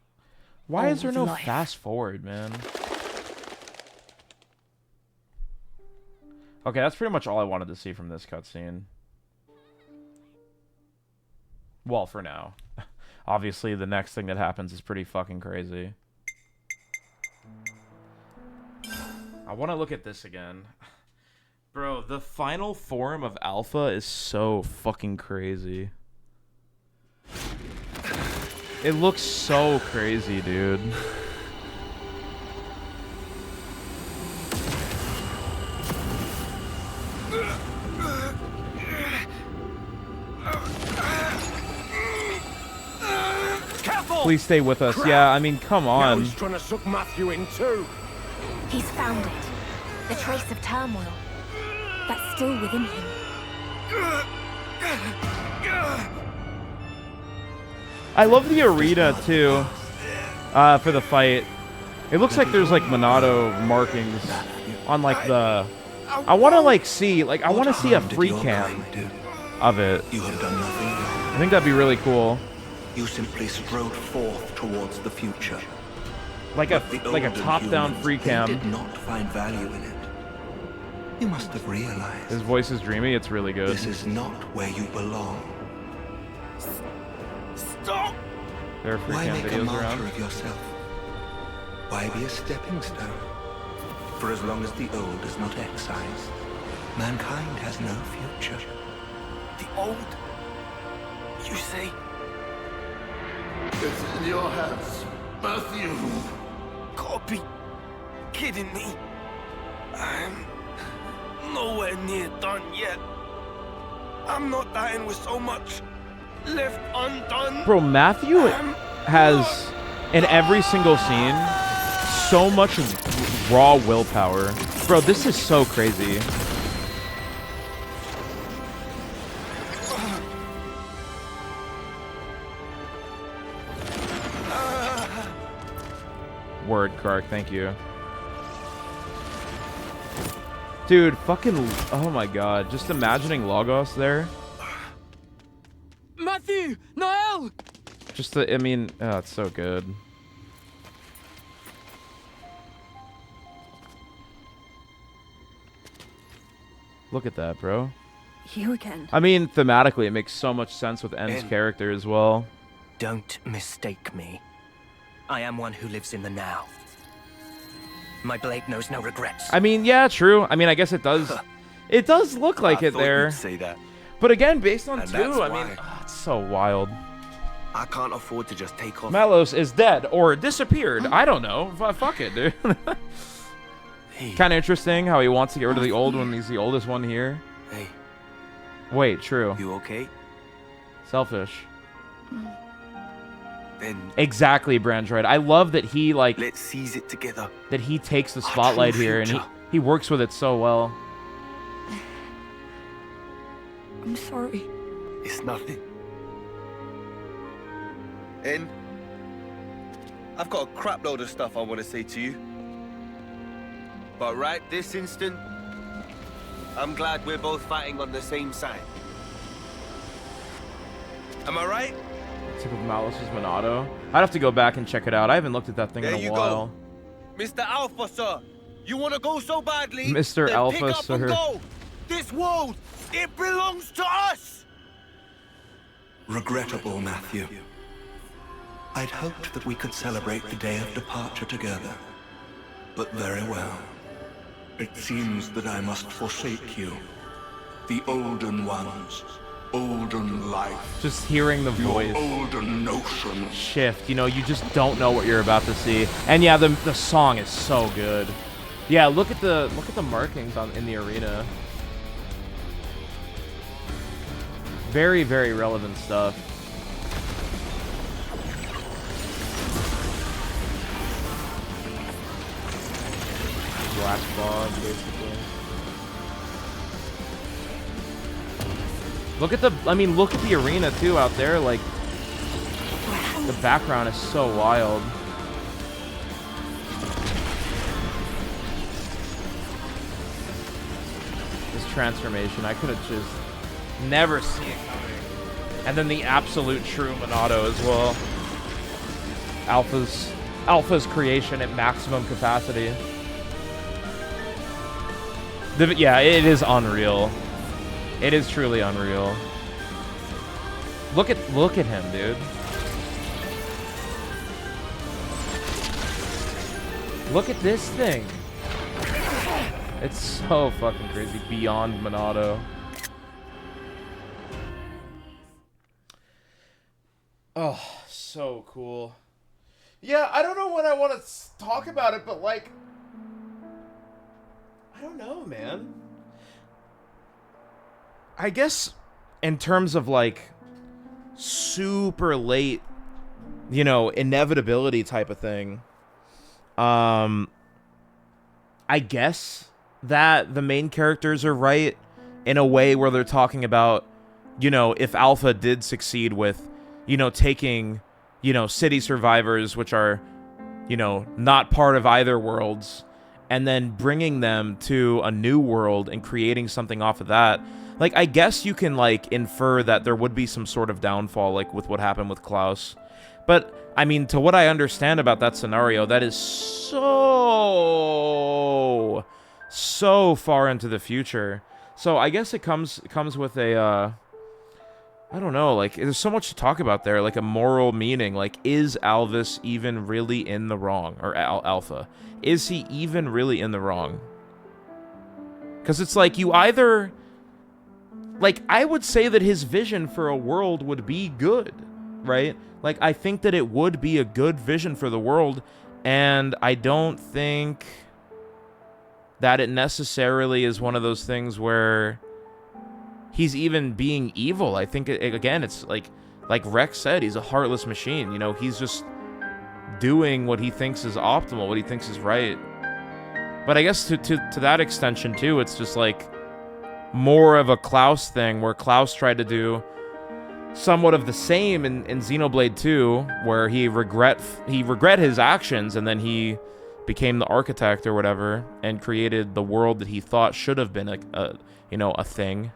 Why is there no life. fast forward, man? Okay, that's pretty much all I wanted to see from this cutscene. Well, for now. Obviously, the next thing that happens is pretty fucking crazy. I want to look at this again. Bro, the final form of Alpha is so fucking crazy. It looks so crazy, dude. Careful! Please stay with us. Yeah, I mean, come on. Now he's trying to suck Matthew in too. He's found it. The trace of turmoil. That's still within him. I love the arena too. For the fight. It looks like there's like Monado markings on like the. I want to like see I want to see a free cam of it. You have done nothing. I think that'd be really cool. You simply strode forth towards the future. Like a top-down free cam. They did not find value in it. You must have realized. His voice is dreamy. It's really good. This is not where you belong. Stop! There are free Why cam make a videos martyr around. of yourself? Why be a stepping stone? For as long as the old is not excised, mankind has no future. The old? You say? It's in your hands, Matthew. Gotta be kidding me. I'm nowhere near done yet. I'm not dying with so much left undone. Bro, Matthew has, in every single scene, so much raw willpower. Bro, this is so crazy. Word, Kark, thank you. Dude, fucking, oh my god, just imagining Logos there. Matthew! Noel! Just the, I mean, oh, it's so good. Look at that, bro. You again. I mean, thematically, it makes so much sense with N's character as well. Don't mistake me. I am one who lives in the now. My blade knows no regrets. I mean, yeah, true. I mean, I guess it does. It does look like it there. You'd say that. But again, based on And 2, that's I mean, it's so wild. I can't afford to just take off. Malos is dead or disappeared. I don't know. Fuck it, dude. Kind of interesting how he wants to get rid of the old one. He's the oldest one here. Hey. Wait, true. You okay? Selfish. Then Exactly, Brandroid. I love that he like. Let's seize it together. That he takes the spotlight here and he works with it so well. I'm sorry. It's nothing. In. I've got a crap load of stuff I want to say to you. But right this instant, I'm glad we're both fighting on the same side. Am I right? Tip of Malice's Monado. I'd have to go back and check it out. I haven't looked at that thing in a while. Go. Mr. Alpha, sir. You want to go so badly? Mr. Then Alpha, pick up sir. And go. This world, it belongs to us. Regrettable, Matthew. I'd hoped that we could celebrate the day of departure together. But very well. It seems that I must forsake you. The olden ones. Olden life. Just hearing the voice. Olden notions. Shift. You know, you just don't know what you're about to see. And yeah, the song is so good. Yeah, look at the markings in the arena. Very, very relevant stuff. Black fog, basically. Look at look at the arena too out there. Like, the background is so wild. This transformation, I could have just never seen it coming. And then the absolute true Monado as well. Alpha's creation at maximum capacity. Yeah, it is unreal. It is truly unreal. Look at him, dude. Look at this thing. It's so fucking crazy. Beyond Monado. Oh, so cool. Yeah, I don't know when I want to talk about it, but like, I don't know, man. I guess in terms of like super late, you know, inevitability type of thing, I guess that the main characters are right in a way where they're talking about, you know, if Alpha did succeed with, you know, taking, you know, city survivors, which are, you know, not part of either worlds, and then bringing them to a new world and creating something off of that. Like, I guess you can, like, infer that there would be some sort of downfall, like, with what happened with Klaus. But, I mean, to what I understand about that scenario, that is so far into the future. So, I guess it comes with a, I don't know, like, there's so much to talk about there, like, a moral meaning. Like, is Alvis even really in the wrong? Or Alpha. Is he even really in the wrong? Because it's like, you either... Like, I would say that his vision for a world would be good, right? Like, I think that it would be a good vision for the world, and I don't think that it necessarily is one of those things where he's even being evil. I think, again, it's like Rex said, he's a heartless machine. You know, he's just doing what he thinks is optimal, what he thinks is right. But I guess to that extension, too, it's just like more of a Klaus thing, where Klaus tried to do somewhat of the same in Xenoblade 2, where he regret his actions, and then he became the architect or whatever and created the world that he thought should have been a thing.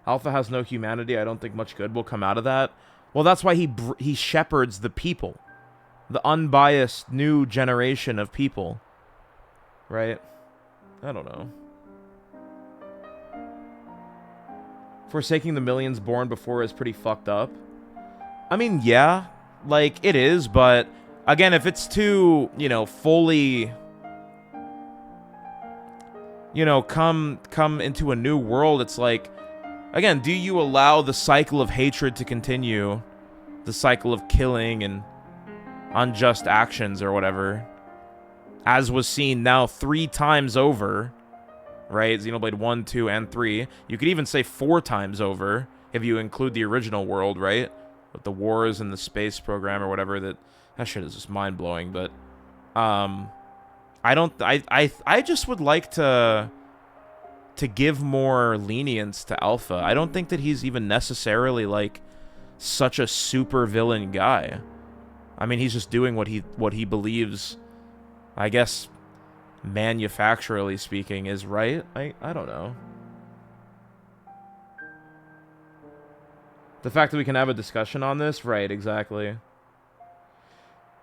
Alpha has no humanity. I don't think much good will come out of that. Well, that's why he shepherds the people. The unbiased new generation of people. Right? I don't know. Forsaking the millions born before is pretty fucked up. I mean, yeah. Like, it is, but... Again, if it's too, you know, fully... You know, come into a new world, it's like... Again, do you allow the cycle of hatred to continue? The cycle of killing and unjust actions or whatever, as was seen now 3 times over, right? Xenoblade 1, 2, and 3. You could even say 4 times over if you include the original world, right? With the wars and the space program or whatever. That shit is just mind-blowing. But I just would like to to give more lenience to Alpha. I don't think that he's even necessarily like such a super villain guy. I mean, he's just doing what he believes, I guess, manufacturally speaking, is right. I don't know. The fact that we can have a discussion on this, right? Exactly.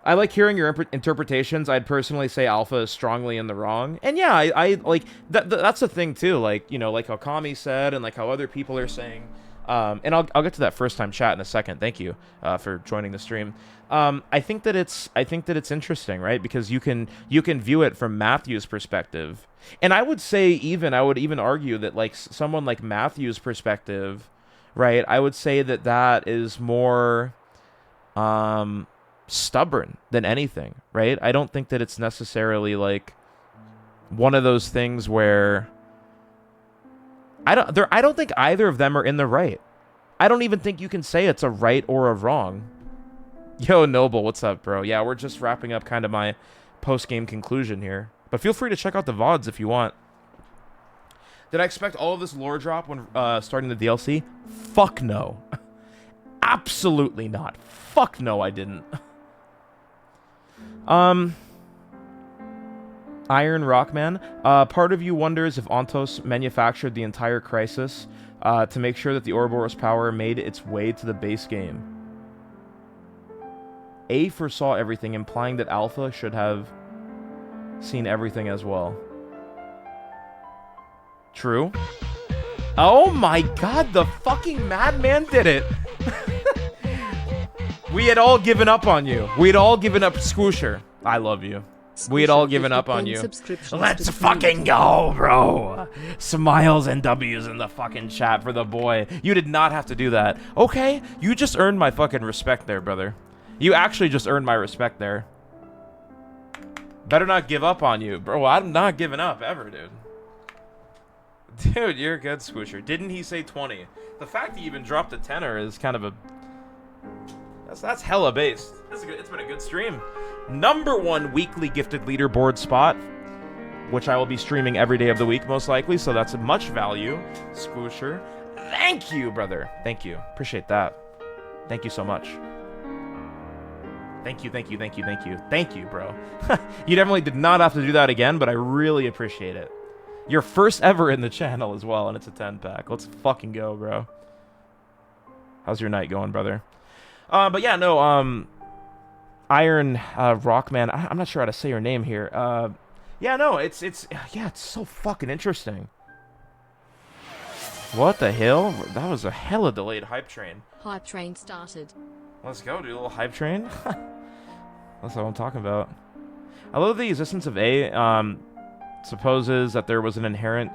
I like hearing your interpretations. I'd personally say Alpha is strongly in the wrong. And yeah, I like that's the thing too. Like, you know, like how Kami said, and like how other people are saying. And I'll get to that first time chat in a second. Thank you for joining the stream. I think that it's interesting, right? Because you can view it from Matthew's perspective, and I would even argue that like someone like Matthew's perspective, right? I would say that is more stubborn than anything, right? I don't think that it's necessarily like one of those things where I don't think either of them are in the right. I don't even think you can say it's a right or a wrong. Yo, Noble, what's up, bro? Yeah, we're just wrapping up kind of my post-game conclusion here. But feel free to check out the VODs if you want. Did I expect all of this lore drop when starting the DLC? Fuck no. Absolutely not. Fuck no, I didn't. Iron Rockman. Part of you wonders if Ontos manufactured the entire crisis to make sure that the Ouroboros power made its way to the base game. A foresaw everything, implying that Alpha should have seen everything as well. True. Oh my god, the fucking madman did it! We had all given up on you. We had all given up Squoosher. I love you. We had all given up on you. Let's fucking go, bro. Smiles and W's in the fucking chat for the boy. You did not have to do that. Okay, you just earned my fucking respect there, brother. You actually just earned my respect there. Better not give up on you, bro. I'm not giving up ever, dude. Dude, you're a good Squoosher. Didn't he say 20? The fact that you even dropped a tenner is kind of a... That's hella based. It's been a good stream. #1 weekly gifted leaderboard spot, which I will be streaming every day of the week, most likely, so that's much value. Squoosher. Thank you, brother. Thank you. Appreciate that. Thank you so much. Thank you, thank you, thank you, thank you. Thank you, bro. You definitely did not have to do that again, but I really appreciate it. Your first ever in the channel as well, and it's a 10-pack. Let's fucking go, bro. How's your night going, brother? But yeah, no, Iron Rockman. I'm not sure how to say your name here. Yeah, no, it's so fucking interesting. What the hell? That was a hella delayed hype train. Hype train started. Let's go, dude. A little hype train. That's what I'm talking about. I love the existence of A. Supposes that there was an inherent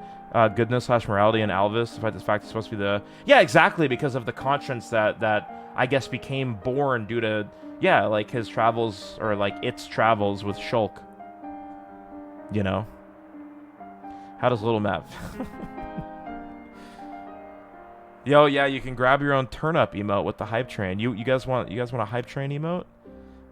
goodness / morality in Alvis, despite the fact it's supposed to be the... Yeah, exactly, because of the conscience that I guess became born due to, yeah, like his travels, or like its travels with Shulk. You know? How does Little Map? Yo, yeah, you can grab your own turn-up emote with the hype train. You guys want a hype train emote?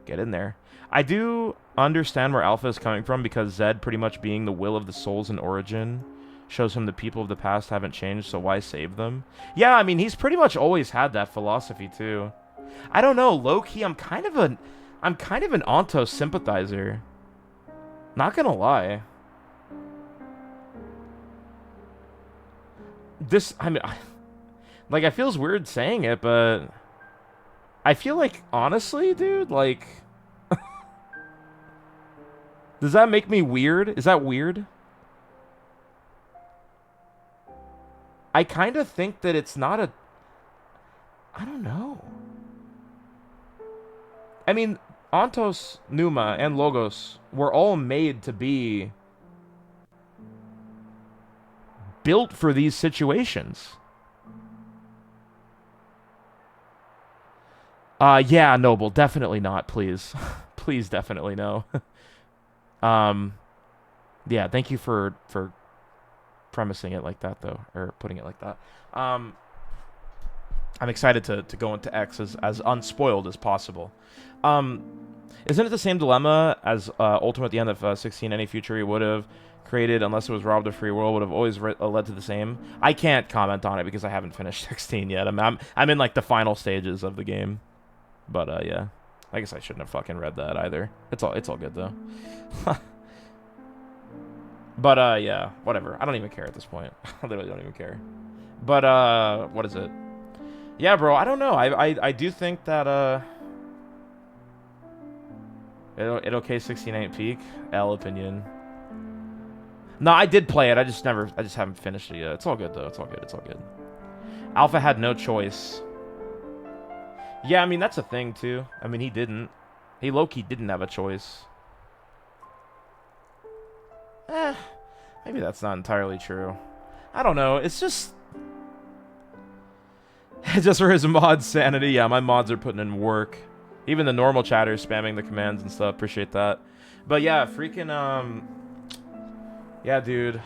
Get in there. I do understand where Alpha is coming from, because Zed pretty much being the will of the souls in Origin shows him the people of the past haven't changed, so why save them? Yeah, I mean, he's pretty much always had that philosophy too. I don't know, low-key, I'm kind of an Ontos sympathizer. Not gonna lie. I mean, like, it feels weird saying it, but I feel like, honestly, dude, like, does that make me weird? Is that weird? I kind of think that it's not a... I don't know. I mean, Ontos, Numa, and Logos were all made to be built for these situations. Yeah, Noble, definitely not, please. Please, definitely no. Yeah, thank you for premising it like that, though, or putting it like that. I'm excited to go into X as unspoiled as possible. Isn't it the same dilemma as Ultima at the end of 16? Any future he would have created, unless it was robbed of free will, would have always led to the same. I can't comment on it because I haven't finished 16 yet. I'm in like the final stages of the game. But yeah, I guess I shouldn't have fucking read that either. It's all good though. But yeah, whatever. I don't even care at this point. I literally don't even care. But what is it? Yeah, bro. I don't know. I do think that it okay 69 peak. L opinion. No, I did play it. I just haven't finished it yet. It's all good though. It's all good. It's all good. Alpha had no choice. Yeah, I mean that's a thing too. I mean he didn't. He low-key didn't have a choice. Maybe that's not entirely true. I don't know. It's just for his mod sanity. Yeah, my mods are putting in work. Even the normal chatters spamming the commands and stuff. Appreciate that. But yeah, freaking yeah, dude.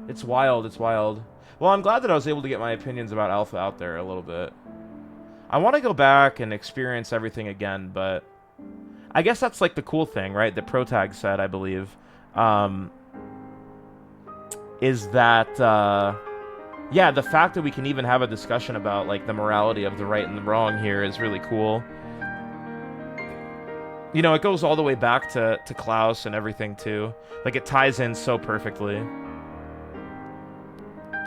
It's wild. It's wild. Well, I'm glad that I was able to get my opinions about Alpha out there a little bit. I want to go back and experience everything again, but I guess that's like the cool thing, right? That Protag said, I believe, is that, yeah, the fact that we can even have a discussion about like the morality of the right and the wrong here is really cool. You know, it goes all the way back to Klaus and everything too. Like it ties in so perfectly.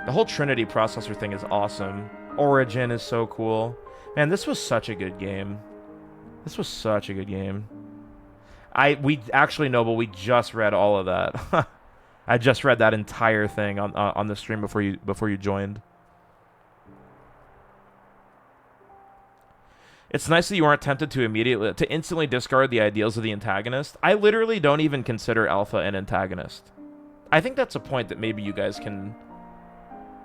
The whole Trinity processor thing is awesome. Origin is so cool. Man, this was such a good game. This was such a good game. We actually, Noble, we just read all of that. I just read that entire thing on the stream before you joined. It's nice that you aren't tempted to instantly discard the ideals of the antagonist. I literally don't even consider Alpha an antagonist. I think that's a point that maybe you guys can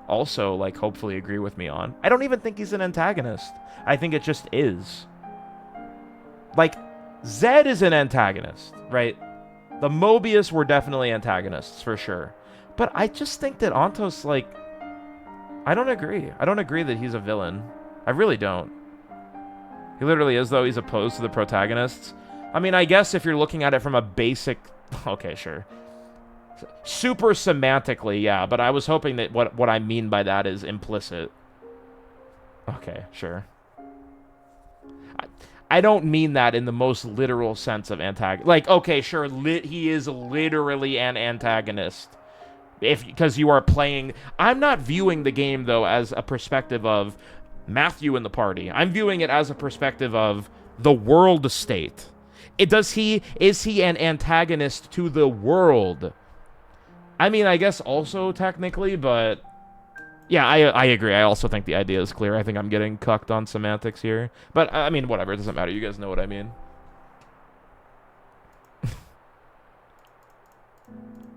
also, like, hopefully agree with me on. I don't even think he's an antagonist. I think it just is. Like, Zed is an antagonist, right? The Mobius were definitely antagonists, for sure. But I just think that Antos, like, I don't agree. I don't agree that he's a villain. I really don't. He literally is, though. He's opposed to the protagonists. I mean, I guess if you're looking at it from a basic... Okay, sure. Super semantically, yeah. But I was hoping that what I mean by that is implicit. Okay, sure. I don't mean that in the most literal sense of antagonist. Like, okay, sure, he is literally an antagonist. Because you are playing... I'm not viewing the game, though, as a perspective of Matthew and the party. I'm viewing it as a perspective of the world state. Is he an antagonist to the world? I mean, I guess also technically, but... Yeah, I agree. I also think the idea is clear. I think I'm getting cucked on semantics here. But, I mean, whatever. It doesn't matter. You guys know what I mean.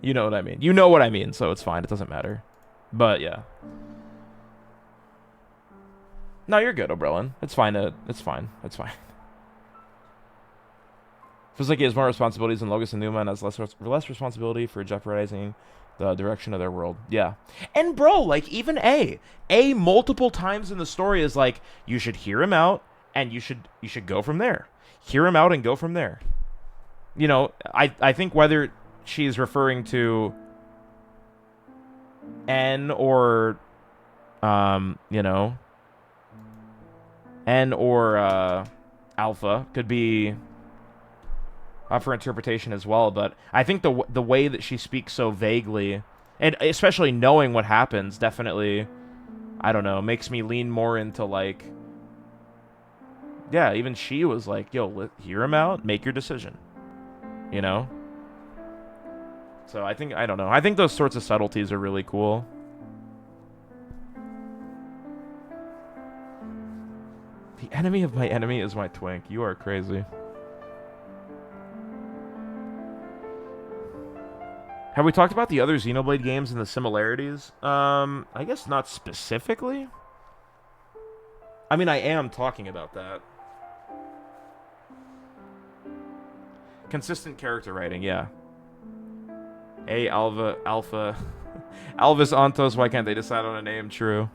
You know what I mean. You know what I mean, so it's fine. It doesn't matter. But, yeah. No, you're good, Oberlin. It's fine. It's fine. It's fine. Feels like he has more responsibilities than Logus and Newman, has less responsibility for jeopardizing the direction of their world. Yeah. And bro, like even A multiple times in the story is like, you should hear him out and you should go from there. Hear him out and go from there. You know, I think whether she's referring to N or you know, N or Alpha could be up for interpretation as well, but I think the way that she speaks so vaguely, and especially knowing what happens, definitely, I don't know, makes me lean more into like, yeah, even she was like, yo, hear him out, make your decision, you know? So I don't know, I think those sorts of subtleties are really cool. The enemy of my enemy is my twink. You are crazy. Have we talked about the other Xenoblade games and the similarities? I guess not specifically. I mean, I am talking about that. Consistent character writing, yeah. Alpha. Alvis Antos, why can't they decide on a name? True.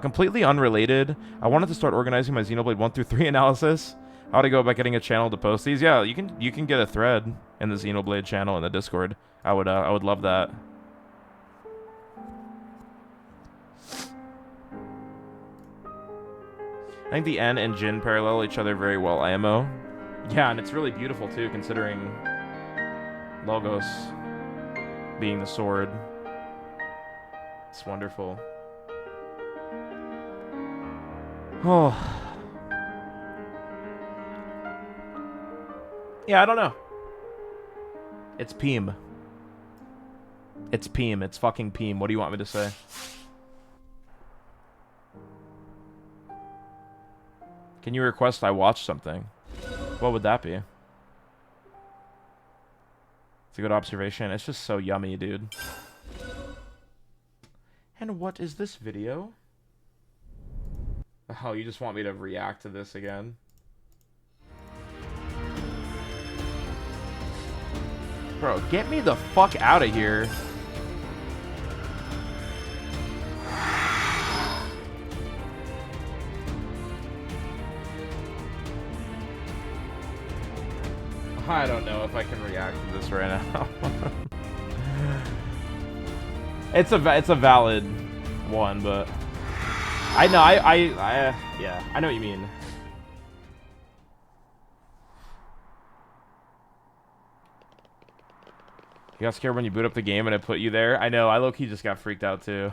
Completely unrelated. I wanted to start organizing my Xenoblade 1 through 3 analysis, How to go about getting a channel to post these? Yeah, you can get a thread in the Xenoblade channel in the Discord. I would love that. I think the N and Jin parallel each other very well, IMO. Yeah, and it's really beautiful too, considering Logos being the sword. It's wonderful. Oh. Yeah, I don't know. It's Peem. It's Peem. It's fucking Peem. What do you want me to say? Can you request I watch something? What would that be? It's a good observation. It's just so yummy, dude. And what is this video? Oh, you just want me to react to this again? Bro, get me the fuck out of here. I don't know if I can react to this right now. It's a valid one, but I know yeah, I know what you mean. You got scared when you boot up the game and it put you there? I know, I low-key just got freaked out too.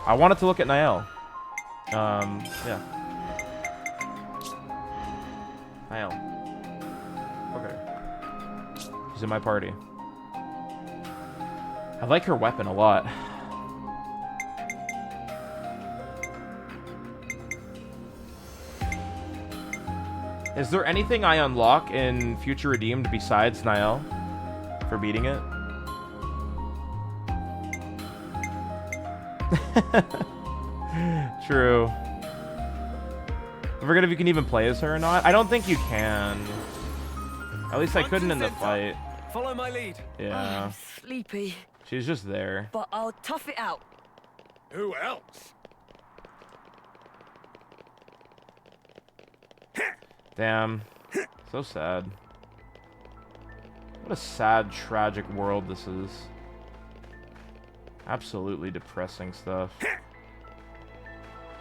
I wanted to look at Niall. Yeah. Niall. Okay. She's in my party. I like her weapon a lot. Is there anything I unlock in Future Redeemed besides Niall for beating it? True. I forget if you can even play as her or not. I don't think you can. At least I couldn't in the fight. Follow my lead. Yeah. I'm sleepy, She's just there. but I'll tough it out. Who else? Damn. So sad. What a sad, tragic world this is. Absolutely depressing stuff.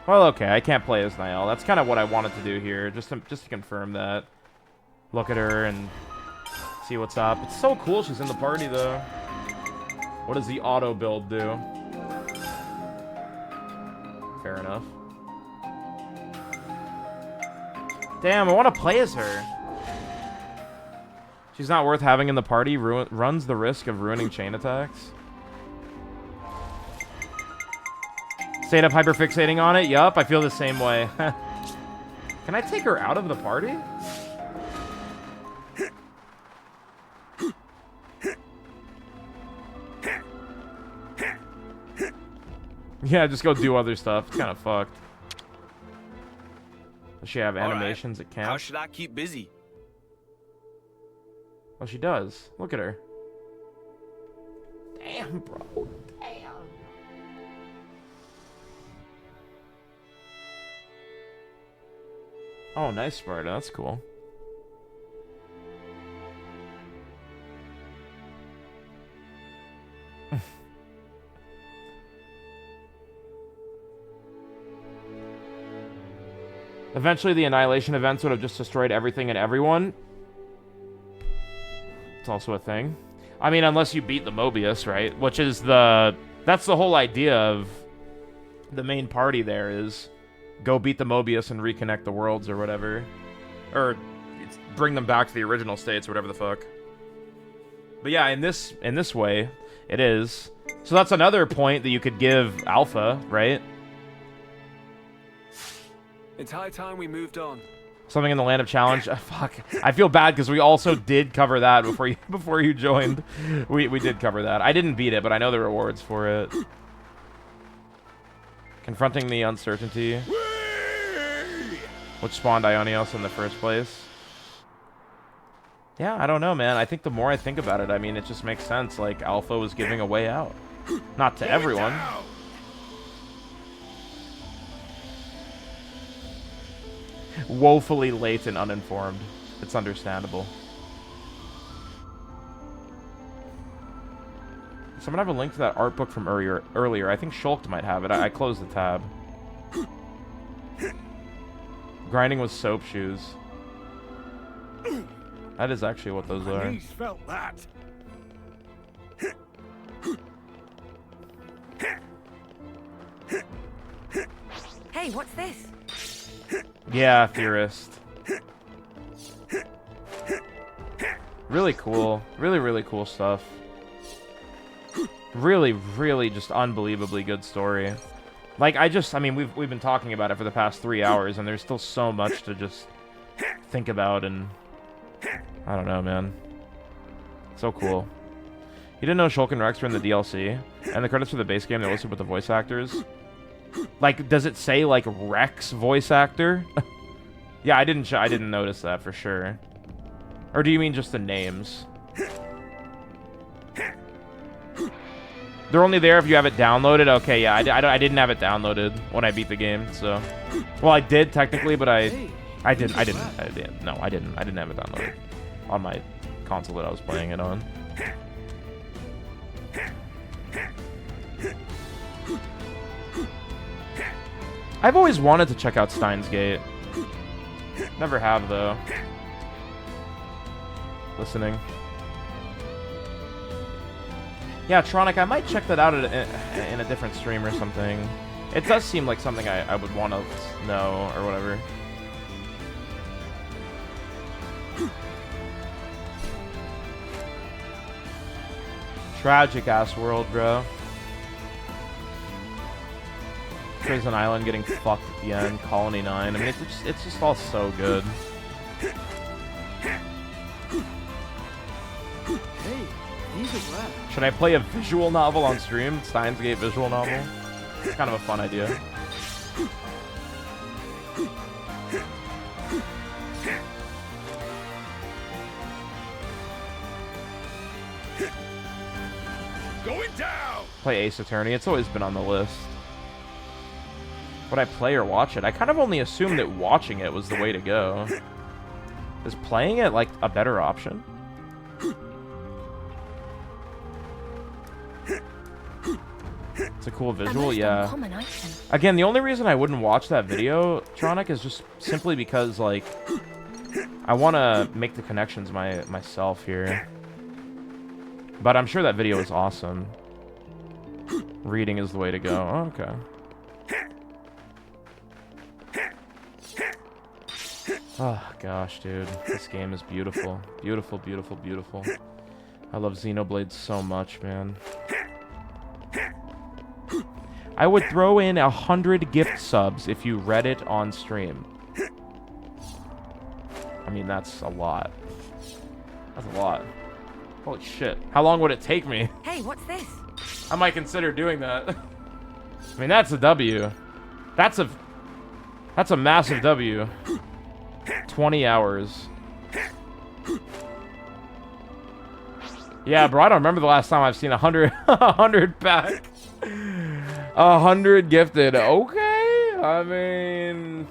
Well, okay, I can't play as Niall. That's kind of what I wanted to do here, just to confirm that. Look at her and see what's up. It's so cool she's in the party, though. What does the auto build do? Fair enough. Damn, I want to play as her. She's not worth having in the party. Runs the risk of ruining chain attacks. Stayed up hyperfixating on it? Yup, I feel the same way. Can I take her out of the party? Yeah, just go do other stuff. It's kind of fucked. Does she have animations at camp? How should I keep busy? Oh, she does. Look at her. Damn, bro. Damn. Oh, nice, Sparta. That's cool. Eventually, the Annihilation events would have just destroyed everything and everyone. It's also a thing. I mean, unless you beat the Mobius, right? Which is that's the whole idea of the main party there is go beat the Mobius and reconnect the worlds or whatever. Or bring them back to the original states or whatever the fuck. But yeah, in this way, it is. So that's another point that you could give Alpha, right? It's high time we moved on. Something in the Land of Challenge. Fuck. I feel bad because we also did cover that before you joined. We did cover that. I didn't beat it, but I know the rewards for it. Confronting the uncertainty. Which spawned Ionios in the first place. Yeah, I don't know, man. I think the more I think about it, I mean, it just makes sense. Like, Alpha was giving a way out. Not to everyone. woefully late and uninformed. It's understandable. Someone have a link to that art book from earlier. I think Shulked might have it. I closed the tab. Grinding with soap shoes. That is actually what those are. He's felt that. Hey, what's this? Yeah, Theorist. Really cool. Really, really cool stuff. Really, really just unbelievably good story. Like, I mean, we've been talking about it for the past 3 hours, and there's still so much to just think about, and I don't know, man. So cool. You didn't know Shulk and Rex were in the DLC, and the credits for the base game, they're listed with the voice actors. Like, does it say, like, Rex voice actor? Yeah, I didn't notice that for sure. Or do you mean just the names? They're only there if you have it downloaded? Okay, yeah, I didn't have it downloaded when I beat the game, so... Well, I did, technically, but I didn't have it downloaded on my console that I was playing it on. I've always wanted to check out Steins Gate. Never have, though. Listening. Yeah, Tronic, I might check that out in a different stream or something. It does seem like something I would want to know or whatever. Tragic-ass world, bro. Prison Island getting fucked at the end. Colony 9. I mean, it's just all so good. Hey, these are rad. Should I play a visual novel on stream? Steins Gate visual novel? It's kind of a fun idea. Going down. Play Ace Attorney. It's always been on the list. Would I play or watch it? I kind of only assumed that watching it was the way to go. Is playing it, like, a better option? It's a cool visual, yeah. Again, the only reason I wouldn't watch that video, Tronic, is just simply because, like, I want to make the connections myself here. But I'm sure that video is awesome. Reading is the way to go. Oh, okay. Oh, gosh, dude. This game is beautiful. Beautiful, beautiful, beautiful. I love Xenoblade so much, man. I would throw in 100 gift subs if you read it on stream. I mean, that's a lot. That's a lot. Holy shit. How long would it take me? Hey, what's this? I might consider doing that. I mean, that's a W. That's a massive W. 20 hours. Yeah, bro, I don't remember the last time I've seen 100 back. 100 gifted. Okay. I mean,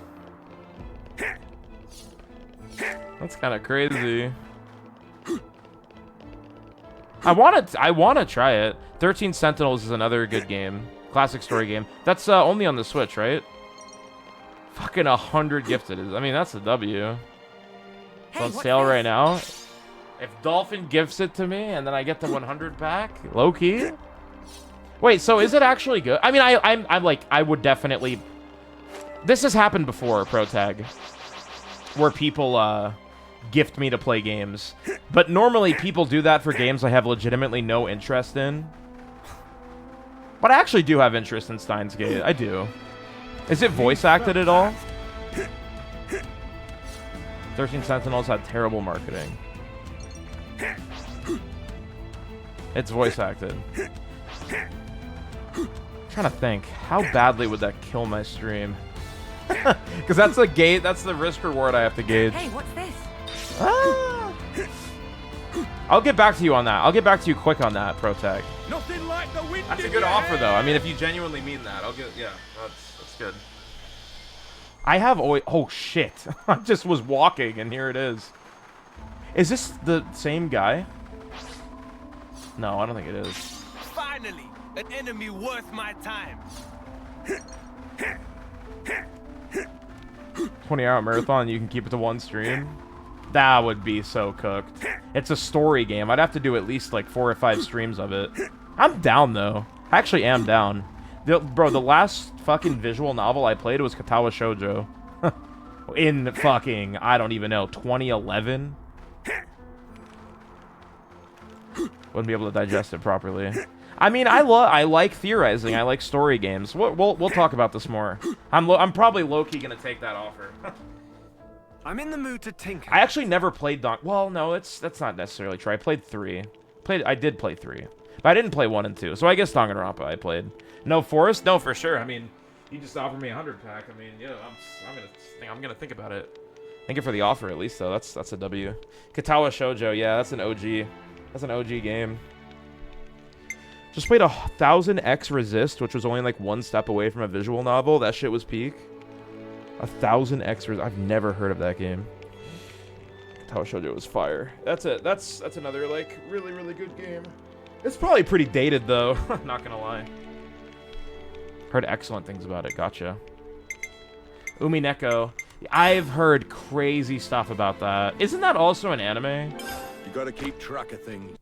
that's kind of crazy. I want to try it. 13 Sentinels is another good game. Classic story game. That's only on the Switch, right? Fucking 100 gifted. I mean, that's a W. It's on sale right now. If Dolphin gifts it to me and then I get the 100 back, low key. Wait, so is it actually good? I mean, I'm like, I would definitely. This has happened before, ProTag, where people gift me to play games, but normally people do that for games I have legitimately no interest in. But I actually do have interest in Steins Gate. I do. Is it voice acted at all? 13 Sentinels had terrible marketing. It's voice acted. I'm trying to think. How badly would that kill my stream? Because that's the gate. That's the risk reward I have to gauge. Hey, what's this? Ah! I'll get back to you on that. I'll get back to you quick on that, ProTag. Nothing like the wind. That's a good offer, though. I mean, if you genuinely mean that, I'll get. Yeah, that's good. I have always... Oh, shit. I just was walking, and here it is. Is this the same guy? No, I don't think it is. Finally, an enemy worth my time. 20-hour marathon, you can keep it to one stream? That would be so cooked. It's a story game. I'd have to do at least like 4 or 5 streams of it. I'm down, though. I actually am down. Bro, the last fucking visual novel I played was Katawa Shoujo. In fucking, I don't even know, 2011? Wouldn't be able to digest it properly. I mean, I like theorizing. I like story games. We'll talk about this more. I'm probably low-key gonna take that offer. I'm in the mood to tinker. I actually never played Well, no, that's not necessarily true. I played 3. I did play 3. But I didn't play 1 and 2. So I guess Danganronpa I played. No Forest? No, for sure. I mean, you just offered me a 100-pack. I mean, yeah, I'm gonna think about it. Thank you for the offer, at least, though. That's a W. Katawa Shoujo, yeah, that's an OG. That's an OG game. Just played 1000X Resist, which was only like 1 step away from a visual novel. That shit was peak. 1000X Resist. I've never heard of that game. Katawa Shoujo was fire. That's it. That's another like really, really good game. It's probably pretty dated though. Not gonna lie. Heard excellent things about it. Gotcha. Umineko. I've heard crazy stuff about that. Isn't that also an anime? You gotta keep track of things.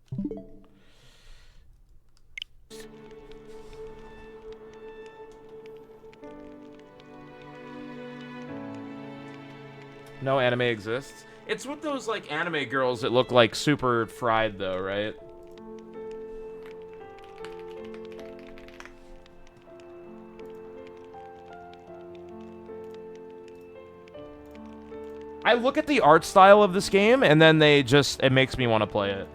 No anime exists. It's with those like anime girls that look like super fried though, right? I look at the art style of this game and then it makes me want to play it.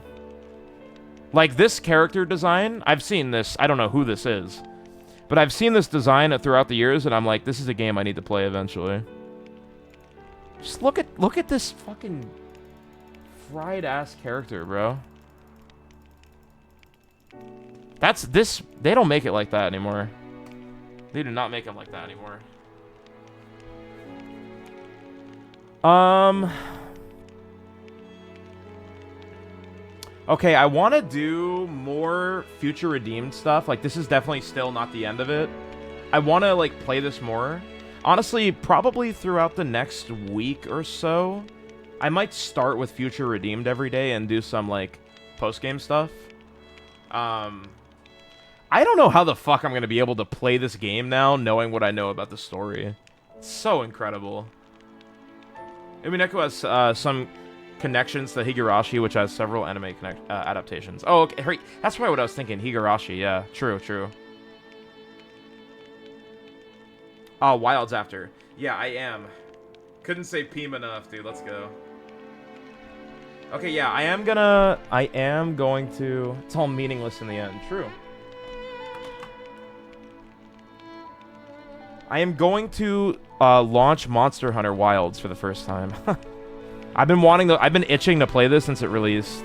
Like this character design, I've seen this, I don't know who this is, but I've seen this design throughout the years and I'm like, this is a game I need to play eventually. Just look at this fucking fried ass character, bro. They don't make it like that anymore. They do not make them like that anymore. Okay, I want to do more Future Redeemed stuff. Like, this is definitely still not the end of it. I want to, like, play this more. Honestly, probably throughout the next week or so, I might start with Future Redeemed every day and do some, like, post-game stuff. I don't know how the fuck I'm going to be able to play this game now, knowing what I know about the story. It's so incredible. Umineko has some connections to Higurashi, which has several anime adaptations. Oh, okay. That's probably what I was thinking. Higurashi, yeah. True, true. Oh, Wild's after. Yeah, I am. Couldn't say Peem enough, dude. Let's go. Okay, yeah, I am going to... It's all meaningless in the end. True. I am going to launch Monster Hunter Wilds for the first time. I've been itching to play this since it released.